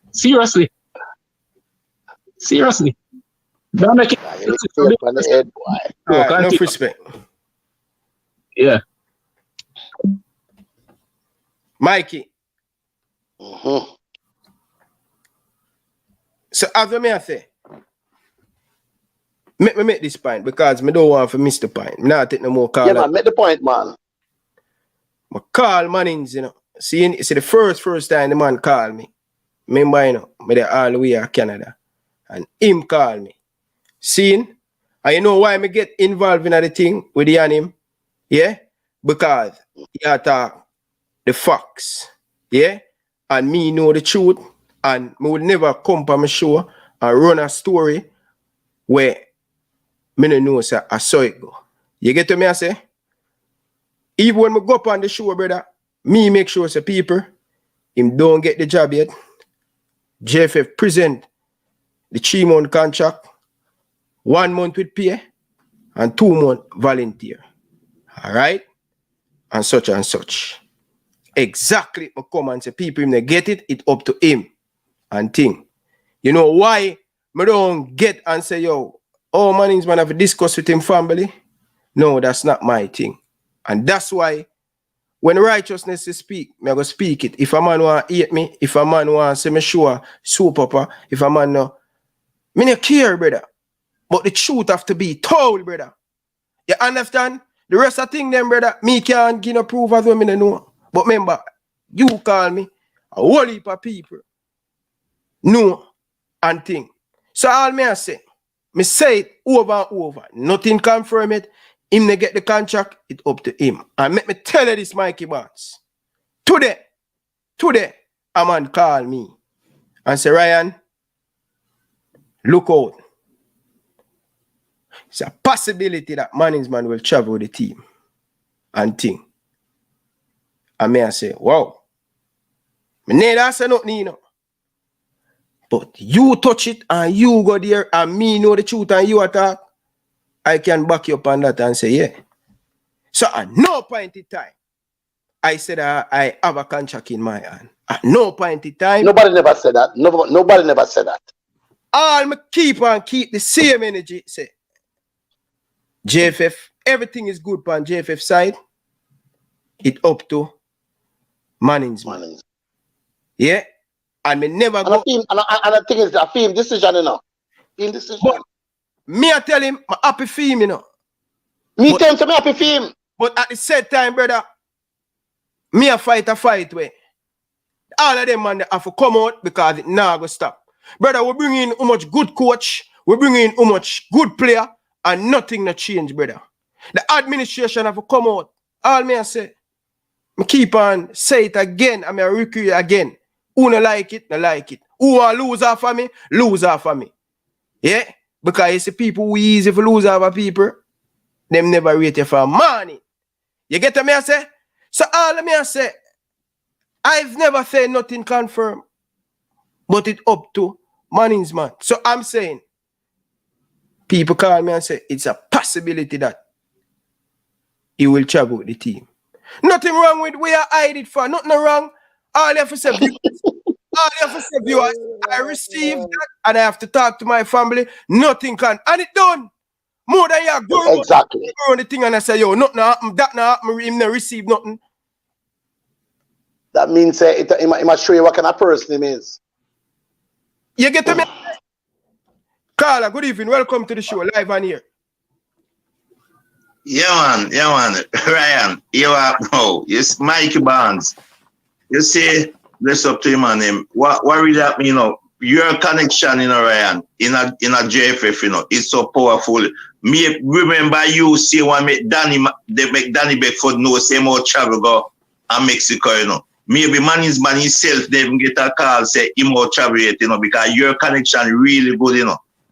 Don't make it. You look on the head, boy. All right, Continue. enough respect. Yeah. Mikey. Mm-hmm. So after me, I say, make this point because me don't want to miss the point. Me not take no more call. Yeah, man, make the point, man. I call Mannings, you know. See the first time the man called me. Remember, you know, me there all the way to Canada. And him call me. Seeing? And you know why me get involved in the thing with the and him? Yeah? Because he attack the facts. Yeah? And me know the truth. And me would never come to my show and run a story where me no know say I saw it go. You get to me I say? Even when me go up on the show, brother, me make sure say people, him don't get the job yet. JFF present the 3-month contract, 1 month with pay, and 2 months volunteer. All right? And such. Exactly, I come and say people, him they get it, it up to him and thing. You know why me don't get and say, yo, oh, Mannings man have to discuss with him family? No, that's not my thing. And that's why when righteousness is speak, me go speak it. If a man want to hate me, if a man want to say me sure, soup up, if a man no, me no care, brother. But the truth have to be told, brother. You understand? The rest of thing, them, brother, me can't give no proof as well, me no know. But remember, you call me a whole heap of people. No, and thing. So all me I say it over and over. Nothing confirm it. Him to get the contract, it up to him. And let me tell you this, Mikey Barnes. Today, a man call me and say, Ryan, look out. It's a possibility that Mannings man will travel with the team and thing. And me I say, wow. Me neither say nothing, you know. But you touch it and you go there and me know the truth and you attack, I can back you up on that and say, yeah. So at no point in time, I said I have a contract in my hand. At no point in time. Nobody never said that. Nobody never said that. All me keep the same energy. Say, JFF, everything is good on JFF side. It up to Mannings. Yeah. And me never go. And the thing is, a film decision, you know. Film decision. But me I tell him, I'm happy for him, you know. Me tell him to me happy for him. But at the same time, brother, me a fight where all of them man they have to come out because it now go stop. Brother, we bring in how much good coach, we bring in how much good player, and nothing no change, brother. The administration have to come out. All me I say, me keep on say it again, I mean I recruit again. Who no like it, no like it. Who want lose half of me, lose half of me. Yeah? Because you see people who easy for lose half of people, them never rate you for money. You get me I say? So all of me I say, I've never said nothing confirmed, but it up to Mannings man. So I'm saying, people call me and say, it's a possibility that he will travel with the team. Nothing wrong with where I hide it for. Nothing wrong. All you have to say, viewers, I received that and I have to talk to my family. Nothing can. And it done. More than you go exactly. On the thing and I say, yo, nothing happen, that not happen, him not receive nothing. That means it must show you what kind of person he is. You get to me? Carla, good evening. Welcome to the show, live on here. Yeah, man. Ryan, you are no. Yes, Mikey Barnes. You see, bless up to him and him. What really happened, your connection, Ryan, in a JFF, it's so powerful. Me remember you see when they make Danny Beckford know same old travel go and Mexico, Maybe man himself, they even get a call, say him out travel yet, because your connection really good,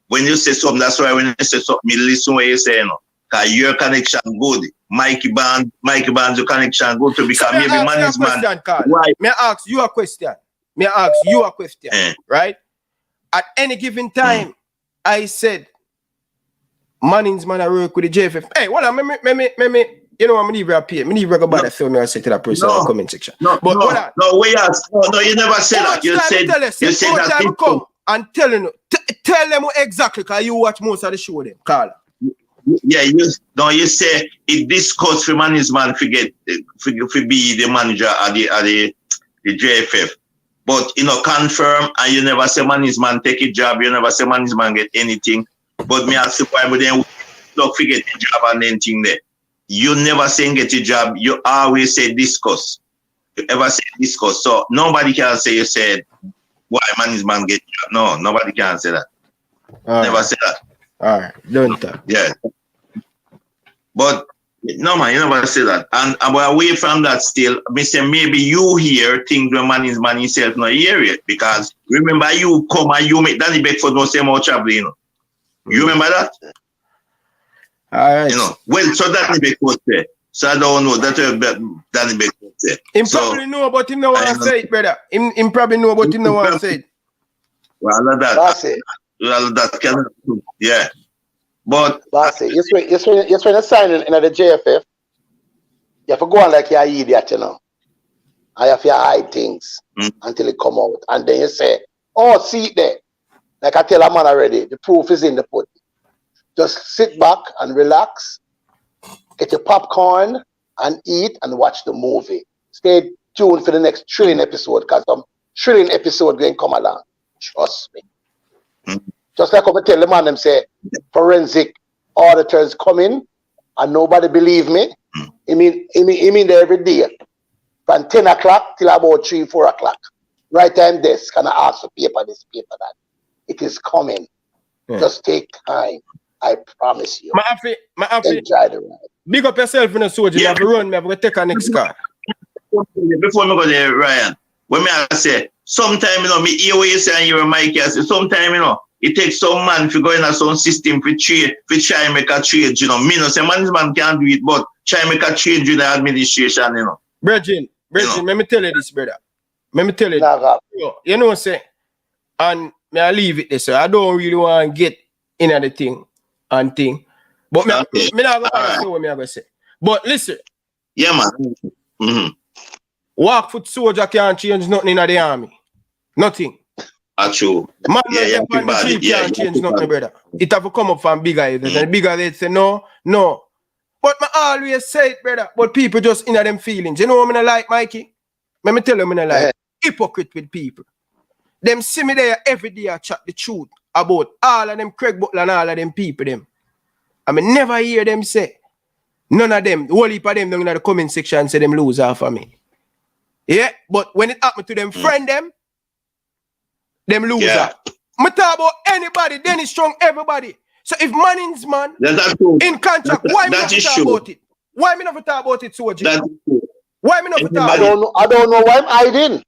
When you say something, that's why when you say something, me listen what you say, Because your connection good. Mikey Barnes, your connection good too, because maybe man is man. Why? May I ask you a question? Right? At any given time, I said, Manning's man, I work with the JFF. Hey, well, me, I'm leave up here. Me leave go bother film me and say to that person in the comment section. No, you never said that. You said that. Come and tell them exactly, because you watch most of the show them, Carla. Yeah, you say it discussed for management to be the manager at the JFF. But confirm, and you never say management take a job, you never say management get anything. But me ask you why but then don't forget the job and anything there. You never say get a job, you always say discuss. You ever say discuss. So nobody can say you said why management get job. No, nobody can say that. Never say that. Alright, don't talk. Yeah. But no man, you never say that. And away from that still, me say maybe you hear things when man himself not hear it. Because remember you come and you make Danny Beckford no say more trouble, You remember that? Alright. Well, so Danny Beckford say. So I don't know. That's what Danny Beckford say. Him probably know, but him no want to say it, brother. Him probably know, but him no want to say it. Well, That's it. That cannot, yeah. But that's it. When you sign in the JFF, you have to go on like you're an idiot, And you have to hide things until it come out. And then you say, oh, see it there. Like I tell a man already, the proof is in the pudding. Just sit back and relax, get your popcorn and eat and watch the movie. Stay tuned for the next thrilling episode, because some thrilling episode going to come along. Trust me. Just like I tell the man, them say, forensic auditors come in and nobody believe me. He mean there every day. From 10 o'clock till about 3, 4 o'clock. Right time desk, and I ask for paper, this, paper, that. It is coming. Just take time. I promise you. Enjoy the ride. Big up yourself in the soldier. You have to run, me have to take a next car. Before me go there, Ryan, when I say, sometime, me hear what you say and you Mikey, I say, sometime, it takes some man to go in a some system for try and make a change, Me no say management can't do it, but try and make a change in the administration, Brethren, let me tell you this, brother. Let me tell you this. You know what I'm saying? And me I leave it there, so I don't really want to get in the thing and thing. But me not going to say what me I going to say. But listen. Yeah, man. Walk foot soldier can't change nothing in the army. Nothing. True. Man, can't change nothing, brother. It have to come up from bigger heads. And bigger heads say no. But I always say it, brother. But people just in them feelings. You know what I like, Mikey? Let me tell you what I like. Hypocrite with people. Them see me there every day I chat the truth about all of them Craig Butler and all of them people them. I mean never hear them say. None of them, the whole heap of them down in the comment section say them lose half of me. Yeah, but when it happened to them friend them lose half. I talk about anybody, Dennis Strong, everybody. So if Manning's man in contract, why me not talk about it? Why me not talk about it, soldier? Why me not talk about it? I don't know why I'm hiding.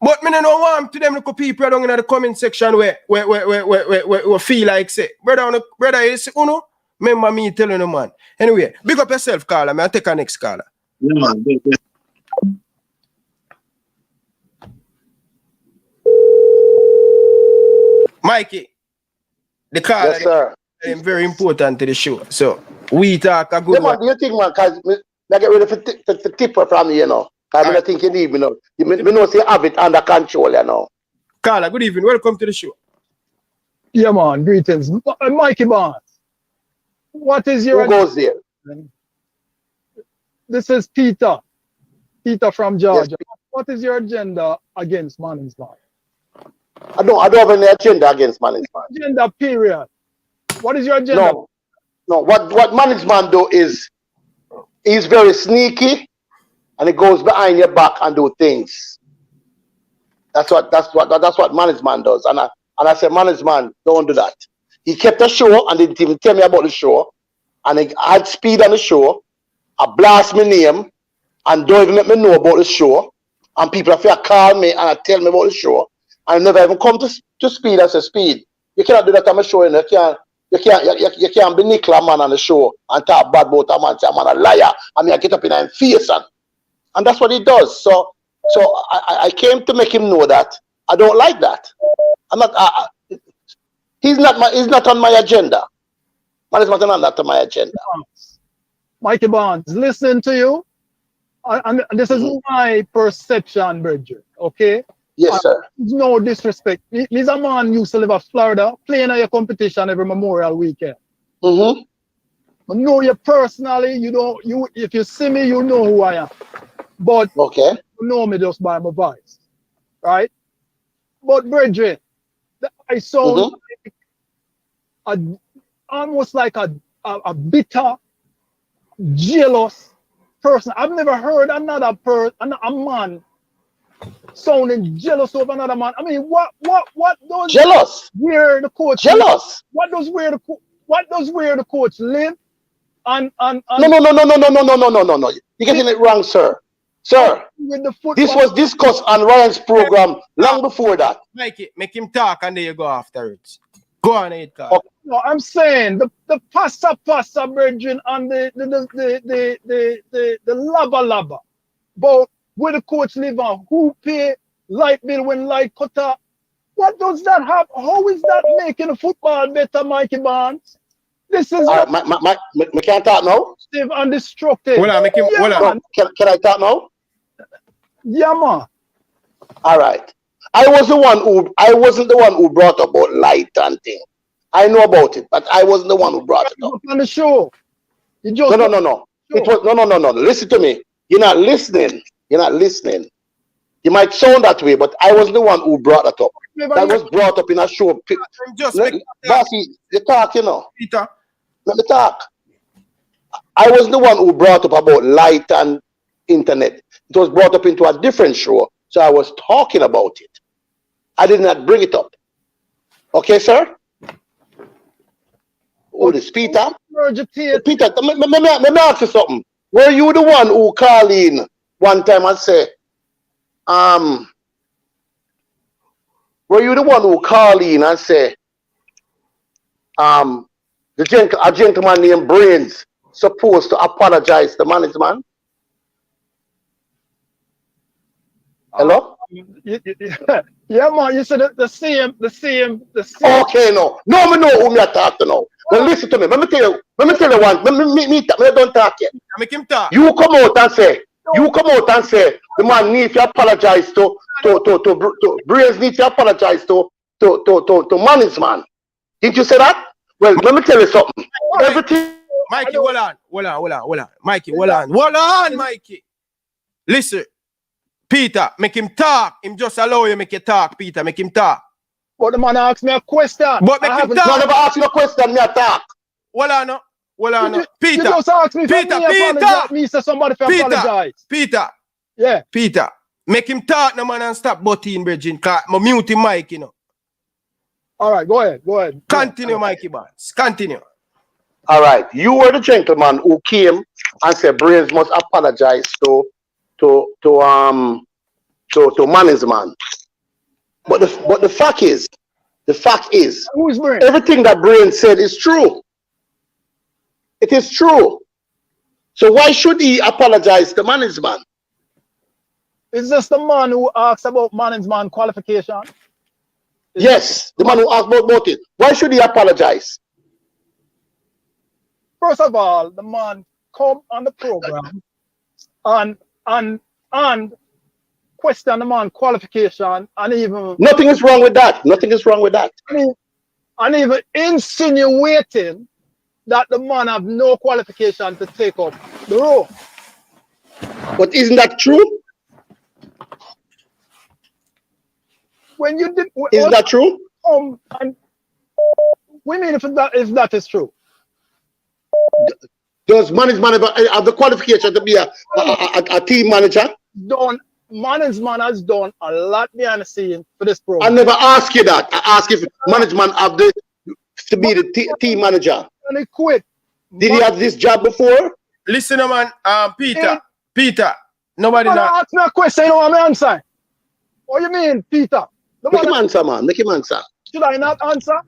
But me no want to them little people down in the comment section where feel like say, brother, you see, remember me telling you, man. Anyway, big up yourself, caller. I'll take our next caller. Yeah, man. Mikey, the caller is very important to the show. So we talk a good one. Do you think, man, because I get ready for Tappa from you, I don't think you need me, You know, say have it under control, Carla, good evening. Welcome to the show. Yeah, man. Greetings. Mikey Barnes. What is your... Who goes there? This is Peter. Peter from Georgia. Yes. What is your agenda against Manning's man? I don't have any agenda against Manning's man. Agenda, period. What is your agenda? No. What management do is he's very sneaky, and he goes behind your back and do things. That's what management does. And I said, management, don't do that. He kept a show and didn't even tell me about the show. And he had Speid on the show. I blast my name and don't even let me know about the show. And people have to call me and tell me about the show. And never even come to Speid and say, Speid, you cannot do that on my show. You can't be Nicola man on the show and talk bad about a man, say a man a liar. I mean, I get up in his face and that's what he does. So I came to make him know that I don't like that. I'm not. He's not on my agenda. Management is not on my agenda. Mikey Bonds, listening to you, and this is my perception, Bridget. Okay. Yes, sir. No disrespect. He's a man used to live in Florida, playing at your competition every Memorial weekend. I know you personally. You if you see me, you know who I am. But okay, you know me just by my voice, right? But Bridget, I sound almost like a bitter, jealous person. I've never heard a man sounding jealous of another man. I mean, what does jealous? Where the coach jealous? What does where the coach live? And No. You're getting it wrong, sir. Sir, this was discussed on Ryan's program long before that. Make him talk and then you go afterwards. Go on, Edgar. Okay. No, I'm saying the pasta brethren and the lava. But where the coach live on, who pay light bill when light cut off? What does that have? How is that making the football better, Mikey Barnes? This is me can't talk now. And destructive. Hold on, can I talk now? Yeah, man. All right. I wasn't the one who brought about light and thing. I know about it, but I wasn't the one who brought it up. On the show. You just No. It was no. Listen to me. You're not listening. You might sound that way, but I wasn't the one who brought that up. That was brought up in a show. Bossy, you talk, you know. Peter. Let me talk. I wasn't the one who brought up about light and internet. It was brought up into a different show, so I was talking about it. I did not bring it up. Okay, sir? Oh, this Peter? Peter, let me ask you something. Were you the one who called in one time and say, were you the one who called in and say, a gentleman named Brains supposed to apologize to management? Hello? Yeah, man, you said the same. Okay, no, me know who me talk to now. Now listen to me. Let me tell you one. Me don't talk yet. Make him talk. You come out and say the man needs to apologize to Brains needs to apologize to management. Didn't you say that? Well, let me tell you something. Everything. Mikey, hold on. Mikey, hold on, Mikey. Listen. Peter, make him talk. Him just allow you make you talk, Peter. Make him talk. But the man asked me a question. But make him talk. I never asked you a question, me a talk. Hold on. Peter. You just asked me me say somebody for apologize. Peter. Yeah. Peter. Make him talk, no man, and stop butting, Bridget. I mute him, Mike, you know. All right, go ahead. Continue, Mikey Barnes. Continue. All right. You were the gentleman who came and said Brains must apologize to management. But the fact is, everything that Brains said is true. It is true. So why should he apologize to management? Is this the man who asks about management qualification? Yes, the man who asked about it. Why should he apologize? First of all, the man come on the program and question the man qualification and even nothing is wrong with that. And even insinuating that the man have no qualification to take up the role. But isn't that true? When you did, isn't that true? And We mean if that is true. Does management have the qualification to be a team manager? Management has done a lot behind the scene for this program. I never ask you that. I ask if management have to be the team manager. And he quit. Did he have this job before? Listen, man, Peter, nobody now. Ask me a question, you know what I answer. What you mean, Peter? Make him answer, man. Make him answer. Should I not answer?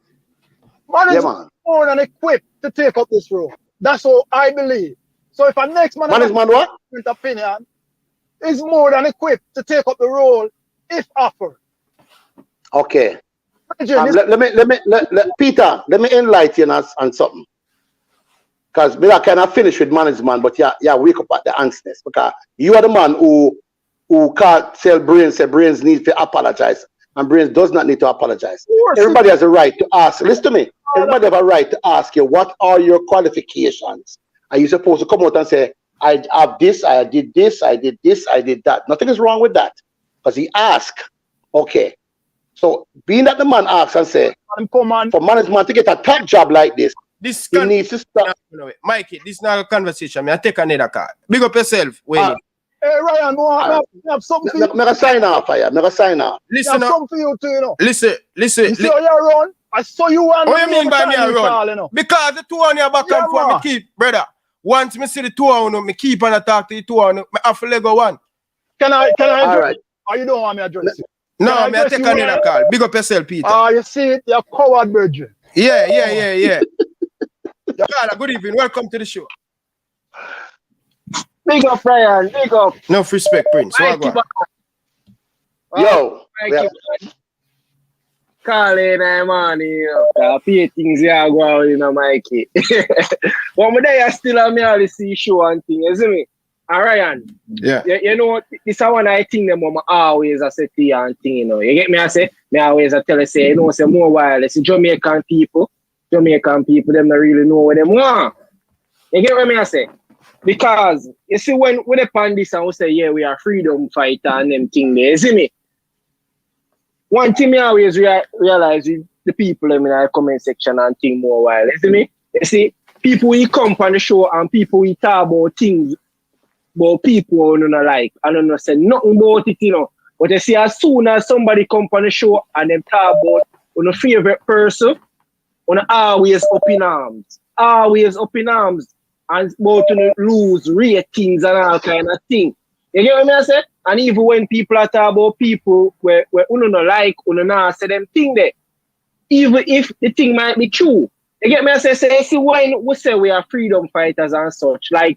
Management is more than equipped to take up this role. That's what I believe. So if a next management opinion is more than equipped to take up the role if offered. Okay. Peter, let me enlighten us on something. Because I cannot finish with management, but yeah, wake up at the answers. Because you are the man who can't tell Brains, say Brains needs to apologize. And Brains does not need to apologize. Everybody has a right to ask. Listen to me. Everybody have a right to ask you, what are your qualifications? Are you supposed to come out and say, I have this, I did this, I did this, I did that. Nothing is wrong with that. Because he asked. Okay. So being that the man asks and say, for management to get a top job like this, he needs to stop. Mikey, this is not a conversation. I take another card. Big up yourself. Hey Ryan, I have something for you. I'm going to sign off for you. I'm going to sign off. Listen, I have something for you too, you know. Listen. You see how you run? I saw you run. What do you mean by me I run? You know? Because the two on your back and forth, me keep, brother. Once me see the two on you, me keep on talk to the two on you, me have to let go one. Can I All right. Or you don't want me to address you? No, me I take another call. Big up yourself, Peter. You see it? You're coward, Virgin. Yeah. Good evening. Welcome to the show. Big up, Ryan. Big up. No respect, Prince. Yo. Call in money. Pay things you are going, you know, Mikey. But my day I still have me all the see show and thing, you see me? And Ryan. Yeah. You know, this is one I think them always I say to you and thing, you know. You get me? I say, me always I tell you, say, you know, say more wireless. Jamaican people, them not really know what them want. You get what me I say? Because you see when we upon this and we say, yeah, we are freedom fighter and them thing there, you see me? One thing I always realize is the people in the comment section and think more while, you see me? You see, people we come on the show and people we talk about things about people who don't like and don't say nothing about it, you know. But you see, as soon as somebody come on the show and them talk about your favorite person, you always up in arms. And about to lose ratings and all kind of thing. You get what I say? And even when people are talking about people where you don't like, you don't say them thing there, even if the thing might be true. You get me? I say, see, when we say we are freedom fighters and such, like,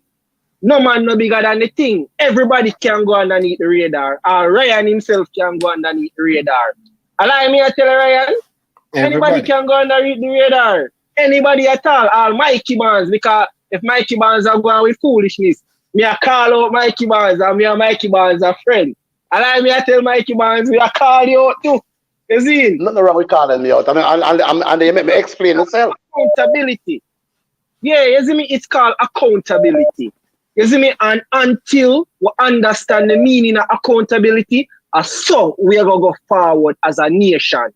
no man no bigger than the thing. Everybody can go underneath the radar. Ryan himself can go underneath the radar. Allow me to tell Ryan, anybody can go underneath the radar. Anybody at all Mikey Bonds, because if Mikey Bonds are going with foolishness, me I call out Mikey Bonds and me and Mikey Bonds are friends. Allow me to tell Mikey Bonds, we are call you out too. You see? Nothing wrong with calling me out. And they make me explain myself. Accountability. Yeah, you see me? It's called accountability. You see me? And until we understand the meaning of accountability, so we are going to go forward as a nation.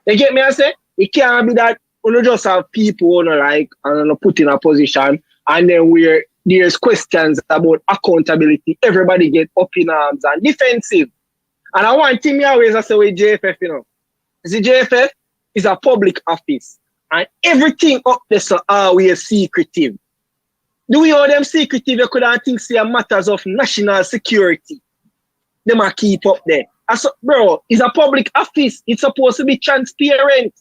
You get me? I say? It can't be that we just have people who like and put in a position and then there's questions about accountability. Everybody get up in arms and defensive. And I want to always say with JFF, you know. See, JFF is a public office. And everything up there so always secretive. Do we all them secretive? You could have think say matters of national security. They might keep up there. Bro, it's a public office. It's supposed to be transparent.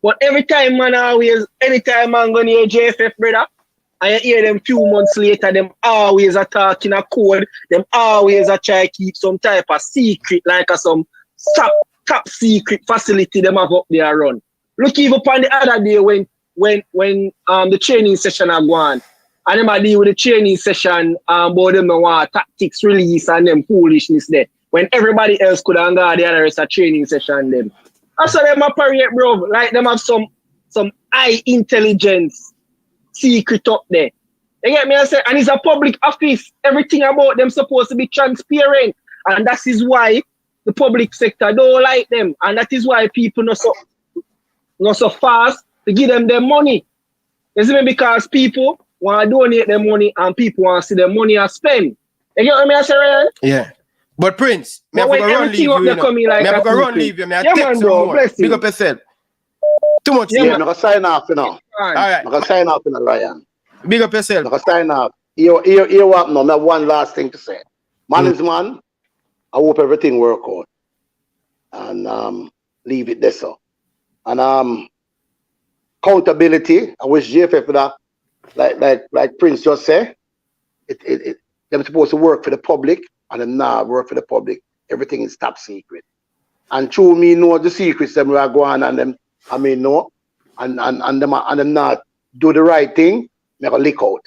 But every time man anytime man go near JFF, brother, and you hear them few months later, them always are talking a code, them always are try to keep some type of secret, like some top secret facility them have up there run. Look even upon the other day when the training session are going, and them are deal with the training session about them want tactics release and them foolishness there. When everybody else could have gone the other rest of training session them. I saw them operate, bro, like them have some high intelligence secret up there. You get me? I say, and it's a public office. Everything about them supposed to be transparent. And that is why the public sector don't like them. And that is why people not so fast to to give them their money. You see me? Because people want to donate their money and people want to see their money and spend. You get what I say, Ryan? Yeah. But Prince, me But have when to run everything leave up you, there you know. coming like Me have a to run quick. leave you. Me have Yeah, to man, text bro. some more. Bless Big you. up yourself. Too much. Yeah, Yeah, man. I'm gonna sign off, you know. All right. I'm gonna sign off, you know, Ryan. Big up yourself. I'm gonna sign off. You what now? I have one last thing to say. Man is man. I hope everything work out. And leave it there so. And accountability. I wish JFF for that. Like Prince just said, they're supposed to work for the public and then now work for the public. Everything is top secret. And through me know the secrets them we are going and them I mean no and them not do the right thing, me go leak out.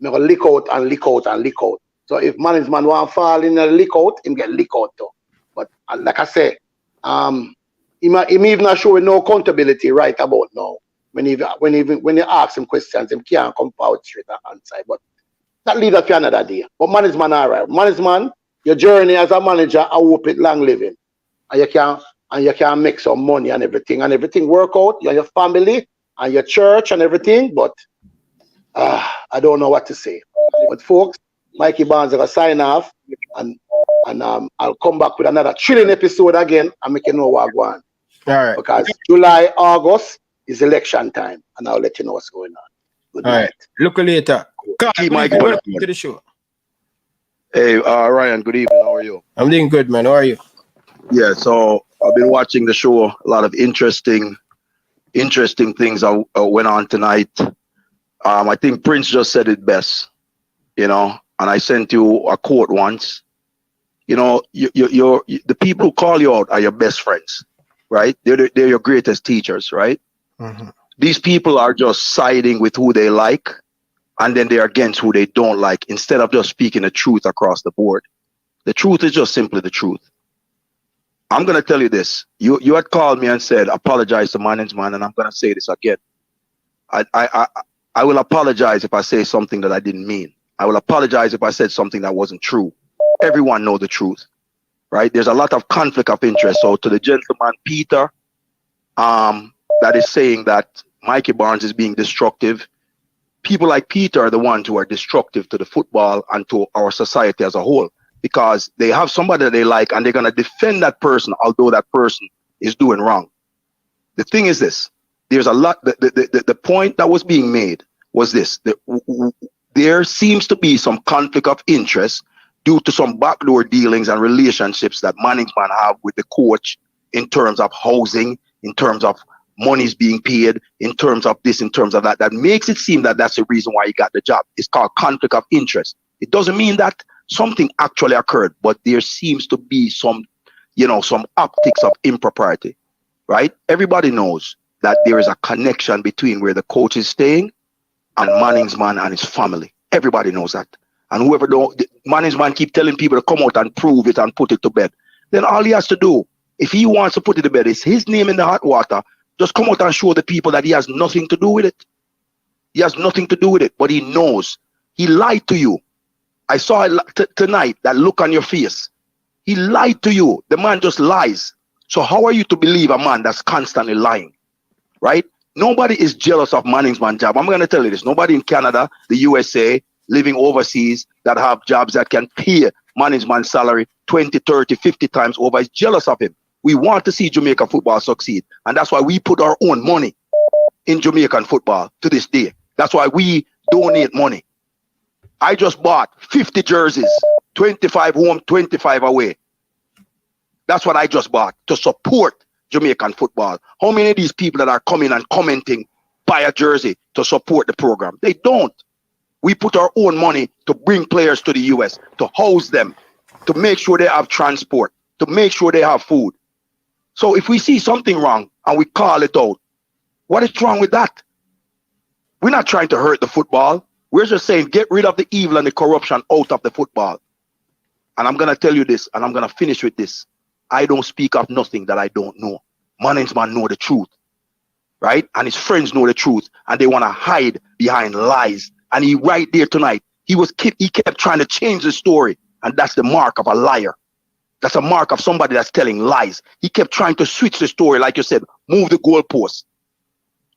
Me go leak out and leak out and leak out. So if management want to fall in a leak out, him get leak out too. But like I say, him even not showing no accountability right about now. When you ask him questions, him can't come out straight and answer. But that leave that for another day. But management all right. Management, your journey as a manager, I hope it long living. And you can make some money and everything work out. You and your family and your church and everything. But I don't know what to say. But folks, Mikey Barnes is gonna sign off and I'll come back with another thrilling episode again and make you know what I'm going. All right. Because July, August is election time, and I'll let you know what's going on. Good All night. right. Look later. Welcome to the show. Hey, Ryan, good evening. How are you? I'm doing good, man. How are you? Yeah, so I've been watching the show. A lot of interesting things went on tonight. I think Prince just said it best, you know, and I sent you a quote once. You know, the people who call you out are your best friends, right? They're your greatest teachers, right? Mm-hmm. These people are just siding with who they like, and then they're against who they don't like, instead of just speaking the truth across the board. The truth is just simply the truth. I'm going to tell you this. You had called me and said, apologize to management, and I'm going to say this again. I will apologize if I say something that I didn't mean. I will apologize if I said something that wasn't true. Everyone knows the truth, right? There's a lot of conflict of interest. So to the gentleman, Peter, that is saying that Mikey Barnes is being destructive, people like Peter are the ones who are destructive to the football and to our society as a whole, because they have somebody that they like and they're going to defend that person, although that person is doing wrong. The thing is this, there's a lot, the point that was being made was this, there seems to be some conflict of interest due to some backdoor dealings and relationships that management have with the coach in terms of housing, in terms of monies being paid, in terms of this, in terms of that. That makes it seem that that's the reason why he got the job. It's called conflict of interest. It doesn't mean that something actually occurred, but there seems to be some, you know, some optics of impropriety, right? Everybody knows that there is a connection between where the coach is staying and Manningsman and his family. Everybody knows that. And whoever don't, Manningsman keep telling people to come out and prove it and put it to bed. Then all he has to do, if he wants to put it to bed, is his name in the hot water. Just come out and show the people that he has nothing to do with it. He has nothing to do with it, but he knows. He lied to you. I saw it tonight, that look on your face. He lied to you. The man just lies. So how are you to believe a man that's constantly lying, right? Nobody is jealous of Manningsman's job. I'm going to tell you this. Nobody in Canada, the USA, living overseas that have jobs that can pay Manningsman's salary 20, 30, 50 times over is jealous of him. We want to see Jamaican football succeed. And that's why we put our own money in Jamaican football to this day. That's why we donate money. I just bought 50 jerseys, 25 home, 25 away. That's what I just bought to support Jamaican football. How many of these people that are coming and commenting buy a jersey to support the program? They don't. We put our own money to bring players to the US, to house them, to make sure they have transport, to make sure they have food. So if we see something wrong and we call it out, what is wrong with that? We're not trying to hurt the football. We're just saying get rid of the evil and the corruption out of the football. And I'm going to tell you this, and I'm going to finish with this. I don't speak of nothing that I don't know. Management know the truth, right? And his friends know the truth, and they want to hide behind lies. And he right there tonight, he kept trying to change the story, and that's the mark of a liar. That's a mark of somebody that's telling lies. He kept trying to switch the story, like you said, move the goalposts.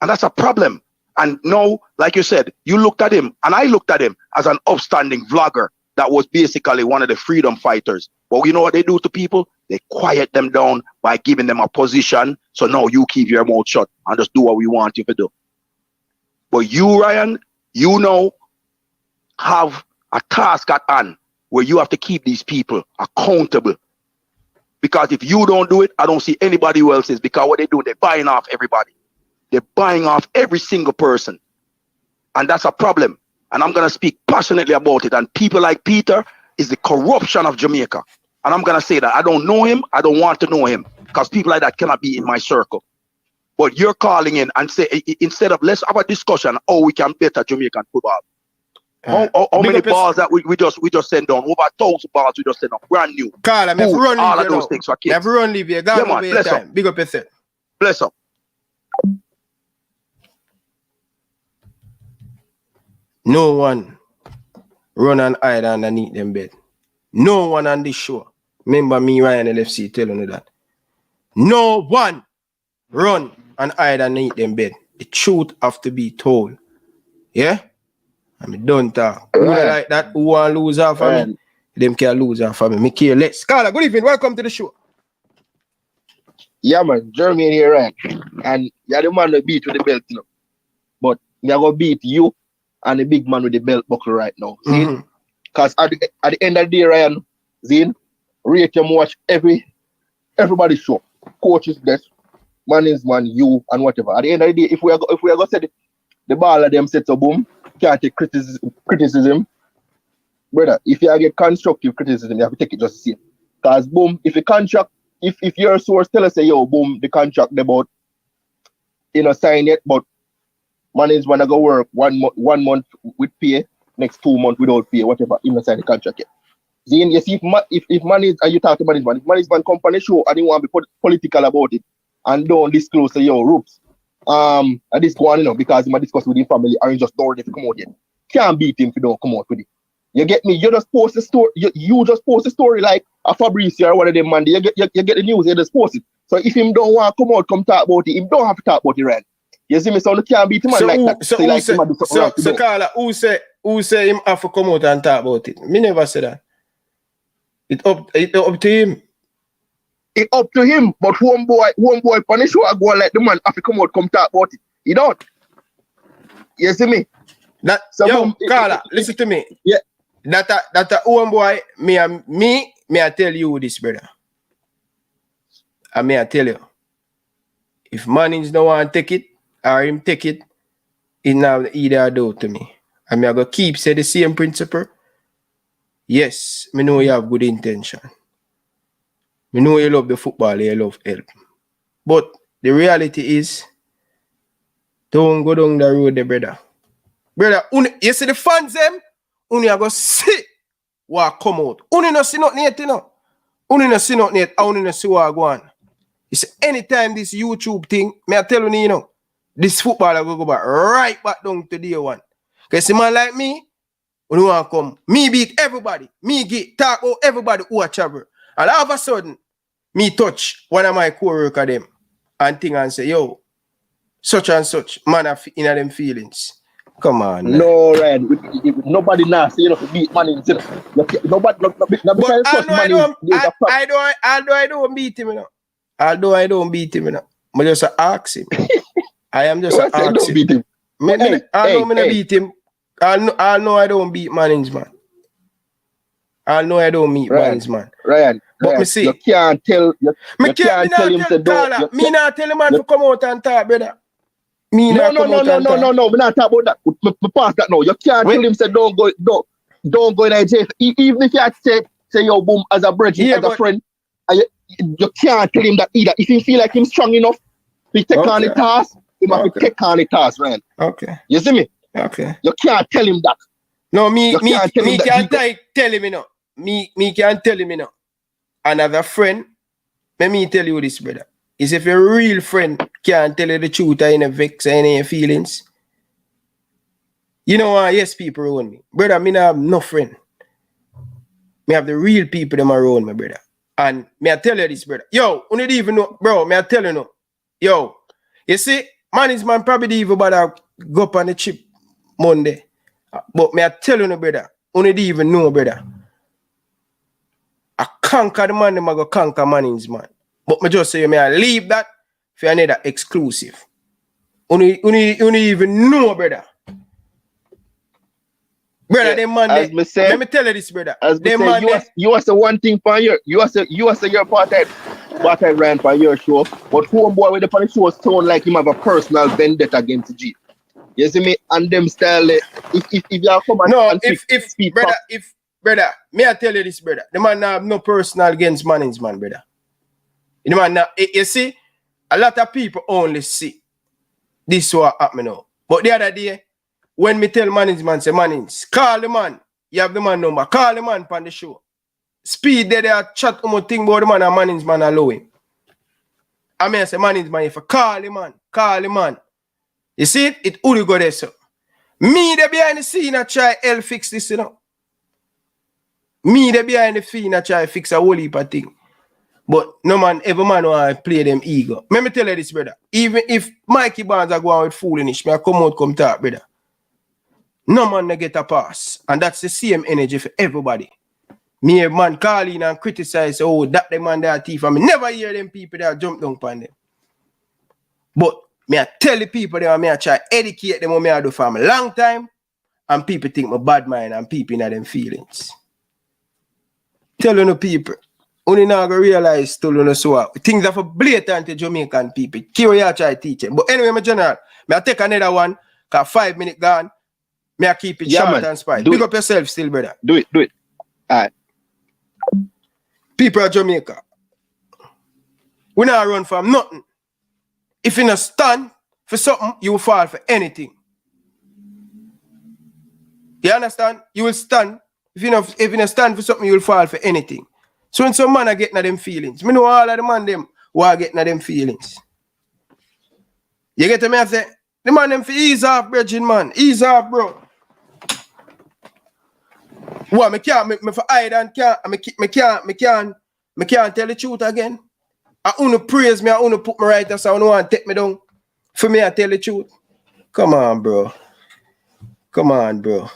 And that's a problem. And no, like you said, you looked at him, and I looked at him as an upstanding vlogger that was basically one of the freedom fighters. But you know what they do to people? They quiet them down by giving them a position. So now you keep your mouth shut and just do what we want you to do. But you, Ryan, you know, have a task at hand where you have to keep these people accountable. Because if you don't do it, I don't see anybody who else is. Because what they do, they're buying off everybody. They're buying off every single person. And that's a problem. And I'm going to speak passionately about it. And people like Peter is the corruption of Jamaica. And I'm going to say that I don't know him. I don't want to know him. Because people like that cannot be in my circle. But you're calling in and say, instead of let's have a discussion, how we can better Jamaican football. How many balls that we just send down? Over 1,000 balls we just send down. Brand new. Carl, I'm run all of those things for kids. Never run leave you. Yeah, man, bless up. Big up yourself. Bless up. No one run and hide underneath them bed. No one on this show. Remember me, Ryan LFC, telling you that. No one run and hide underneath them bed. The truth have to be told. Yeah? I mean, don't talk. Who like that, who want to lose off of me, them can lose off of me. Me care less. Carla, good evening. Welcome to the show. Yeah, man. Jeremy here, right? And you're the man that beat with the belt, you know. But you're going to beat you and the big man with the belt buckle right now. See? Because at the end of the day, Ryan, Zane, rate him watch everybody's show. Coaches, best, man is man, you, and whatever. At the end of the day, if we are going to set the ball at them set so boom, can't take criticism. Brother, if you get constructive criticism, you have to take it just the same. Because boom, if the contract, if your source tell us, say, yo, boom, the contract about, you know, sign it, but man is wanna go work 1 month with pay, next 2 months without pay, whatever, in the sign the contract yet. Then you see if man is, and you talk to management, if management company show and you want to be political about it and don't disclose to your groups, and this one, you know, because he might discuss with his family and you just don't ready to come out yet. Can't beat him if you don't come out with it. You get me? You just post the story. You just post the story like a Fabrizio or one of them, man. You get the news. You just post it. So if him don't want to come out, come talk about it. Him don't have to talk about it, right? You see me? So you can't beat him So like that. So Carla, who say him have to come out and talk about it? Me never say that. It up to him. It up to him, but homeboy punish who I go and let the man have to come out, come talk about it. He don't. You see me? That so yo, Carla, listen to me. Yeah. That a homeboy, me I tell you this, brother. And me I tell you, if Mannings don't want to take it, or him take it, it now either do to me. And me I go keep say the same principle. Yes, me know you have good intention. Me know you love the football, you love help. But the reality is, don't go down the road there, brother. Brother, you see the fans them? Uni are go see what come out. Uni no see nothing yet, you know. Uni no see nothing yet, uni no see what go on. You see, anytime this YouTube thing, me I tell you know, this football will go back right back down to day one. Because a man like me, when you want to come, me beat everybody. Me get talk about everybody who are travel. And all of a sudden, me touch one of my co-worker them and thing and say, yo, such and such, man have in them feelings. Come on. Man. No, Ryan. Nobody nasty, you know, to beat Mannings. You know. Nobody, I don't beat him, you know. Although I don't beat him, you know. I just ask him. I am just asking. Beat him. I know I beat him. I know I don't beat Mannings, man. I know I don't beat Mannings, man. Ryan. But me see. You can't tell. You can't tell him to do. Me not tell him man to come out and talk, brother. No. We're not talking about that. We pass that now. You can't tell him say don't go in a jail. Even if you have to say yo boom as a bridge, as a friend, you can't tell him that either. If you feel like him strong enough to take on the task, he must take on the task, Ryan. Okay. You see me? Okay. You can't tell him that. No, me can't tell him, you know. Me can't tell him, you know. Another friend, let me tell you this, brother. Is if a real friend can't tell you the truth or any vex or any feelings. You know why? Yes, people around me. Brother, me not have no friend. Me have the real people them around me, brother. And me I tell you this, brother. Yo, you don't even know, bro, me I tell you no. Yo, you see, management probably didn't even bother go up on the chip Monday. But me I tell you, no, brother, only didn't even know, brother. I conquer the man, them I go conquer management. But me just say, me I leave that for another exclusive. Only even know, brother. Brother, Yeah, them man, as me say, let me tell you this, brother. as me Them say, man, you are say one thing for your, you are say your part of ran for your show, but homeboy with the funny show sound like him have a personal vendetta against G. You see me? And them style, if you come and no, and if speak brother, pop, if brother, may I tell you this, brother? The man have no personal against management, brother. The man now, you see, a lot of people only see this what happen now. But the other day, when me tell management, say manage, call the man. You have the man number. Call the man on the show. Speed there, they are chat thing about the man and management allow him. I mean, I say management, if you call the man. You see it? It only go there, so. Me, they behind the scene, I try help fix this, you know. Me, they behind the scene, I try fix a whole heap of thing. But no man, every man want to play them ego. Let me tell you this, brother. Even if Mikey Barnes are going with foolish, me I come out, come talk, brother. No man they get a pass. And that's the same energy for everybody. Me a man call in and criticize, oh, that the man there thief. I mean, never hear them people that jump down upon them. But me I tell the people them, me I try educate them what me I do for a long time. And people think my bad mind and people in them feelings. Tell you no people. Only now go realize to you so things are for blatant to Jamaican people. Curious try teach them. But anyway, my general, me I take another one, cause 5 minutes gone. Me I keep it short and Speid. Big up yourself still, brother. do it. Alright. People of Jamaica. We not run from nothing. If you not stand for something, you will fall for anything. You understand? You will stand. If you not stand for something, you will fall for anything. So when some man are getting them feelings, me know all of the man them who are getting them feelings. You get me? I say, the man them for ease off, bridging man. Ease off, bro. What, me can't me for hide and me can't tell the truth again. I wanna praise me, I wanna put me right, so I don't want to take me down. For me, I tell the truth. Come on, bro. Come on, bro.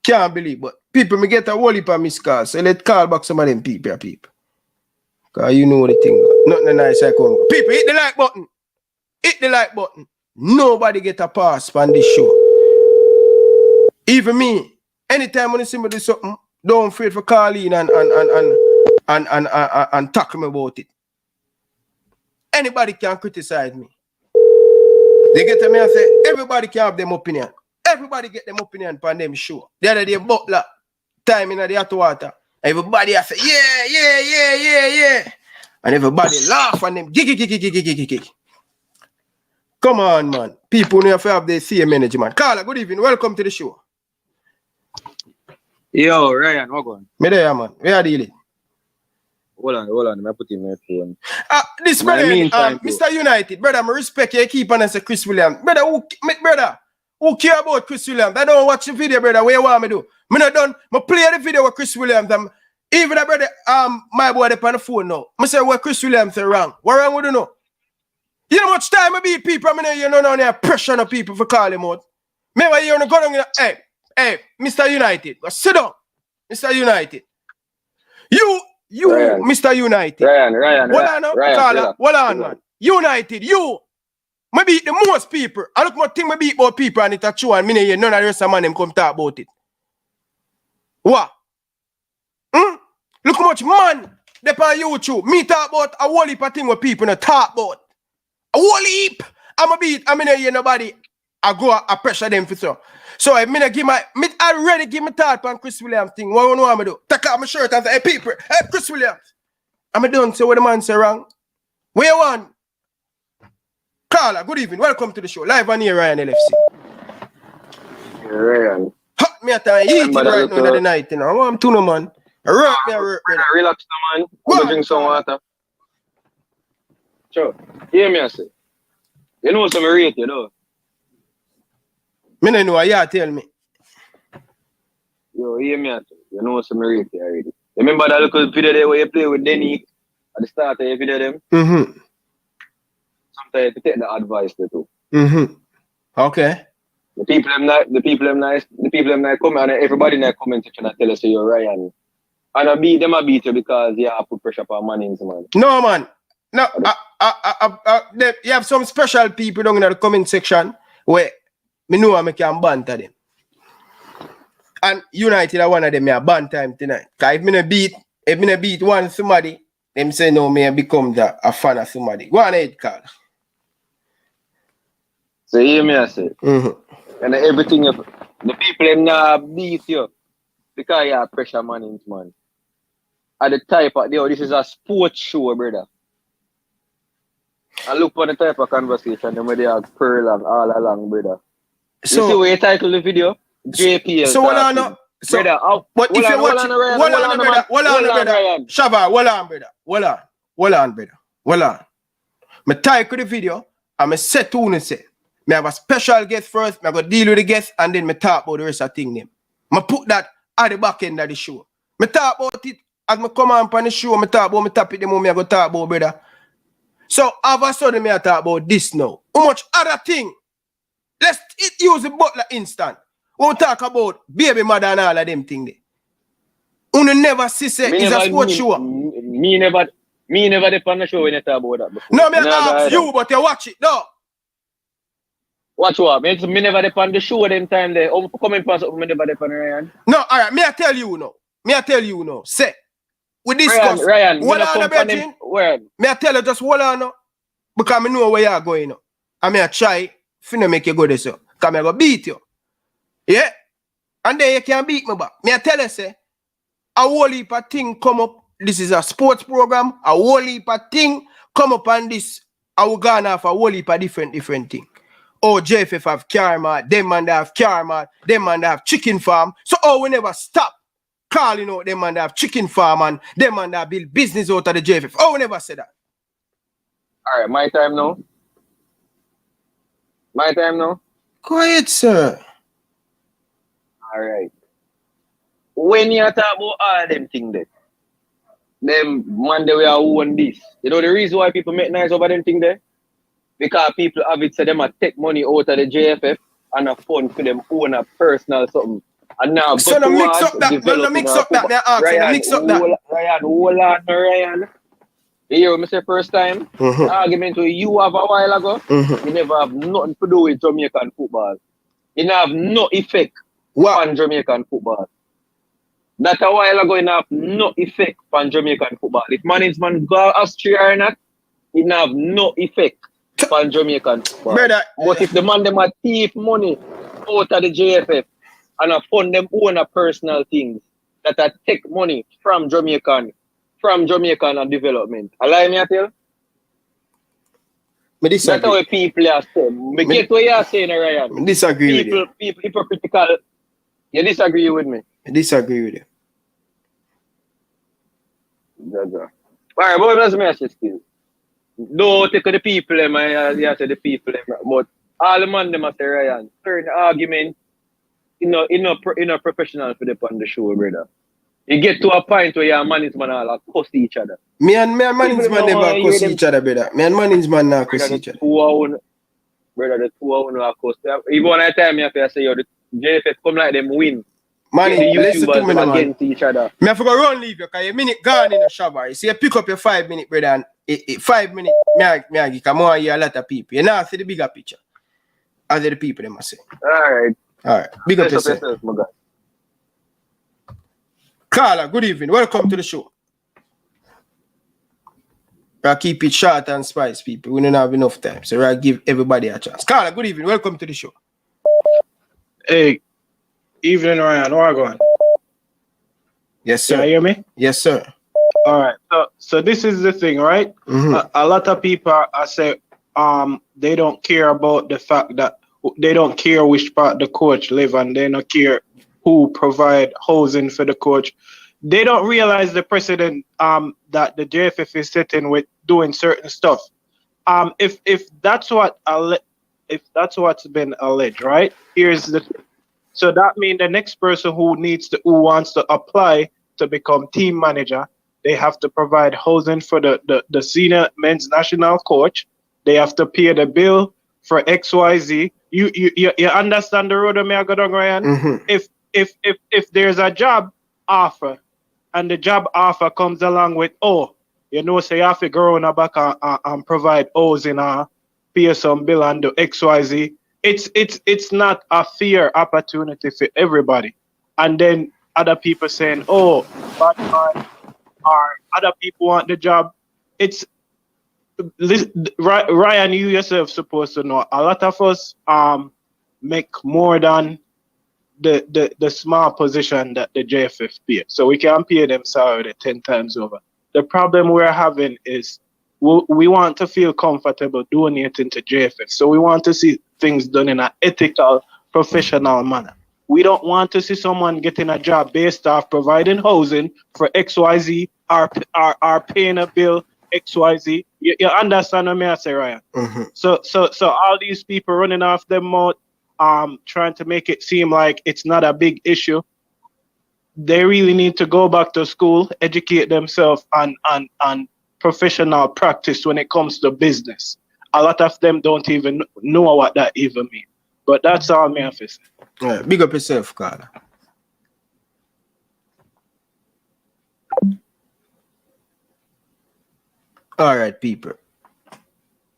Can't believe, but people, me get a whole heap of missed calls. So let's call back some of them people. Because you know the thing. Nothing nice I come. People, hit the like button. Hit the like button. Nobody get a pass on this show. Even me. Anytime when you see me do something, don't afraid for calling and talk me about it. Anybody can criticize me. They get to me and say, everybody can have them opinion. Everybody get them opinion on them show. The other day, Butler, time in the hot water. Everybody has say, yeah. And everybody laugh on them. Gig. Come on, man. People need to have the same energy, man. Carla, good evening. Welcome to the show. Yo, Ryan, what going? Me there, man. Where are you dealing? Hold on. I put in my phone. This brother, Mr. United, brother, I respect you. Keep on and say Chris Williams. Brother, who care about Chris Williams? I don't watch the video, brother. What you want me do? Me not done. I play the video with Chris Williams. Even the brother, my boy, they on the phone now. I say what Chris Williams say wrong. What wrong with you know? You know how much time I beat people? I mean, you know, pressure on people for calling out. Remember, you go down here, hey, Mr. United, go sit down. Mr. United. You, Ryan. Mr. United. Ryan. Hold on now, Carla. Hold on, man. United, you. I beat the most people. I look more thing I beat about people and it's a true and none of the rest of man them come talk about it. What? Look how much man they on YouTube. Me talk about a whole heap of thing where people not talk about. A whole heap. I hear nobody. I go a pressure them for so. So I already give my thought on Chris Williams thing. What you want me do? Take off my shirt and say, hey people, hey Chris Williams. I'm done say what the man say wrong. Where you want? Carla, good evening. Welcome to the show. Live on here, Ryan LFC. Ryan. Hot me at time. Eating right now in the night, you know. I want to know, man. Relax, man. Go drink some water. Sure. Hear me, I say. You know some rate, you know. Me no know, yeah, tell me. Yo, hear me, I say. You know some rate already. Remember that little video there where you play with Denny at the start of your video them? Mm-hmm. sometimes to take the advice there too. Okay. The people them nice come and everybody in the comment section and tell us you're Ryan. And I beat you because you have put pressure upon Mannings, man. No, man. No, you have some special people down in the comment section where me know I can banter them. And United are one of them, I ban time tonight. Because if me beat one somebody, them say no, me become a fan of somebody. Go on ahead, Carl. So hear me, I say. And everything, the people them not beat you because you have pressure Mannings, man. At the type of, this is a sports show, brother. I look for the type of conversation them where they have pearl and all along, brother. So, you see where you title the video? JPL. So what on no? So, brother, but if you watch it, hold on, brother. Shava, hold on, brother. Hold on. Me title the video and me set to and say, me have a special guest first, me go deal with the guest and then me talk about the rest of the thing them. Me put that at the back end of the show. Me talk about it as me come on the show, me talk about me topic the moment I go talk about, brother. So all of a sudden me I talk about this now. How much other thing? Let's use the butler instant. We'll talk about baby mother and all of them thing there. You never see say it's a sports show. Me never depend on the show when you talk about that before. No, me ask you, but you watch it, no. Watch what? Me never depend on the show them time there. Coming past something, me never depend on Ryan. No, all right, me I tell you now. Say, we discuss. Ryan, hold on, Virgin. Me I tell you just hold on, no. Because I know where you are going now. And me I try to make you go this so. Because I go beat you. Yeah? And then you can beat me back. Me I tell you, say, a whole heap of thing come up. This is a sports program. A whole heap of thing come up on this. I will go off a whole heap of different thing. Oh, JFF have car mart, them man they have car mart, them man they have chicken farm. So we never stop calling out them man they have chicken farm and them man they build business out of the JFF. We never say that. All right, my time now. Quiet, sir. All right. When you talk about all them things there, them man they will own this. You know the reason why people make nice over them things there? Because people have it so them a take money out of the JFF and a fund for them own a personal something. And now so no mix up that. No mix up that. Ryan, hold on, Ryan. You hear me say first time? Argument with you have a while ago. You never have nothing to do with Jamaican football. You have no effect on Jamaican football. That a while ago, you have no effect on Jamaican football. If management go Austria or not, it have no effect on Jamaican football. Brother, but if the man them a thief money out of the JFF and a fund them own a personal things that a take money from Jamaican and development. Allow me to tell? That's how people are saying. Me get what you are saying, Ryan. I disagree with you. People hypocritical. You disagree with me? I disagree with you. Alright, but let's make it still. Don't take the people, you say the people, but all the man them say, Ryan, certain argument, in a professional for them on the show, brother. You get to a point where your management all cuss each other. Me and management never cuss each other, brother. Me and management not cuss each other. Brother, the two are cuss. Even one time you have to say, yo, the JFF come like them win. Man, listen to me now, man. Against each other. Me have to go run leave you because your minute gone in the Shabba. You see, you pick up your 5 minute, brother, and 5 minutes, me I give more a lot of people. You now see the bigger picture. As the people, they must say. Alright. Big up yourself. My God. Carla, good evening. Welcome to the show. I keep it short and spice, people. We don't have enough time, so I give everybody a chance. Carla, good evening. Welcome to the show. Hey, evening, Ryan. How are you going? Yes, sir. Can you hear me? Yes, sir. All right. So this is the thing, right? A lot of people are say they don't care about the fact that they don't care which part the coach live and they don't care who provide housing for the coach. They don't realize the precedent that the JFF is setting with doing certain stuff. If that's what's been alleged, right? Here's the thing. So that means the next person who wants to apply to become team manager, they have to provide housing for the senior men's national coach. they have to pay the bill for XYZ. You understand the road I go down, Ryan? Mm-hmm. If there's a job offer and the job offer comes along with, you know, say you have to go on the back and provide O's in pay some bill and do XYZ. It's not a fair opportunity for everybody. And then other people saying, bad man, or other people want the job. Ryan, you yourself supposed to know, a lot of us make more than the small position that the JFF pay. So we can pay them salary 10 times over. The problem we're having is we want to feel comfortable donating to JFF. So we want to see things done in an ethical, professional manner. We don't want to see someone getting a job based off providing housing for XYZ or paying a bill XYZ. You understand what I say, Ryan? Mm-hmm. So all these people running off their mouth, trying to make it seem like it's not a big issue. They really need to go back to school, educate themselves on professional practice when it comes to business. A lot of them don't even know what that even means. But that's all me have to say. All right, big up yourself, Carla. All right, people.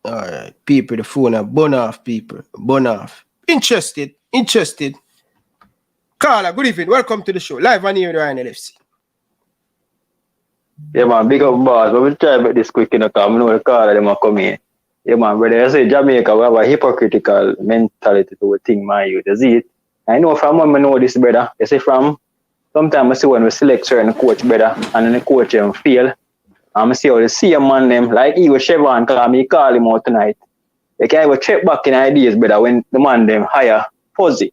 All right, people, the phone are burn off, people. Burn off. Interested. Carla, good evening. Welcome to the show. Live on here with Ryan LFC. Yeah, man, big up boss. But we'll try about this quick, you know, because I know the Carla, they might come in. Yeah, man, brother, I say Jamaica, we have a hypocritical mentality to a thing, man, you see it. I know from when I know this, brother, you see from, sometimes I see when we select certain coach, brother, and then the coach fail, and I see how the same man them, like he was Chevron, call him out tonight. They can't even check back in ideas, brother, when the man them hire Fuzzy.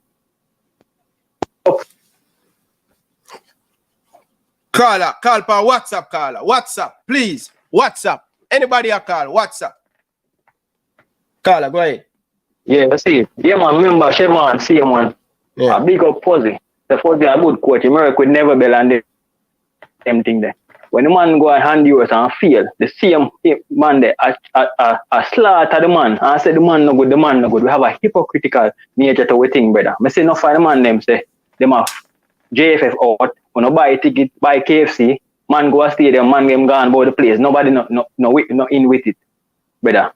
Call for WhatsApp, Carla. WhatsApp, please. WhatsApp. Anybody a call? WhatsApp. Carla, go ahead. Yeah, I see. Yeah, man, remember Chevron, same one. Yeah. A big up Fuzzy. The Fuzzy a good coach. America could never be land them thing there. When the man go and hand you and fail, the same man there, a slaughter the man. I say the man no good. We have a hypocritical nature to we think, brother. I say no for the man them say, them have JFF out, when you buy a ticket, buy KFC, man go a stadium, man game gone about the place. Nobody no in with it, brother.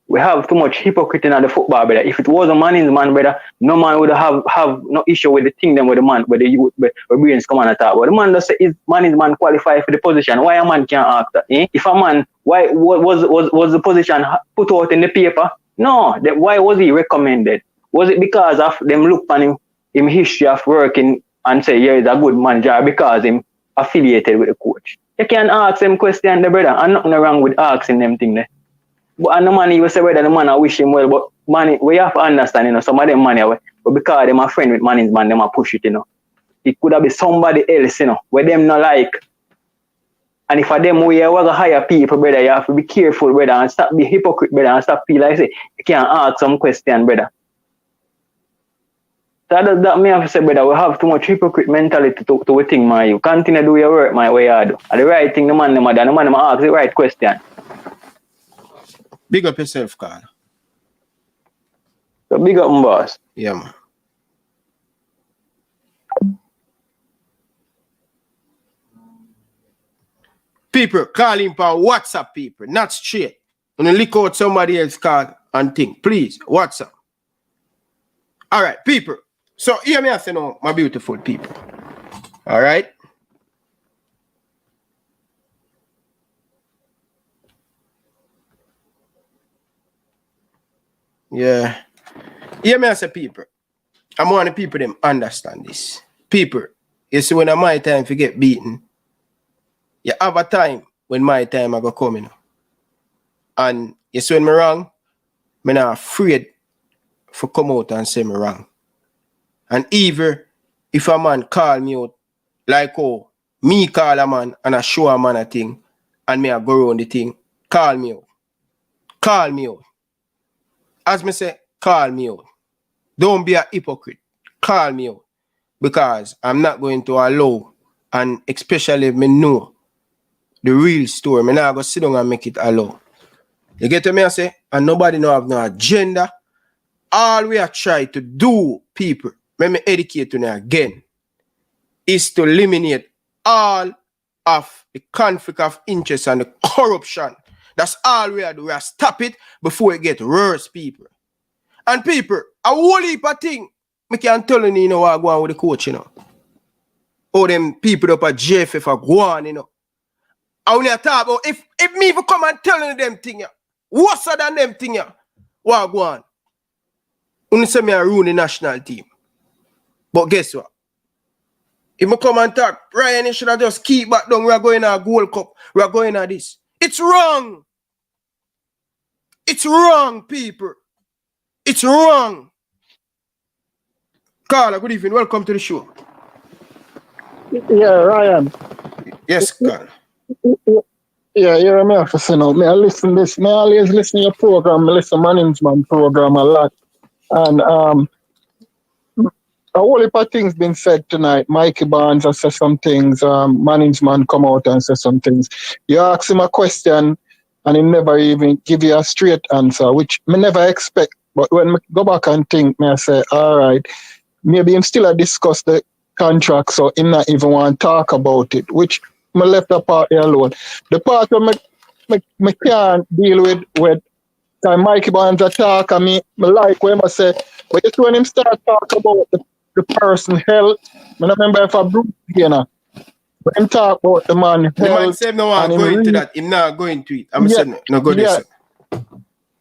We have too much hypocrite in the football, brother. If it was a man in the man, brother, no man would have no issue with the thing them with the man, with the youth, with brains come on attack. But the man does say is man qualified for the position. Why a man can't act that? Eh? If a man, why was the position put out in the paper? No, why was he recommended? Was it because of them look on him history of working and say, yeah, he's a good manager because him affiliated with the coach? You can ask them question, the brother, and nothing wrong with asking them thing there. But and the man, you say, brother, the man, I wish him well, but man, we have to understand, you know, some of them money, but because them a friend with man's man, them a push it, you know. It could have been somebody else, you know, where them not like. And if for them we was a hire people, brother, you have to be careful, brother, and stop be hypocrite, brother, and stop feel like say you can't ask some question, brother. So that me have to say, brother, we have too much hypocrite mentality to a thing, man. You continue to do your work, my way you do. And the right thing, the man ask the right question. Big up yourself, Carl. So big up, boss. Yeah, man. People calling for WhatsApp, people, not straight. When you lick out somebody else call and think, please, WhatsApp. All right, people. So hear me say now, my beautiful people. All right. Yeah. Hear me say, people. I want the people them understand this. People, you see when my time to get beaten, you have a time when my time I go come in. And you see when me wrong, I'm not afraid for come out and say me wrong. And even if a man call me out, like oh, me call a man and I show a man a thing, and me I go around the thing, call me out. Call me out. As me say, call me out. Don't be a hypocrite. Call me out. Because I'm not going to allow, and especially if me know the real story, I'm not going to sit down and make it allow. You get me I say? And nobody no have no agenda. All we are trying to do, people, let me educate you now again, is to eliminate all of the conflict of interest and the corruption. That's all we are doing. We are stop it before it get worse, people. And people, a whole heap of thing, I can't tell you, what I go on with the coach, All them people up at JFF are going, And when you talk about, if me even come and tell you them thing, worse than them thing, what I go on? You say me a ruin the national team. But guess what? If I come and talk, Ryan, you should have just keep back down. We are going to a Gold Cup. We are going to this. It's wrong. It's wrong, people. It's wrong. Carla, good evening. Welcome to the show. Yeah, Ryan. Yes, Carla. Yeah, you hear me have to say now. I always listen to your program. I listen to management program a lot. And a whole heap of things been said tonight. Mikey Barnes has said some things. Management come out and say some things. You ask him a question and he never even give you a straight answer, which me never expect. But when I go back and think, I say, all right, maybe him still discuss the contract, so him not even want to talk about it, which I left the part alone. The part where I can't deal with time Mikey Barnes attack, and me like when I say, but it's when him start talk about the person health. I remember if I Bruce again, but him talk about the man health. The man said no one going to that. Him not going to it. I'm saying no go this.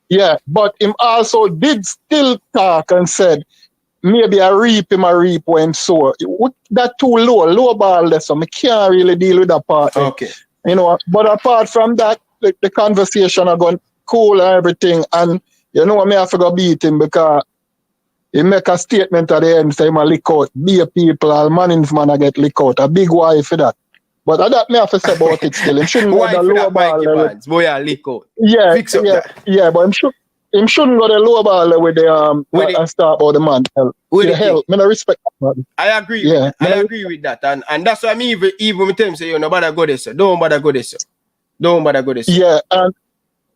Yeah, but him also did still talk and said maybe I reap when him sow. That too low ball there, so I can't really deal with that part. Okay. But apart from that, the conversation are going cool and everything, and me have to go beat him because he make a statement at the end, say him a lick out, be a people, all management I get lick out, a big wife for that. But that me have to say about it still. Him shouldn't go the low ball. Boy, I lick out. Yeah, fix up that. Yeah, but him shouldn't go the low ball with the and start about the man health. With the health. I respect that. I agree. Yeah, I agree with that, and that's why I mean even tell him say no bother go this, don't bother go this, don't bother go this. Yeah, and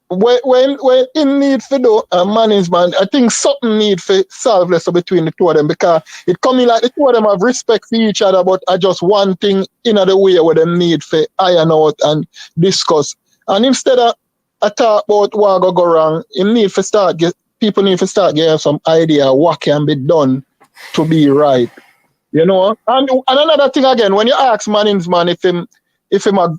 when in need for do management, I think something need for solve less between the two of them, because it coming like the two of them have respect for each other, but I just one thing in the way where them need for iron out and discuss. And instead of I talk about what go wrong, people need to start getting some idea what can be done to be right. And another thing again, when you ask management if him a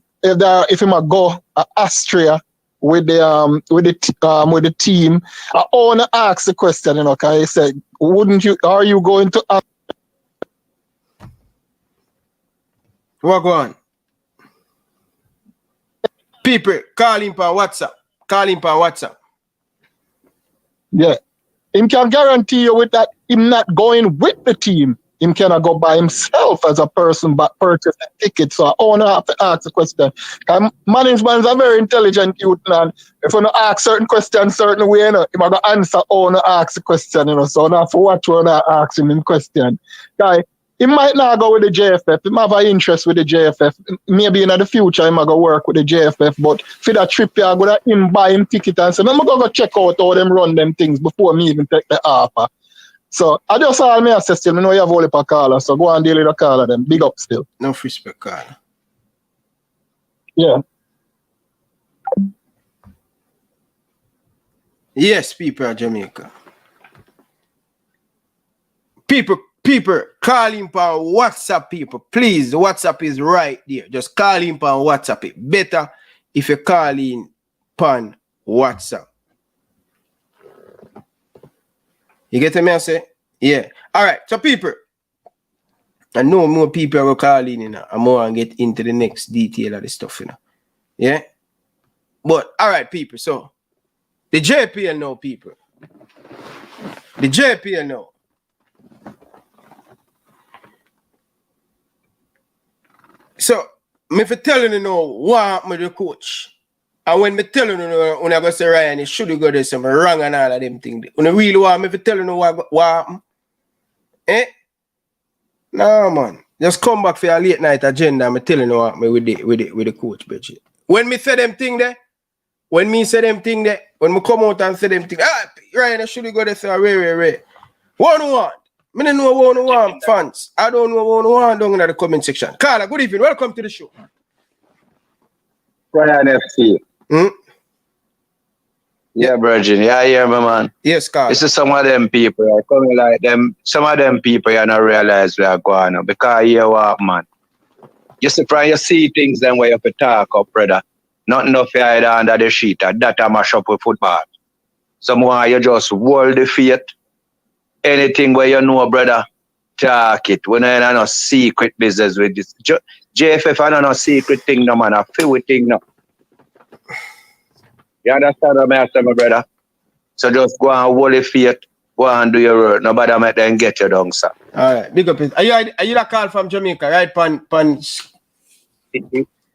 go Austria with the team, I wanna ask the question, because he said, are you going to what go on? People, call him on WhatsApp. Yeah. Him can guarantee you with that him not going with the team. Him cannot go by himself as a person but purchase a ticket. So I want to have to ask a question. Management is a very intelligent youth, man. If you ask certain questions certain way, he might go answer or ask the question, so now for what you ask him in question. Guy, he might not go with the JFF. He might have an interest with the JFF. Maybe in the future, he might go work with the JFF. But for that trip, I go to him buy him ticket and say, I'm going to check out how them run them things before me even take the offer. So I just all me assess still. I know you have all the caller, so go and deal with the caller then. Big up still. No respect, caller. Yeah. Yes, people of Jamaica. People, call him on WhatsApp, people. Please, the WhatsApp is right there. Just call him on WhatsApp. It better if you call in on WhatsApp. You get me, I say? Yeah. All right. So, people, I know more people will call in, and more and get into the next detail of the stuff, Yeah? But, all right, people. So, the JPL now, people. The JPL now. So, me for telling you now what happened with the coach. And when me telling you when I go say Ryan, you should go there some wrong and all of them things. When you really want me for telling you what happened. No man. Just come back for your late night agenda. I'm telling you what happened with the coach, bitch. When me say them thing there, when me say them thing there, when me come out and say them thing, Ryan, I should go there say Ray. One. Me don't know one fans. I don't know one down in the comment section. Carla, good evening. Welcome to the show. Ryan FC. Yeah, Virgin. Yeah, I hear me, man. Yes, Carla. This is some of them people. I coming like them. Some of them people you don't realize we are going on because you what, man. You surprise you see things then where you have to talk up, brother. Not enough you hide under the sheet. That I mash up with football. Someone you just hold the faith. Anything where you know, brother, talk it. When I no secret business with this. JFF, I don't know secret thing, no man. I feel with thing, no. You understand what I say, my brother? So just go and hold the faith. Go and do your work. Nobody make them get you down, sir. All right, big up. Are you that call from Jamaica, right?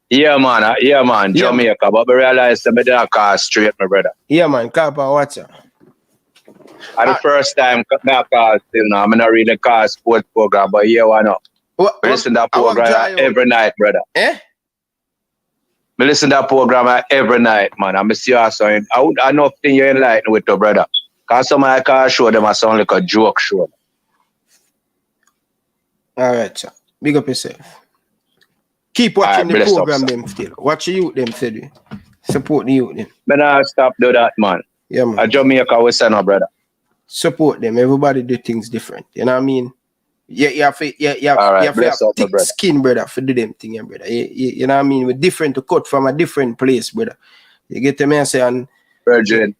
Yeah, man. Jamaica. But I realize that I don't call straight, my brother. Yeah, man. Call from WhatsApp. The first time I call still now. I'm not really call sports program, but here one up. I listen to that program every night, brother. Eh? I listen to that program every night, man. I'm serious. I know thing you enlighten with your brother. Because some I can show them I sound like a joke show. All right, sir. Big up yourself. Keep watching the program them still. Watch the youth them steady. Support the youth them. Man, I stop do that, man. Yeah, man. A Jamaica we send our brother. Support them. Everybody do things different. You know what I mean? You have thick skin, brother, for do them thing, brother. You know what I mean? We're different to cut from a different place, brother. You get the man saying, Virgin,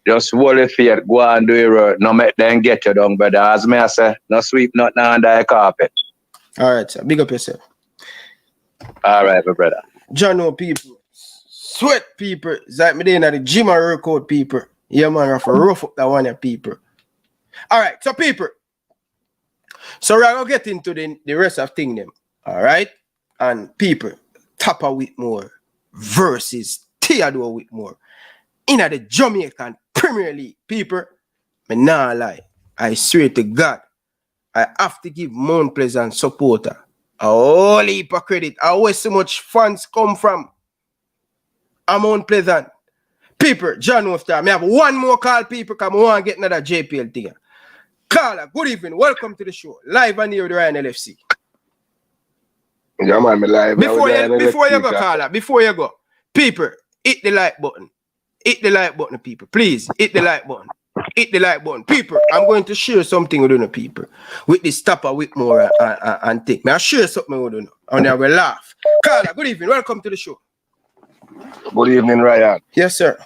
just hold the feet, go and do your work. No make them get you down, brother. As me I say, no sweep nothing under the carpet. All right, sir. Big up yourself. All right, my brother. John, people. Sweat people. It's like me there in the gym and work out people. Yeah, man, I have to rough up that one of people. All right, so people. So we're going to get into the rest of thing them. All right? And people, Tappa Whitmore versus Theodore Whitmore. In the Jamaican Premier League, people, me nah lie. I swear to God, I have to give Mount Pleasant supporter a whole heap of credit. I always so much fans come from Mount Pleasant. People, John Wafter, I have one more call, people, because I want to get another JPL thing. Carla, good evening. Welcome to the show. Live and here with Ryan LFC. Yeah, man, me live. Before you go, Carla, before you go, people, hit the like button. Hit the like button, people. Please, hit the like button. Hit the like button. People, I'm going to share something with you, people. With this Tappa Whitmore and thing. I'll share something with you. And I will laugh. Carla, good evening. Welcome to the show. Good evening, Ryan. Yes, sir.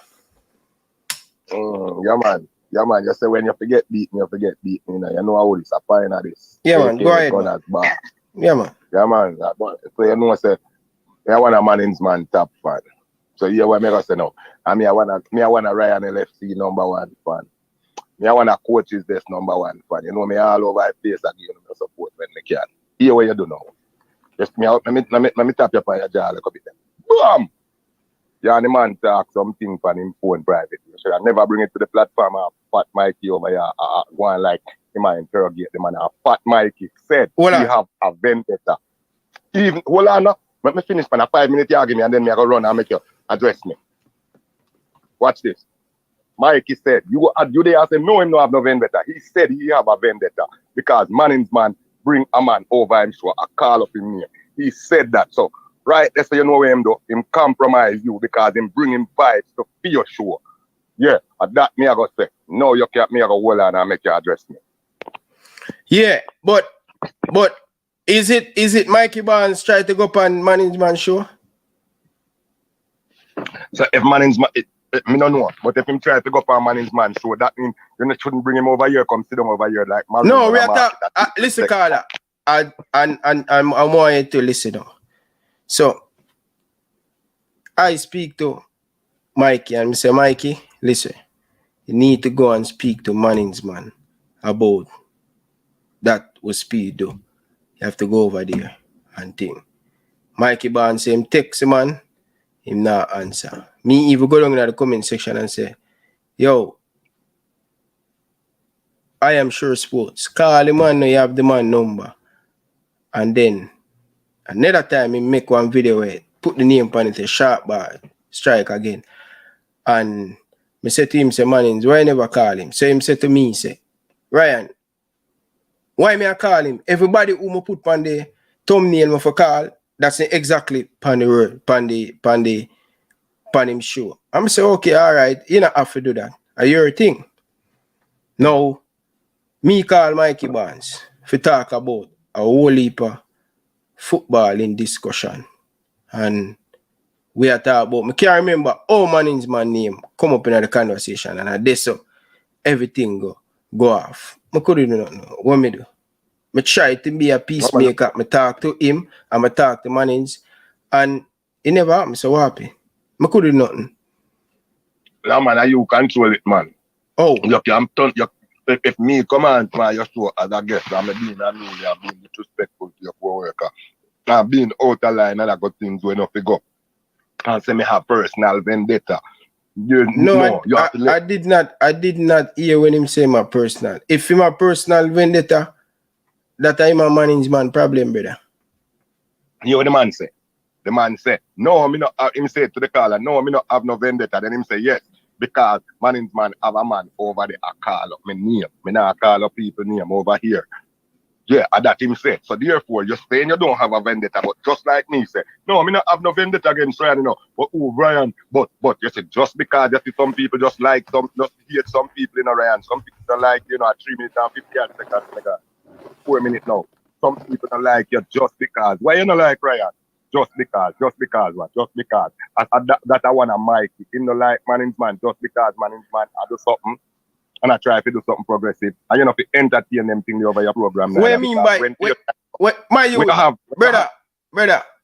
Yeah, man. Yeah, man. You say when you forget beating, you forget beating. You know how it's a fine at this. Yeah, man. Go ahead. Man. Yeah, man. Yeah, man. So you know, say, I want a man's man top fan. So you what me say now? I mean, I want a Ryan LFC #1 fan. I want a coach's this #1 fan. You know me all over the place and give me support when I can. Hear what you do now. Just let me tap you on your jaw like a bit. Boom! Yeah, the man talk something from him phone privately. You should never bring it to the platform and Fat Mikey over here going like him and interrogate the man. Fat Mikey said he have a vendetta. Even hold on now. Let me finish for a 5-minute argument and then I go run and make you address me. Watch this. Mikey said, you there and say, no, him no have no vendetta. He said he have a vendetta because Manning's man bring a man over him show a call up him name. He said that. So, right, that's so you know him though. Him compromise you because him bring him vibes to be your show. Yeah, at that me I go say, no, you can't me I go hold on and make you address me. Yeah, but is it Mikey Barnes try to go up on Manning's man show? So if Manning's man, me don't know, but if him try to go up on Manning's man show, that means you shouldn't bring him over here, come sit down over here like Maroon. No, we are talking. Listen, Carla, and I want you to listen now. So I speak to Mikey and I say, Mikey, listen, you need to go and speak to Manning's man about that was Speed though. You have to go over there and think. Mikey Barnes say him text man, him not answer. Me even go down in the comment section and say, yo, I am sure sports. Call the man, you have the man number. And then another time he make one video where put the name on it, a sharp bar. strike again. And me say to him, say, Mannings, why I never call him? So him say to me, say, Ryan, why me I call him? Everybody who me put on the thumbnail me for call, that's exactly pan the word, pan him show. I'm say, okay, all right, you don't have to do that. Are your thing? Now, me call Mikey Barnes to talk about a whole heap of football in discussion. And we are talking about, I can't remember how Mannings man name come up in the conversation. And I did so, everything go off. I couldn't do nothing. What me do? I try to be a peacemaker. I talk to him and I talk to Mannings. And it never happened, so what happened? I couldn't do nothing. Yeah, man, you control it, man. Oh. You can turn, if me come on to my show as a guest, I'm being unruly, I'm being disrespectful to your co-worker. I'm being out of line and I got things going off to go. And say me have personal vendetta. I did not hear when him say my personal. If him a personal vendetta, that I'm a management problem, brother. You know what the man say? The man say, no, me not him say to the caller, no, me not have no vendetta. Then him say yes. Because management have a man over there I call up my name. Me not call up people name over here. Yeah, and that him say. So therefore, you're saying you don't have a vendetta, but just like me say, no, me not have no vendetta against Ryan, you know. But Ryan, but you say just because you see some people just like just hate some people in a Ryan, some people don't like, you know, 3 minutes and 50 seconds, like 4 minutes now. Some people don't like you just because. Why you not like Ryan? Just because what? Just because. That I want to Mikey. Him no like management just because management I do something. And I try to do something progressive. And you know, to entertain them things over your program. What do you mean by my youth? Brother,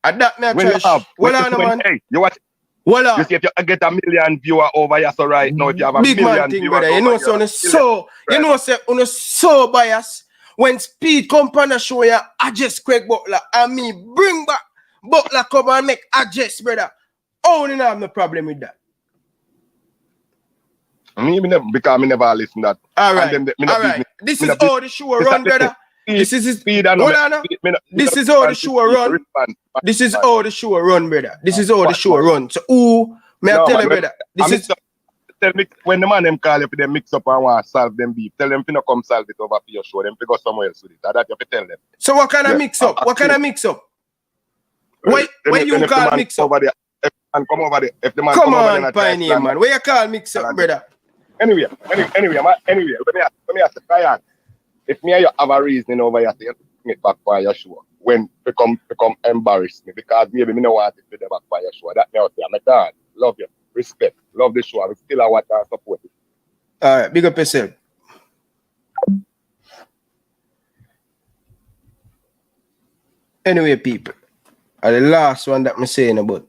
at that me I try. Well on man. Hey, you watch. Well you see if you get 1 million viewer over here, so right now if you have a big million man thing, viewers brother. You know, so you know, say on so biased. When Speid come on the show, you adjust Craig Butler and me bring back Butler come and make adjust, brother. Oh, you don't have no problem with that. Because I never listen that. All right, all right. This is how the show run, brother. This is hold on. This is how the show run. This is how the show run, brother. This is how the show run. So who may I tell you, brother? This is. Tell me when the man them call you for them mix up and want to solve them beef. Tell them to not come solve it over for your show. Them to go somewhere else with it. That you have to tell them. So what kind of mix up? What kind of mix up? When you call mix up? Over there, if the man come over there. If the man come on, pioneer man. Where you call mix up, brother? Anyway, let me ask you, Ryan. If me and you have a reasoning over here, you bring it back for your show. When become embarrass me because maybe me no want it to the back for your show. That me out there. My dad, love you, respect, love the show. I still I watch and support it. All right, big up yourself. Anyway, people, the last one that I'm saying about.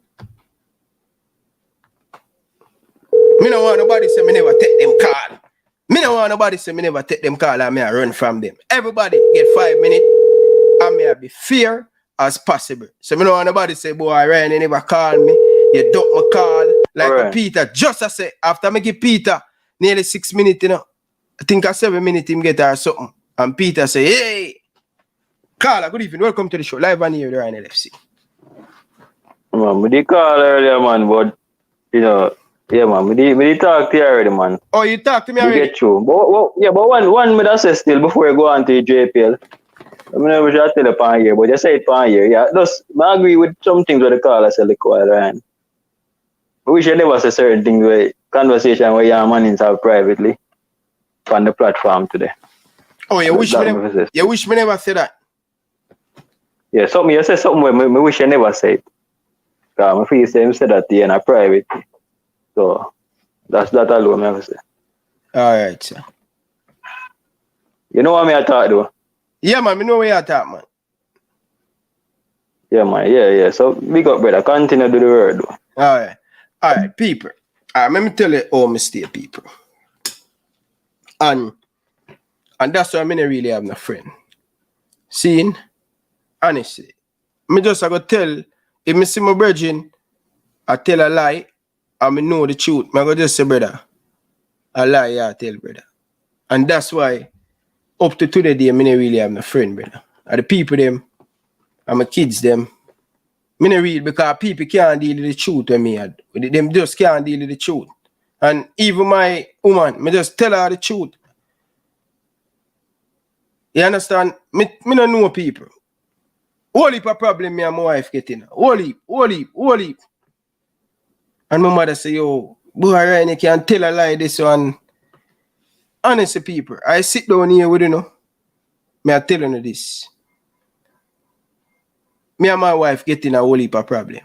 Me no want nobody say me never take them call. Me no want nobody say me never take them call and me I run from them. Everybody get 5 minutes and me I be fair as possible. So me no want nobody say, boy, Ryan, you never call me. You duck my call. Like right. Peter, just I say, after me give Peter nearly 6 minutes, you know, I think at 7 minutes him get her something. And Peter say, hey, Carla, good evening. Welcome to the show. Live on here, Ryan LFC. Man, we did call earlier, man, but, you know, yeah, man, we did talk to you already, man. Oh, you talked to me already? Get you. But one me that say still before you go on to JPL. I mean, I should tell you upon here, but you say it upon here. Yeah, just, I agree with some things with the caller say like while, Ryan. I wish you never say certain things where conversation where your man have privately on the platform today. Oh, you wish me never say that? Yeah, something you say something where me wish you never say it. Because I feel you say him say that in a private. So that's that alone, I say. Alright, sir. You know what I talk though? Yeah, man, I know what you talk, man. Yeah, man, yeah. So big up, brother. Continue to do the word though. Alright, people. Let me tell you how I stay, people. And that's why I don't really have no friend. Seeing, honestly, I just I go tell, if I see my brethren, I tell a lie, I know the truth. I go just say, brother, a lie, yeah, I tell, brother. And that's why, up to today, I don't really have no friend, brother. And the people, them, and my kids, them, Me not read because people can't deal with the truth when me had. Them just can't deal with the truth. And even my woman, me just tell her the truth. You understand? Me don't know people. Whole heap of problem me and my wife getting. Whole heap. And my mother say, yo, boy, Ryan, you can't tell a lie this one. Honestly, people, I sit down here with you know. Me I telling you this. Me and my wife getting a whole heap of problem.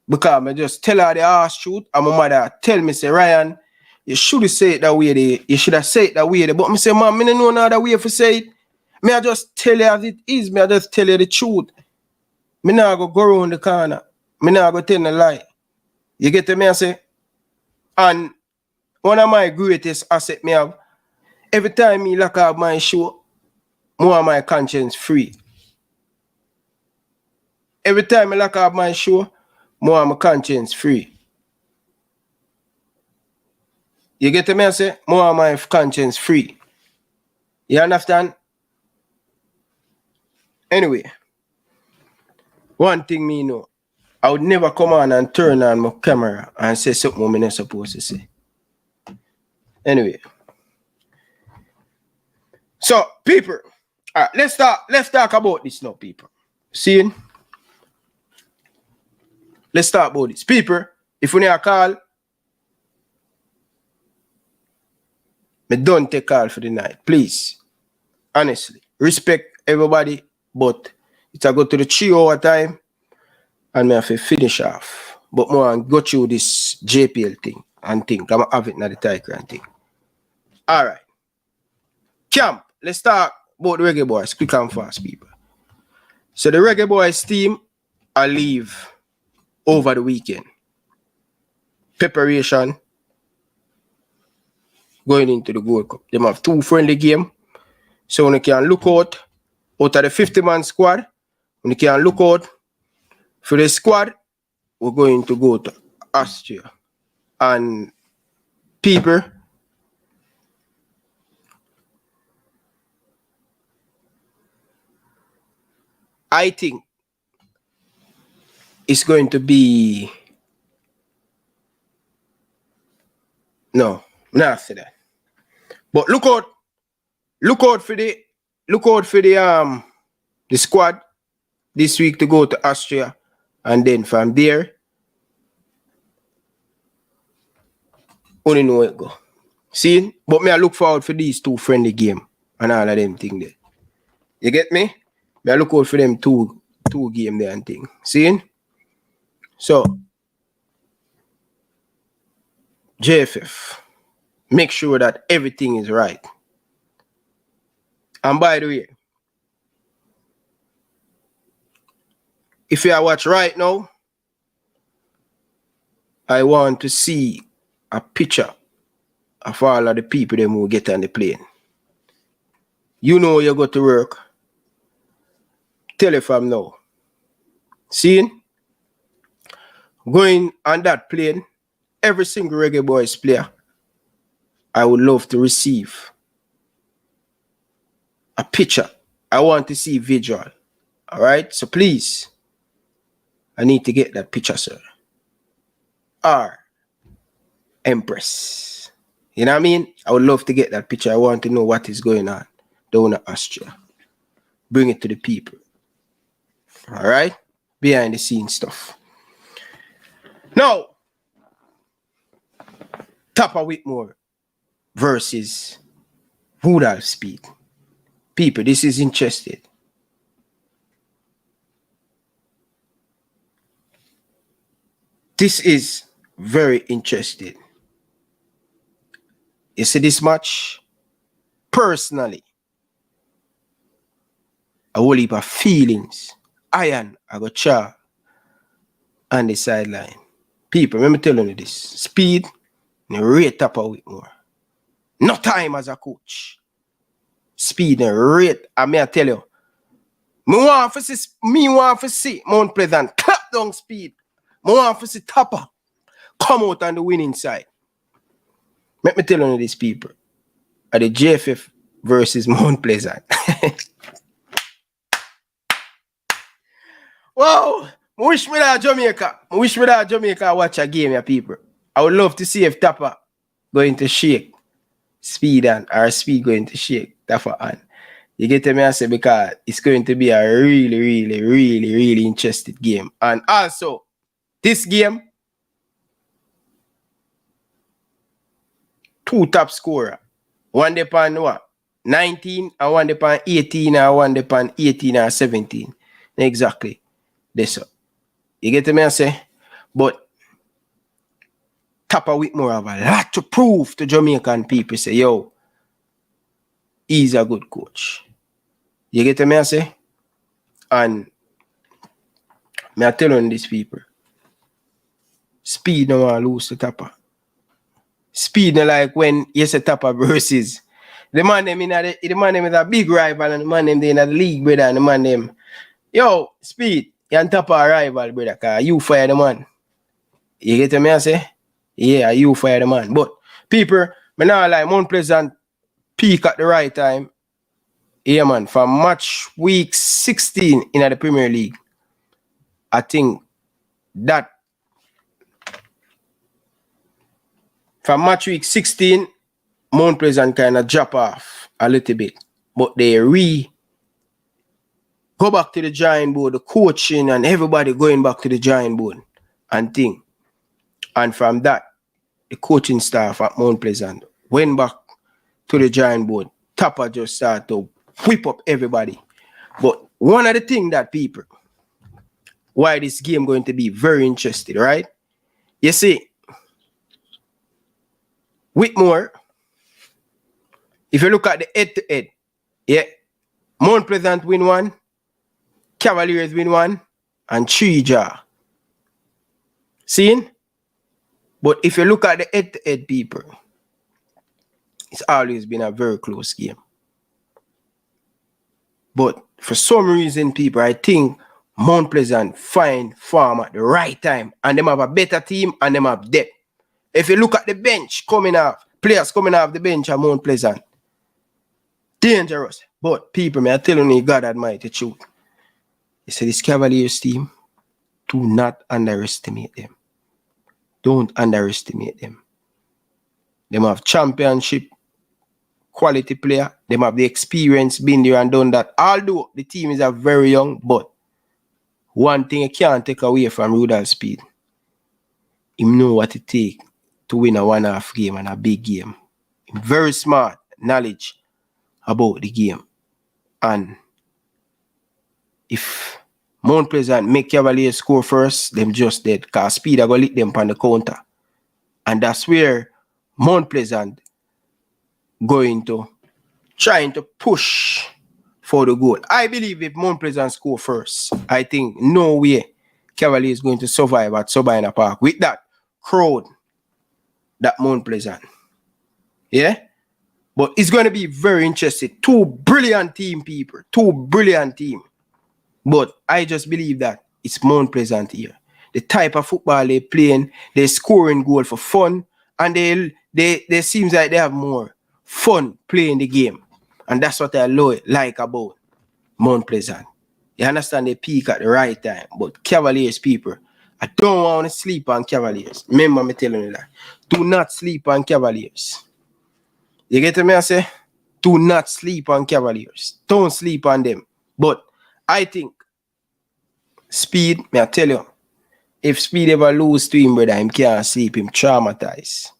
Because I just tell her the harsh truth, and my mother tell me, say, Ryan, you should have said it that way there. You should have said it that way there. But me say, man, me don't know no other way for say it. Me I just tell you as it is. Me I just tell you the truth. Me not go around the corner. Me not go tell a lie. You get to me, I say? And one of my greatest assets me have, every time me lock up my show, more of my conscience free. Every time I lock up my show, more of my conscience free. You get to me, I say? More of my conscience free. You understand? Anyway, one thing me know, I would never come on and turn on my camera and say something I'm not supposed to say. Anyway. So, people, all right, let's talk about this now, people. See? Let's talk about this. People, if you need a call, me don't take call for the night. Please. Honestly. Respect everybody, but it's a go to the 3-hour time and me have to finish off. But more and go through this JPL thing and think. I'm have it in the tiger and thing. Alright. Camp, let's talk about the Reggae Boyz. Quick and fast, people. So the Reggae Boyz team I leave over the weekend. Preparation going into the Gold Cup. They have 2 friendly games. So when you can look out of the 50-man squad, when you can look out for the squad, we're going to go to Austria. And people, I think it's going to be no, not say that. But look out for the squad this week to go to Austria, and then from there, only know it go. See? But me I look forward for these 2 friendly games and all of them thing there. You get me? Me I look out for them two game there and thing. See? So JFF, make sure that everything is right. And by the way, if you watch right now, I want to see a picture of all of the people them who get on the plane. You know you go to work. Tell you from now. See? Going on that plane, every single Reggae Boyz player, I would love to receive a picture. I want to see visual. All right? So please, I need to get that picture, sir. Or Empress. You know what I mean? I would love to get that picture. I want to know what is going on down in Austria. Bring it to the people. All right? Behind the scenes stuff. Now, Tappa Whitmore versus Rudolph Speid. People, this is interesting. This is very interesting. You see this match? Personally, a whole heap of feelings. I got Cha on the sideline. People, let me tell you this. Speid, rate Tappa Whitmore. No time as a coach. Speid and rate. I may tell you. Me want to see Mount Pleasant clap down Speid. Me want to see Tappa come out on the winning side. Let me tell you this, people. At the JFF versus Mount Pleasant. Wow. I wish me that Jamaica watch a game, ya people. I would love to see if Tappa going to shake Speid and or Speid going to shake Tappa on. You get me? I say because it's going to be a really interesting game. And also, this game, 2 top scorer. One depend what? 19 and one depend 18 and one depend 18 and 17. Exactly. This up. You get me? I say, but Tappa Whitmore have a lot to prove to Jamaican people. Say, yo, he's a good coach. You get me? I say, and me I tell on these people, Speid no want lose to Tappa. Speid no like when you say Tappa versus the man them is a big rival and the man them they in the league, brother, and the man them, yo, Speid, you and Tappa a rival, brother, cause you fire the man. You get me? I say? Yeah, you fire the man. But people, me now like Mount Pleasant peak at the right time. Yeah, man, from match week 16 in the Premier League, I think that from match week 16, Mount Pleasant kind of drop off a little bit. But they go back to the drawing board, the coaching and everybody going back to the drawing board and thing. And from that, the coaching staff at Mount Pleasant went back to the drawing board. Tappa just started to whip up everybody. But one of the things that people, why this game going to be very interesting, right? You see, Whitmore, if you look at the head-to-head, yeah, Mount Pleasant win 1, Cavaliers win 1, and 3 draw. Seen? But if you look at the head-to-head people, it's always been a very close game. But for some reason, people, I think Mount Pleasant find form at the right time. And them have a better team and them have depth. If you look at the bench coming off, players coming off the bench at Mount Pleasant, dangerous. But people, me I tell you, God Almighty truth. You see this Cavaliers team, do not underestimate them. Don't underestimate them. Them have championship quality player. Them have the experience, been there and done that. Although the team is a very young, but one thing you can't take away from Rudolph Speid, he know what it takes to win a 1/2 game and a big game. Very smart knowledge about the game. And if Mount Pleasant make Cavaliers score first, them just dead. Because Speid are going to lick them on the counter. And that's where Mount Pleasant going to trying to push for the goal. I believe if Mount Pleasant score first, I think no way Cavaliers is going to survive at Sabina Park with that crowd that Mount Pleasant. Yeah? But it's going to be very interesting. 2 brilliant team, people. 2 brilliant team. But I just believe that it's Mount Pleasant here. The type of football they're playing, they're scoring goal for fun, and they seems like they have more fun playing the game. And that's what I like about Mount Pleasant. You understand, they peak at the right time. But Cavaliers, people, I don't want to sleep on Cavaliers. Remember me telling you that. Do not sleep on Cavaliers. You get me? I say, do not sleep on Cavaliers. Don't sleep on them. But I think Speid, may I tell you, if Speid ever lose to him, brother, him can't sleep, him traumatized.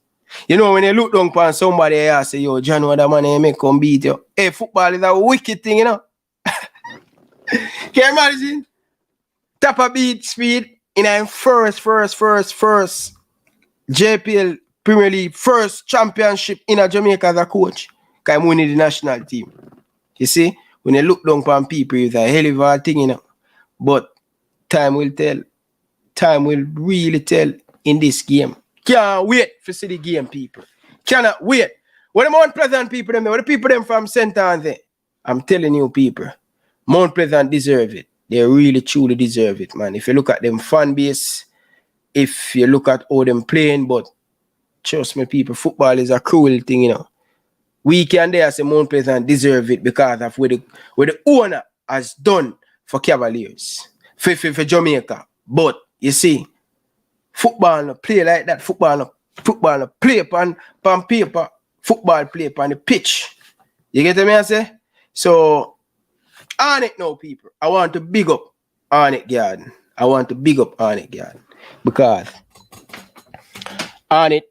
You know, when you look down upon somebody and say, yo, John, what that man make come beat you? Hey, football is a wicked thing, you know? Can you imagine? Tappa beat Speid in a first JPL Premier League, first championship in a Jamaica as a coach. Because I'm winning the national team. You see? When you look down upon people, it's a hell of a thing, you know. But time will tell. Time will really tell in this game. Can't wait to see the game, people. Cannot wait. What the Mount Pleasant people them there? What the people them from St. Anthony? I'm telling you, people, Mount Pleasant deserve it. They really, truly deserve it, man. If you look at them fan base, if you look at how them playing, but trust me, people, football is a cruel thing, you know. We can there say Mount Pleasant deserve it because of what the owner has done for Cavaliers. for Jamaica. But you see, football no play like that. Football no play on paper. Football play on the pitch. You get me I say? So on it now, people. I want to big up on it garden. Because on it,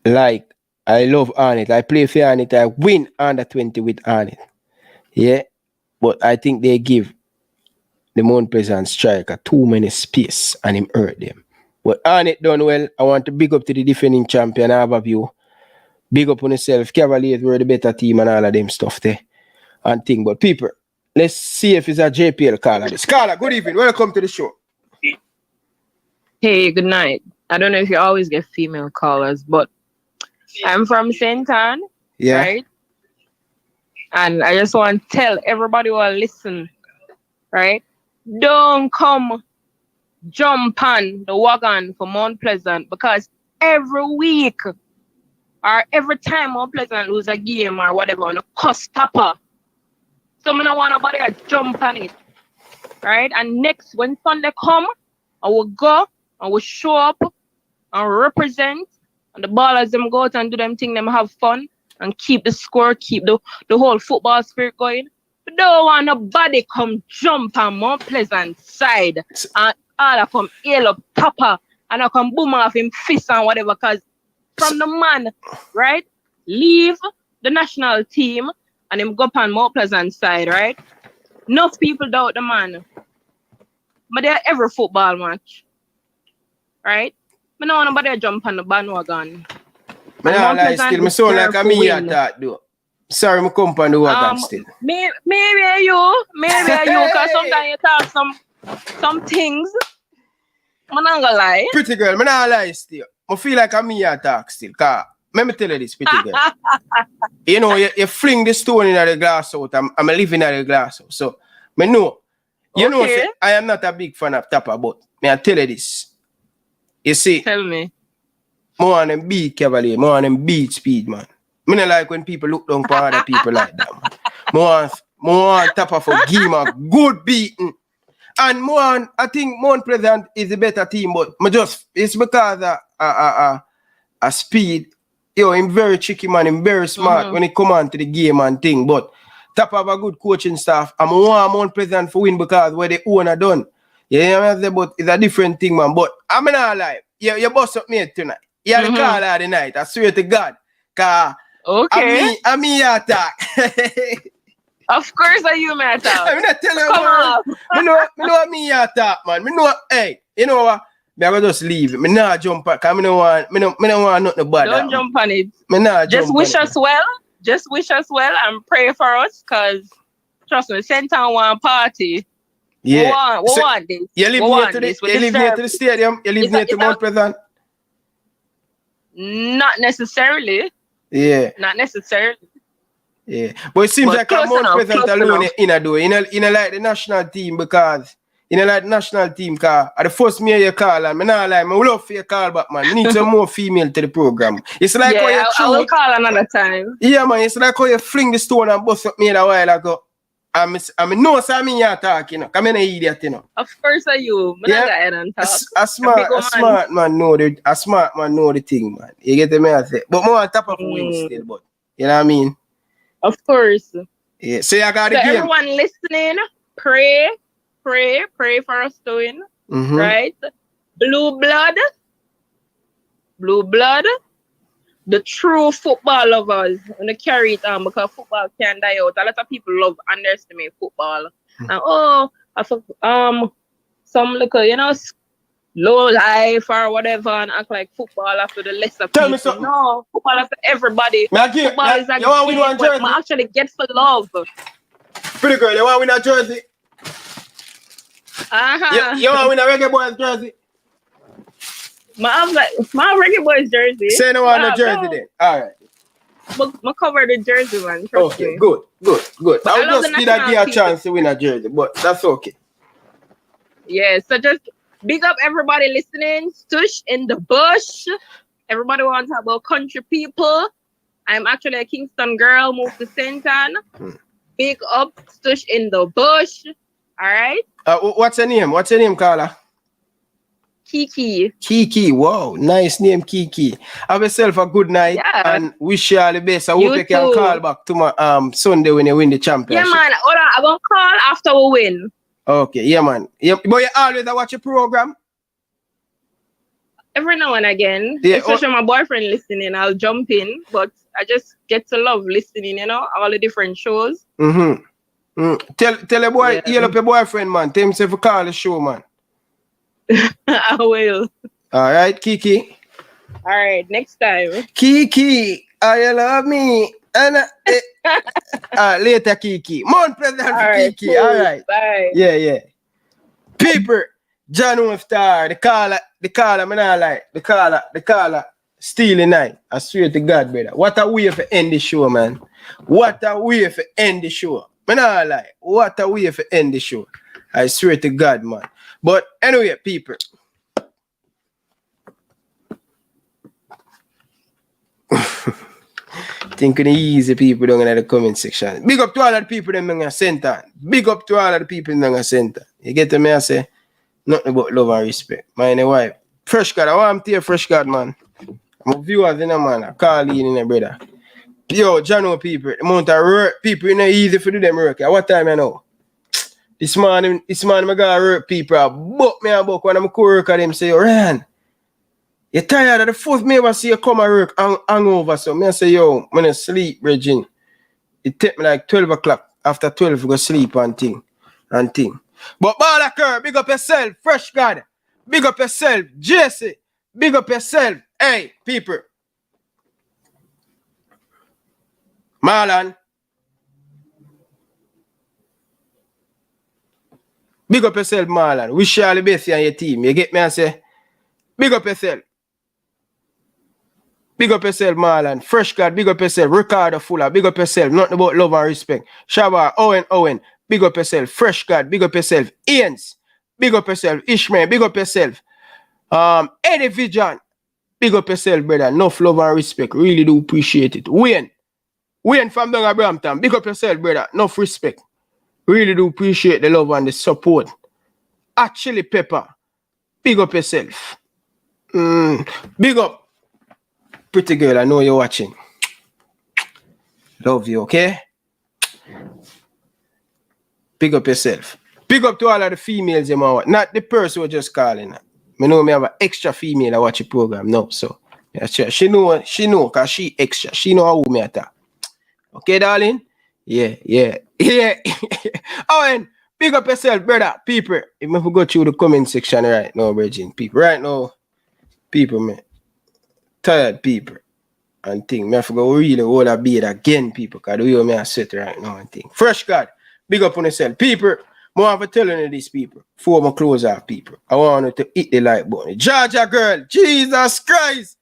like I love on it. I play for on it. I win under 20 with on it. Yeah. But I think they give the Mount Pleasant striker too many space and him hurt them. But on it done well. I want to big up to the defending champion. I have a view. Big up on yourself. Cavaliers were the better team and all of them stuff there. And thing. But people, let's see if it's a JPL caller. Caller, good evening. Welcome to the show. Hey, good night. I don't know if you always get female callers, but I'm from St. Ann, Yeah. right? And I just want to tell everybody who will listen, right? Don't come jump on the wagon for Mount Pleasant because every week or every time Mount Pleasant lose a game or whatever on a cost Tappa. So I don't want nobody to jump on it, right? And next, when Sunday come, I will go, I will show up and represent, and the ballers them go out and do them thing, them have fun and keep the score, keep the whole football spirit going. But don't want nobody come jump on Mount Pleasant side and all come hail up Tappa and I come boom off him fist and whatever, because from the man, right, leave the national team and him go up on Mount Pleasant side, right? Enough people doubt the man. But they're every football match, right? I don't want nobody to jump on the bandwagon. I lie still. I sound like a me attack though. Sorry, I come on the wagon still. Maybe you, because sometimes you talk some things. I'm not gonna lie. Pretty girl, I not lie still. I feel like a me attack still. Cause let me tell you this, pretty girl. You know, you fling the stone in the glass out. I'm living in the glass out. So I know. You know, say, I am not a big fan of Tappa, but I tell you this. You see, tell me. More on them beat Cavalier, more on them beat Speid, man. I don't like when people look down for other people like that, man. More on Tappa for game a good beating. And more on, I think Mount Pleasant is a better team, but it's because of Speid. Yo, him very tricky, man. Him very smart when he come on to the game and thing. But Tappa have a good coaching staff. I'm want Mount Pleasant for win because where the owner done. Yeah, but it's a different thing, man. But I'm not lie. You bust up me tonight. You're the call of the night. I swear to God. Cause I'm me attack. Of course are you my attack. I'm not telling you. Come on. I know me attack, man. I know, hey, you know what? I'm gonna just leave it. I not jump on because I don't want nothing bad. Don't jump on it. Just wish us well. Just wish us well and pray for us, because trust me, St. Ann want party. Yeah. We want this. You live near to the stadium? You live near to Mount Pleasant? Not necessarily. Yeah. Not necessarily. Yeah. But it seems like Mount Pleasant alone in a do. You know like the national team because at the first me you call and I not lie, I love for your call back, man. We need some more female to the program. It's like how you I will call another time. Yeah, man. It's like how you fling the stone and bust up me a while ago. I know something you're talking, you know. I'm an idiot, you know. Of course are you. A smart man know the thing, man. You get me? I say, but more on top of win still, but you know what I mean? Of course. Yeah. So I got the game. Everyone listening, pray for us to win. Right? Blue blood. The true football lovers and carry it on because football can die out. A lot of people underestimate football. And some little, low life or whatever and act like football after the lesser people. Tell me something. No, football after everybody. Football is like you want to win actually get for love. Pretty girl, you want to win a jersey? You want to win a Reggae Boyz jersey? My Reggae Boyz jersey. Say no one a jersey then. Alright. I cover the jersey, man. Trust me. Good. But I would just give a chance to win a jersey, but that's okay. Yeah, so just big up everybody listening. Stush in the bush. Everybody wants to talk about country people. I'm actually a Kingston girl, moved to St. Ann. big up Stush in the bush. All right. What's her name? What's her name, Carla? Kiki. Kiki, wow, nice name, Kiki. Have yourself a good night and wish you all the best. I hope you can call back tomorrow, Sunday when you win the championship. Yeah, man. Hold on, I'm gonna call after we win. Okay, yeah, man. Yeah, but you always watch your program? Every now and again, Yeah, especially my boyfriend listening, I'll jump in. But I just get to love listening, you know, all the different shows. Tell your boy, yell up your boyfriend, man. Tell him to call the show, man. I will. All right, Kiki. All right, next time. Kiki, you love me. And later, Kiki. Mount Pleasant for Kiki. Cool. All right. Bye. Yeah. People, John Wiftar, the caller, me not like. The caller, stealing night. I swear to God, brother. What a way for end the show, man. What a way for end the show. Me not lie. What a way for end the show. I swear to God, man. But anyway, people. Think of the easy people down in the comment section. Big up to all of the people in the center. Big up to all of the people in the center. You get to me, I say, nothing but love and respect. My wife. Fresh God, I want to hear Fresh God, man. I'm a viewer, you know, man. I call in there, brother. Yo, Jano people, the amount of work people, you know, easy for do them work. At what time I know? This morning, I got work people. I buck me a buck when I'm co-work at them say, yo, Ryan, you tired of the fourth me ever see you come and work hangover. So me I say, yo, I'm gonna sleep, Regine. It take me like 12 o'clock. After 12, go sleep and thing. But Bala Kerr, big up yourself, Fresh God. Big up yourself, Jesse. Big up yourself. Hey, people. Marlon. Big up yourself, Marlon. Wish you all the best on your team. You get me and say, big up yourself. Big up yourself, Marlon. Fresh God, big up yourself. Ricardo Fuller, big up yourself. Nothing about love and respect. Shabba, Owen, big up yourself. Fresh God, big up yourself. Ians, big up yourself. Ishmael, big up yourself. Eddie Vision, big up yourself, brother. Enough love and respect. Really do appreciate it. Wayne from down at Brampton, big up yourself, brother. Enough respect. Really do appreciate the love and the support. Chili Pepper, big up yourself. Big up. Pretty girl, I know you're watching. Love you, okay? Big up yourself. Big up to all of the females, not the person who just calling. I know me have an extra female that watch the program now, so yeah, she know, because she extra. She know how me attack. Okay, darling? Yeah. Owen, big up yourself, brother. People, if I go through the comment section right now, Virgin, people, right now, people, man. Tired people and thing. Me have to go really hold a beard again, people, because the way me I sit right now and thing. Fresh God, big up on yourself. People, I have to tell you these people, before I close off, people, I want you to hit the like button. Georgia girl, Jesus Christ,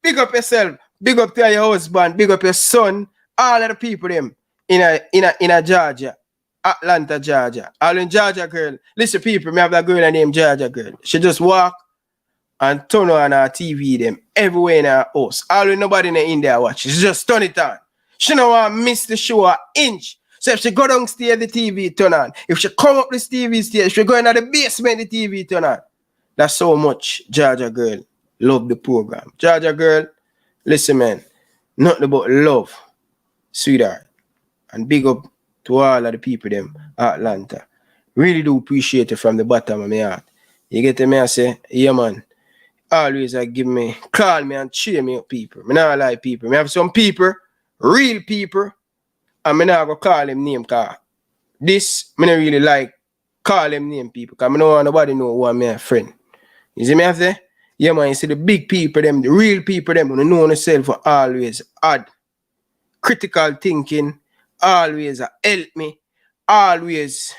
big up yourself. Big up to your husband, big up your son, all of the people them in a Georgia, Atlanta, Georgia. All in Georgia girl. Listen, people, me have that girl named Georgia girl. She just walk and turn on our TV them everywhere in our house. All with nobody in India watch. She just turn it on. She don't want to miss the show an inch. So if she go downstairs, the TV turn on. If she come up the TV stairs, if she go into the basement, the TV turn on. That's how much Georgia girl love the program. Georgia girl, listen, man, nothing but love, sweetheart. And big up to all of the people them Atlanta. Really do appreciate it from the bottom of my heart. You get to me and say, yeah, man. Always call me and cheer me up, people. I not like people. I have some people, real people, and I not go call them name, because this, I don't really like call them name, people, because I don't want nobody know who I'm my friend. You see me I say? Yeah, man, you see the big people, them, the real people, them, who know themselves for always add critical thinking, always help me, always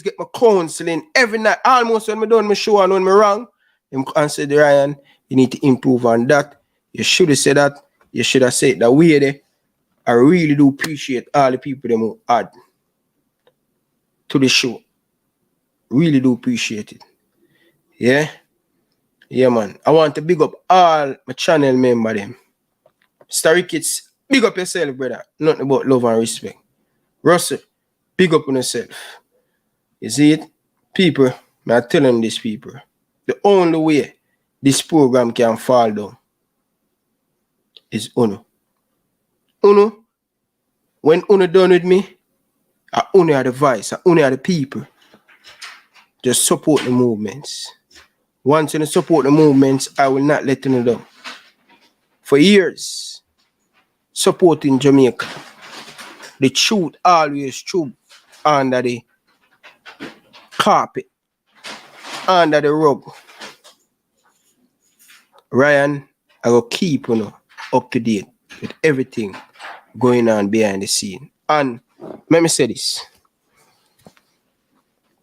get my counseling every night. Almost when I done my show and when I'm wrong, and said, Ryan, you need to improve on that. You should have said that. You should have said that way there. I really do appreciate all the people that who add to the show. Really do appreciate it. Yeah? Yeah, man. I want to big up all my channel member them. Starry Kids, big up yourself, brother. Nothing about love and respect. Russell, big up on yourself. You see it? People, I'm telling these people, the only way this program can fall down is Uno. Uno, when Uno done with me, I only are the voice, I only are the people. Just support the movements. Once you support the movements, I will not let you know down. For years, supporting Jamaica, the truth always true under the carpet, under the rug. Ryan, I will keep up to date with everything going on behind the scene. And let me say this.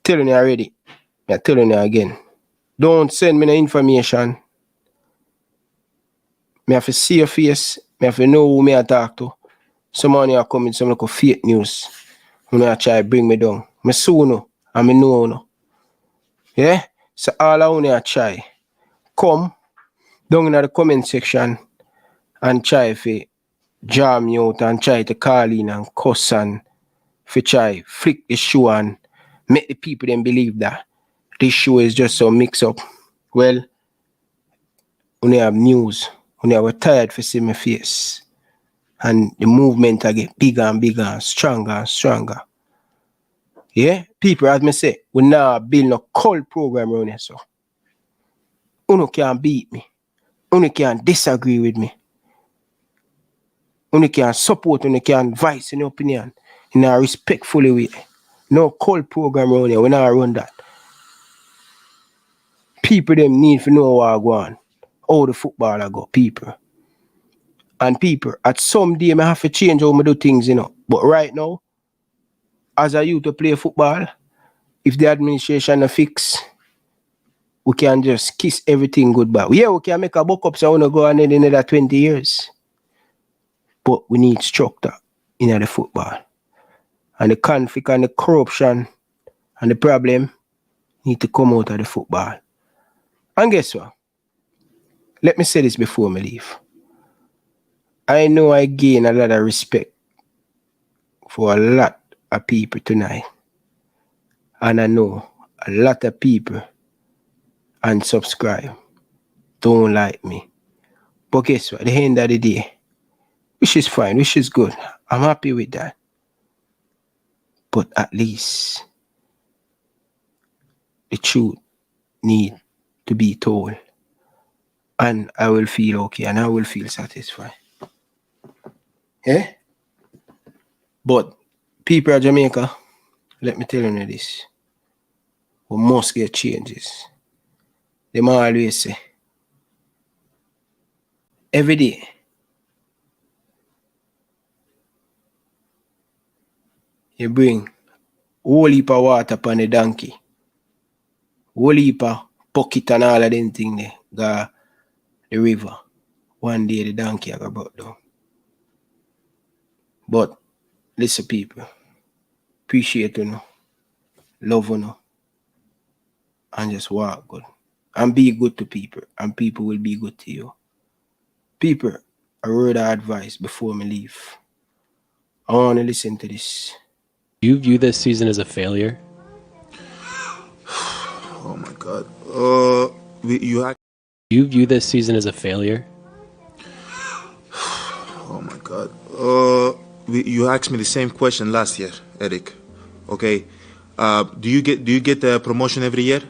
Telling you already, I'm telling you again. Don't send me the information. I have to see your face. I have to know who I talk to. Someone are coming some like fake news. When I try to bring me down. I soon know and I know no. Yeah? So all I want to try. Come down in the comment section and try to jam me out and try to call in and cuss and try flick the show and make the people then believe that this show is just so mix up. Well, when I have news, when I was tired for see my face. And the movement I get bigger and bigger and stronger. Yeah? People, as me say, we now build a cult program around here, so. Uno can't beat me. Uno can't disagree with me. Uno can't support, uno can't voice an opinion in a respectful way. No cult program around here, we not run that. People them need to know what I go on. How the football I go, people. And people, at some day, I have to change how I do things, But right now, as a youth to play football, if the administration fix, we can just kiss everything goodbye. Yeah, we can make a buck up so I want to go on in another 20 years. But we need structure in the football. And the conflict and the corruption and the problem need to come out of the football. And guess what? Let me say this before I leave. I know I gain a lot of respect for a lot of people tonight. And I know a lot of people unsubscribe don't like me. But guess what? At the end of the day, which is fine, which is good. I'm happy with that. But at least the truth need to be told. And I will feel okay and I will feel satisfied. Yeah? But people of Jamaica, let me tell you this. We must get changes. They always say, every day, you bring whole heap of water upon the donkey, whole heap of bucket and all of them things there, go the river. One day the donkey go brought down. But listen, people, appreciate love and just walk good. And be good to people, and people will be good to you. People, a word of advice before me leave. I want to listen to this. Do you view this season as a failure? Oh my God. Do you view this season as a failure? Oh my God. You asked me the same question last year, Eric. Okay. Do you get the promotion every year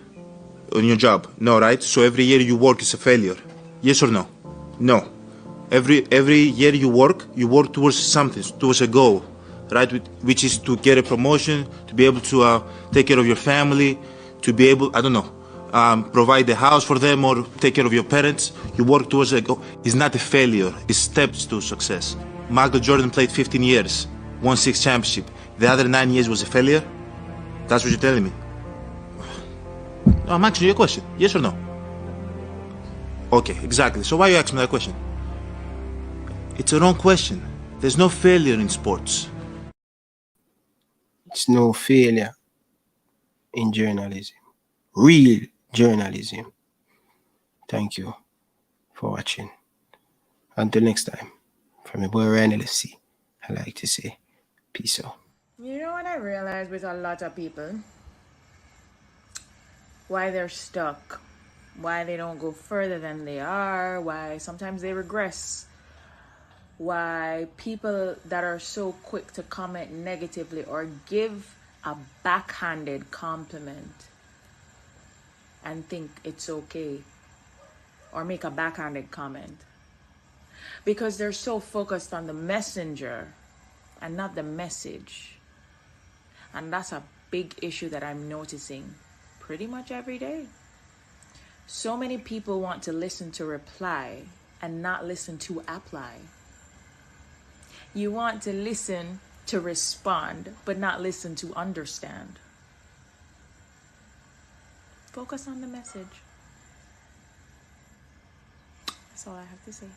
on your job? No, right? So every year you work is a failure. Yes or no? No. Every year you work towards something, towards a goal, right? Which is to get a promotion, to be able to take care of your family, to be able, I don't know, provide the house for them or take care of your parents. You work towards a goal. It's not a failure. It's steps to success. Michael Jordan played 15 years, won 6 championships. The other 9 years was a failure? That's what you're telling me? No, I'm asking you a question. Yes or no? Okay, exactly. So why you asking me that question? It's a wrong question. There's no failure in sports. It's no failure in journalism. Real journalism. Thank you for watching. Until next time, from your boy Ryan LFC, I like to say peace out. I realize with a lot of people why they're stuck, why they don't go further than they are, why sometimes they regress, why people that are so quick to comment negatively or give a backhanded compliment and think it's okay, or make a backhanded comment, because they're so focused on the messenger and not the message. And that's a big issue that I'm noticing pretty much every day. So many people want to listen to reply and not listen to apply. You want to listen to respond, but not listen to understand. Focus on the message. That's all I have to say.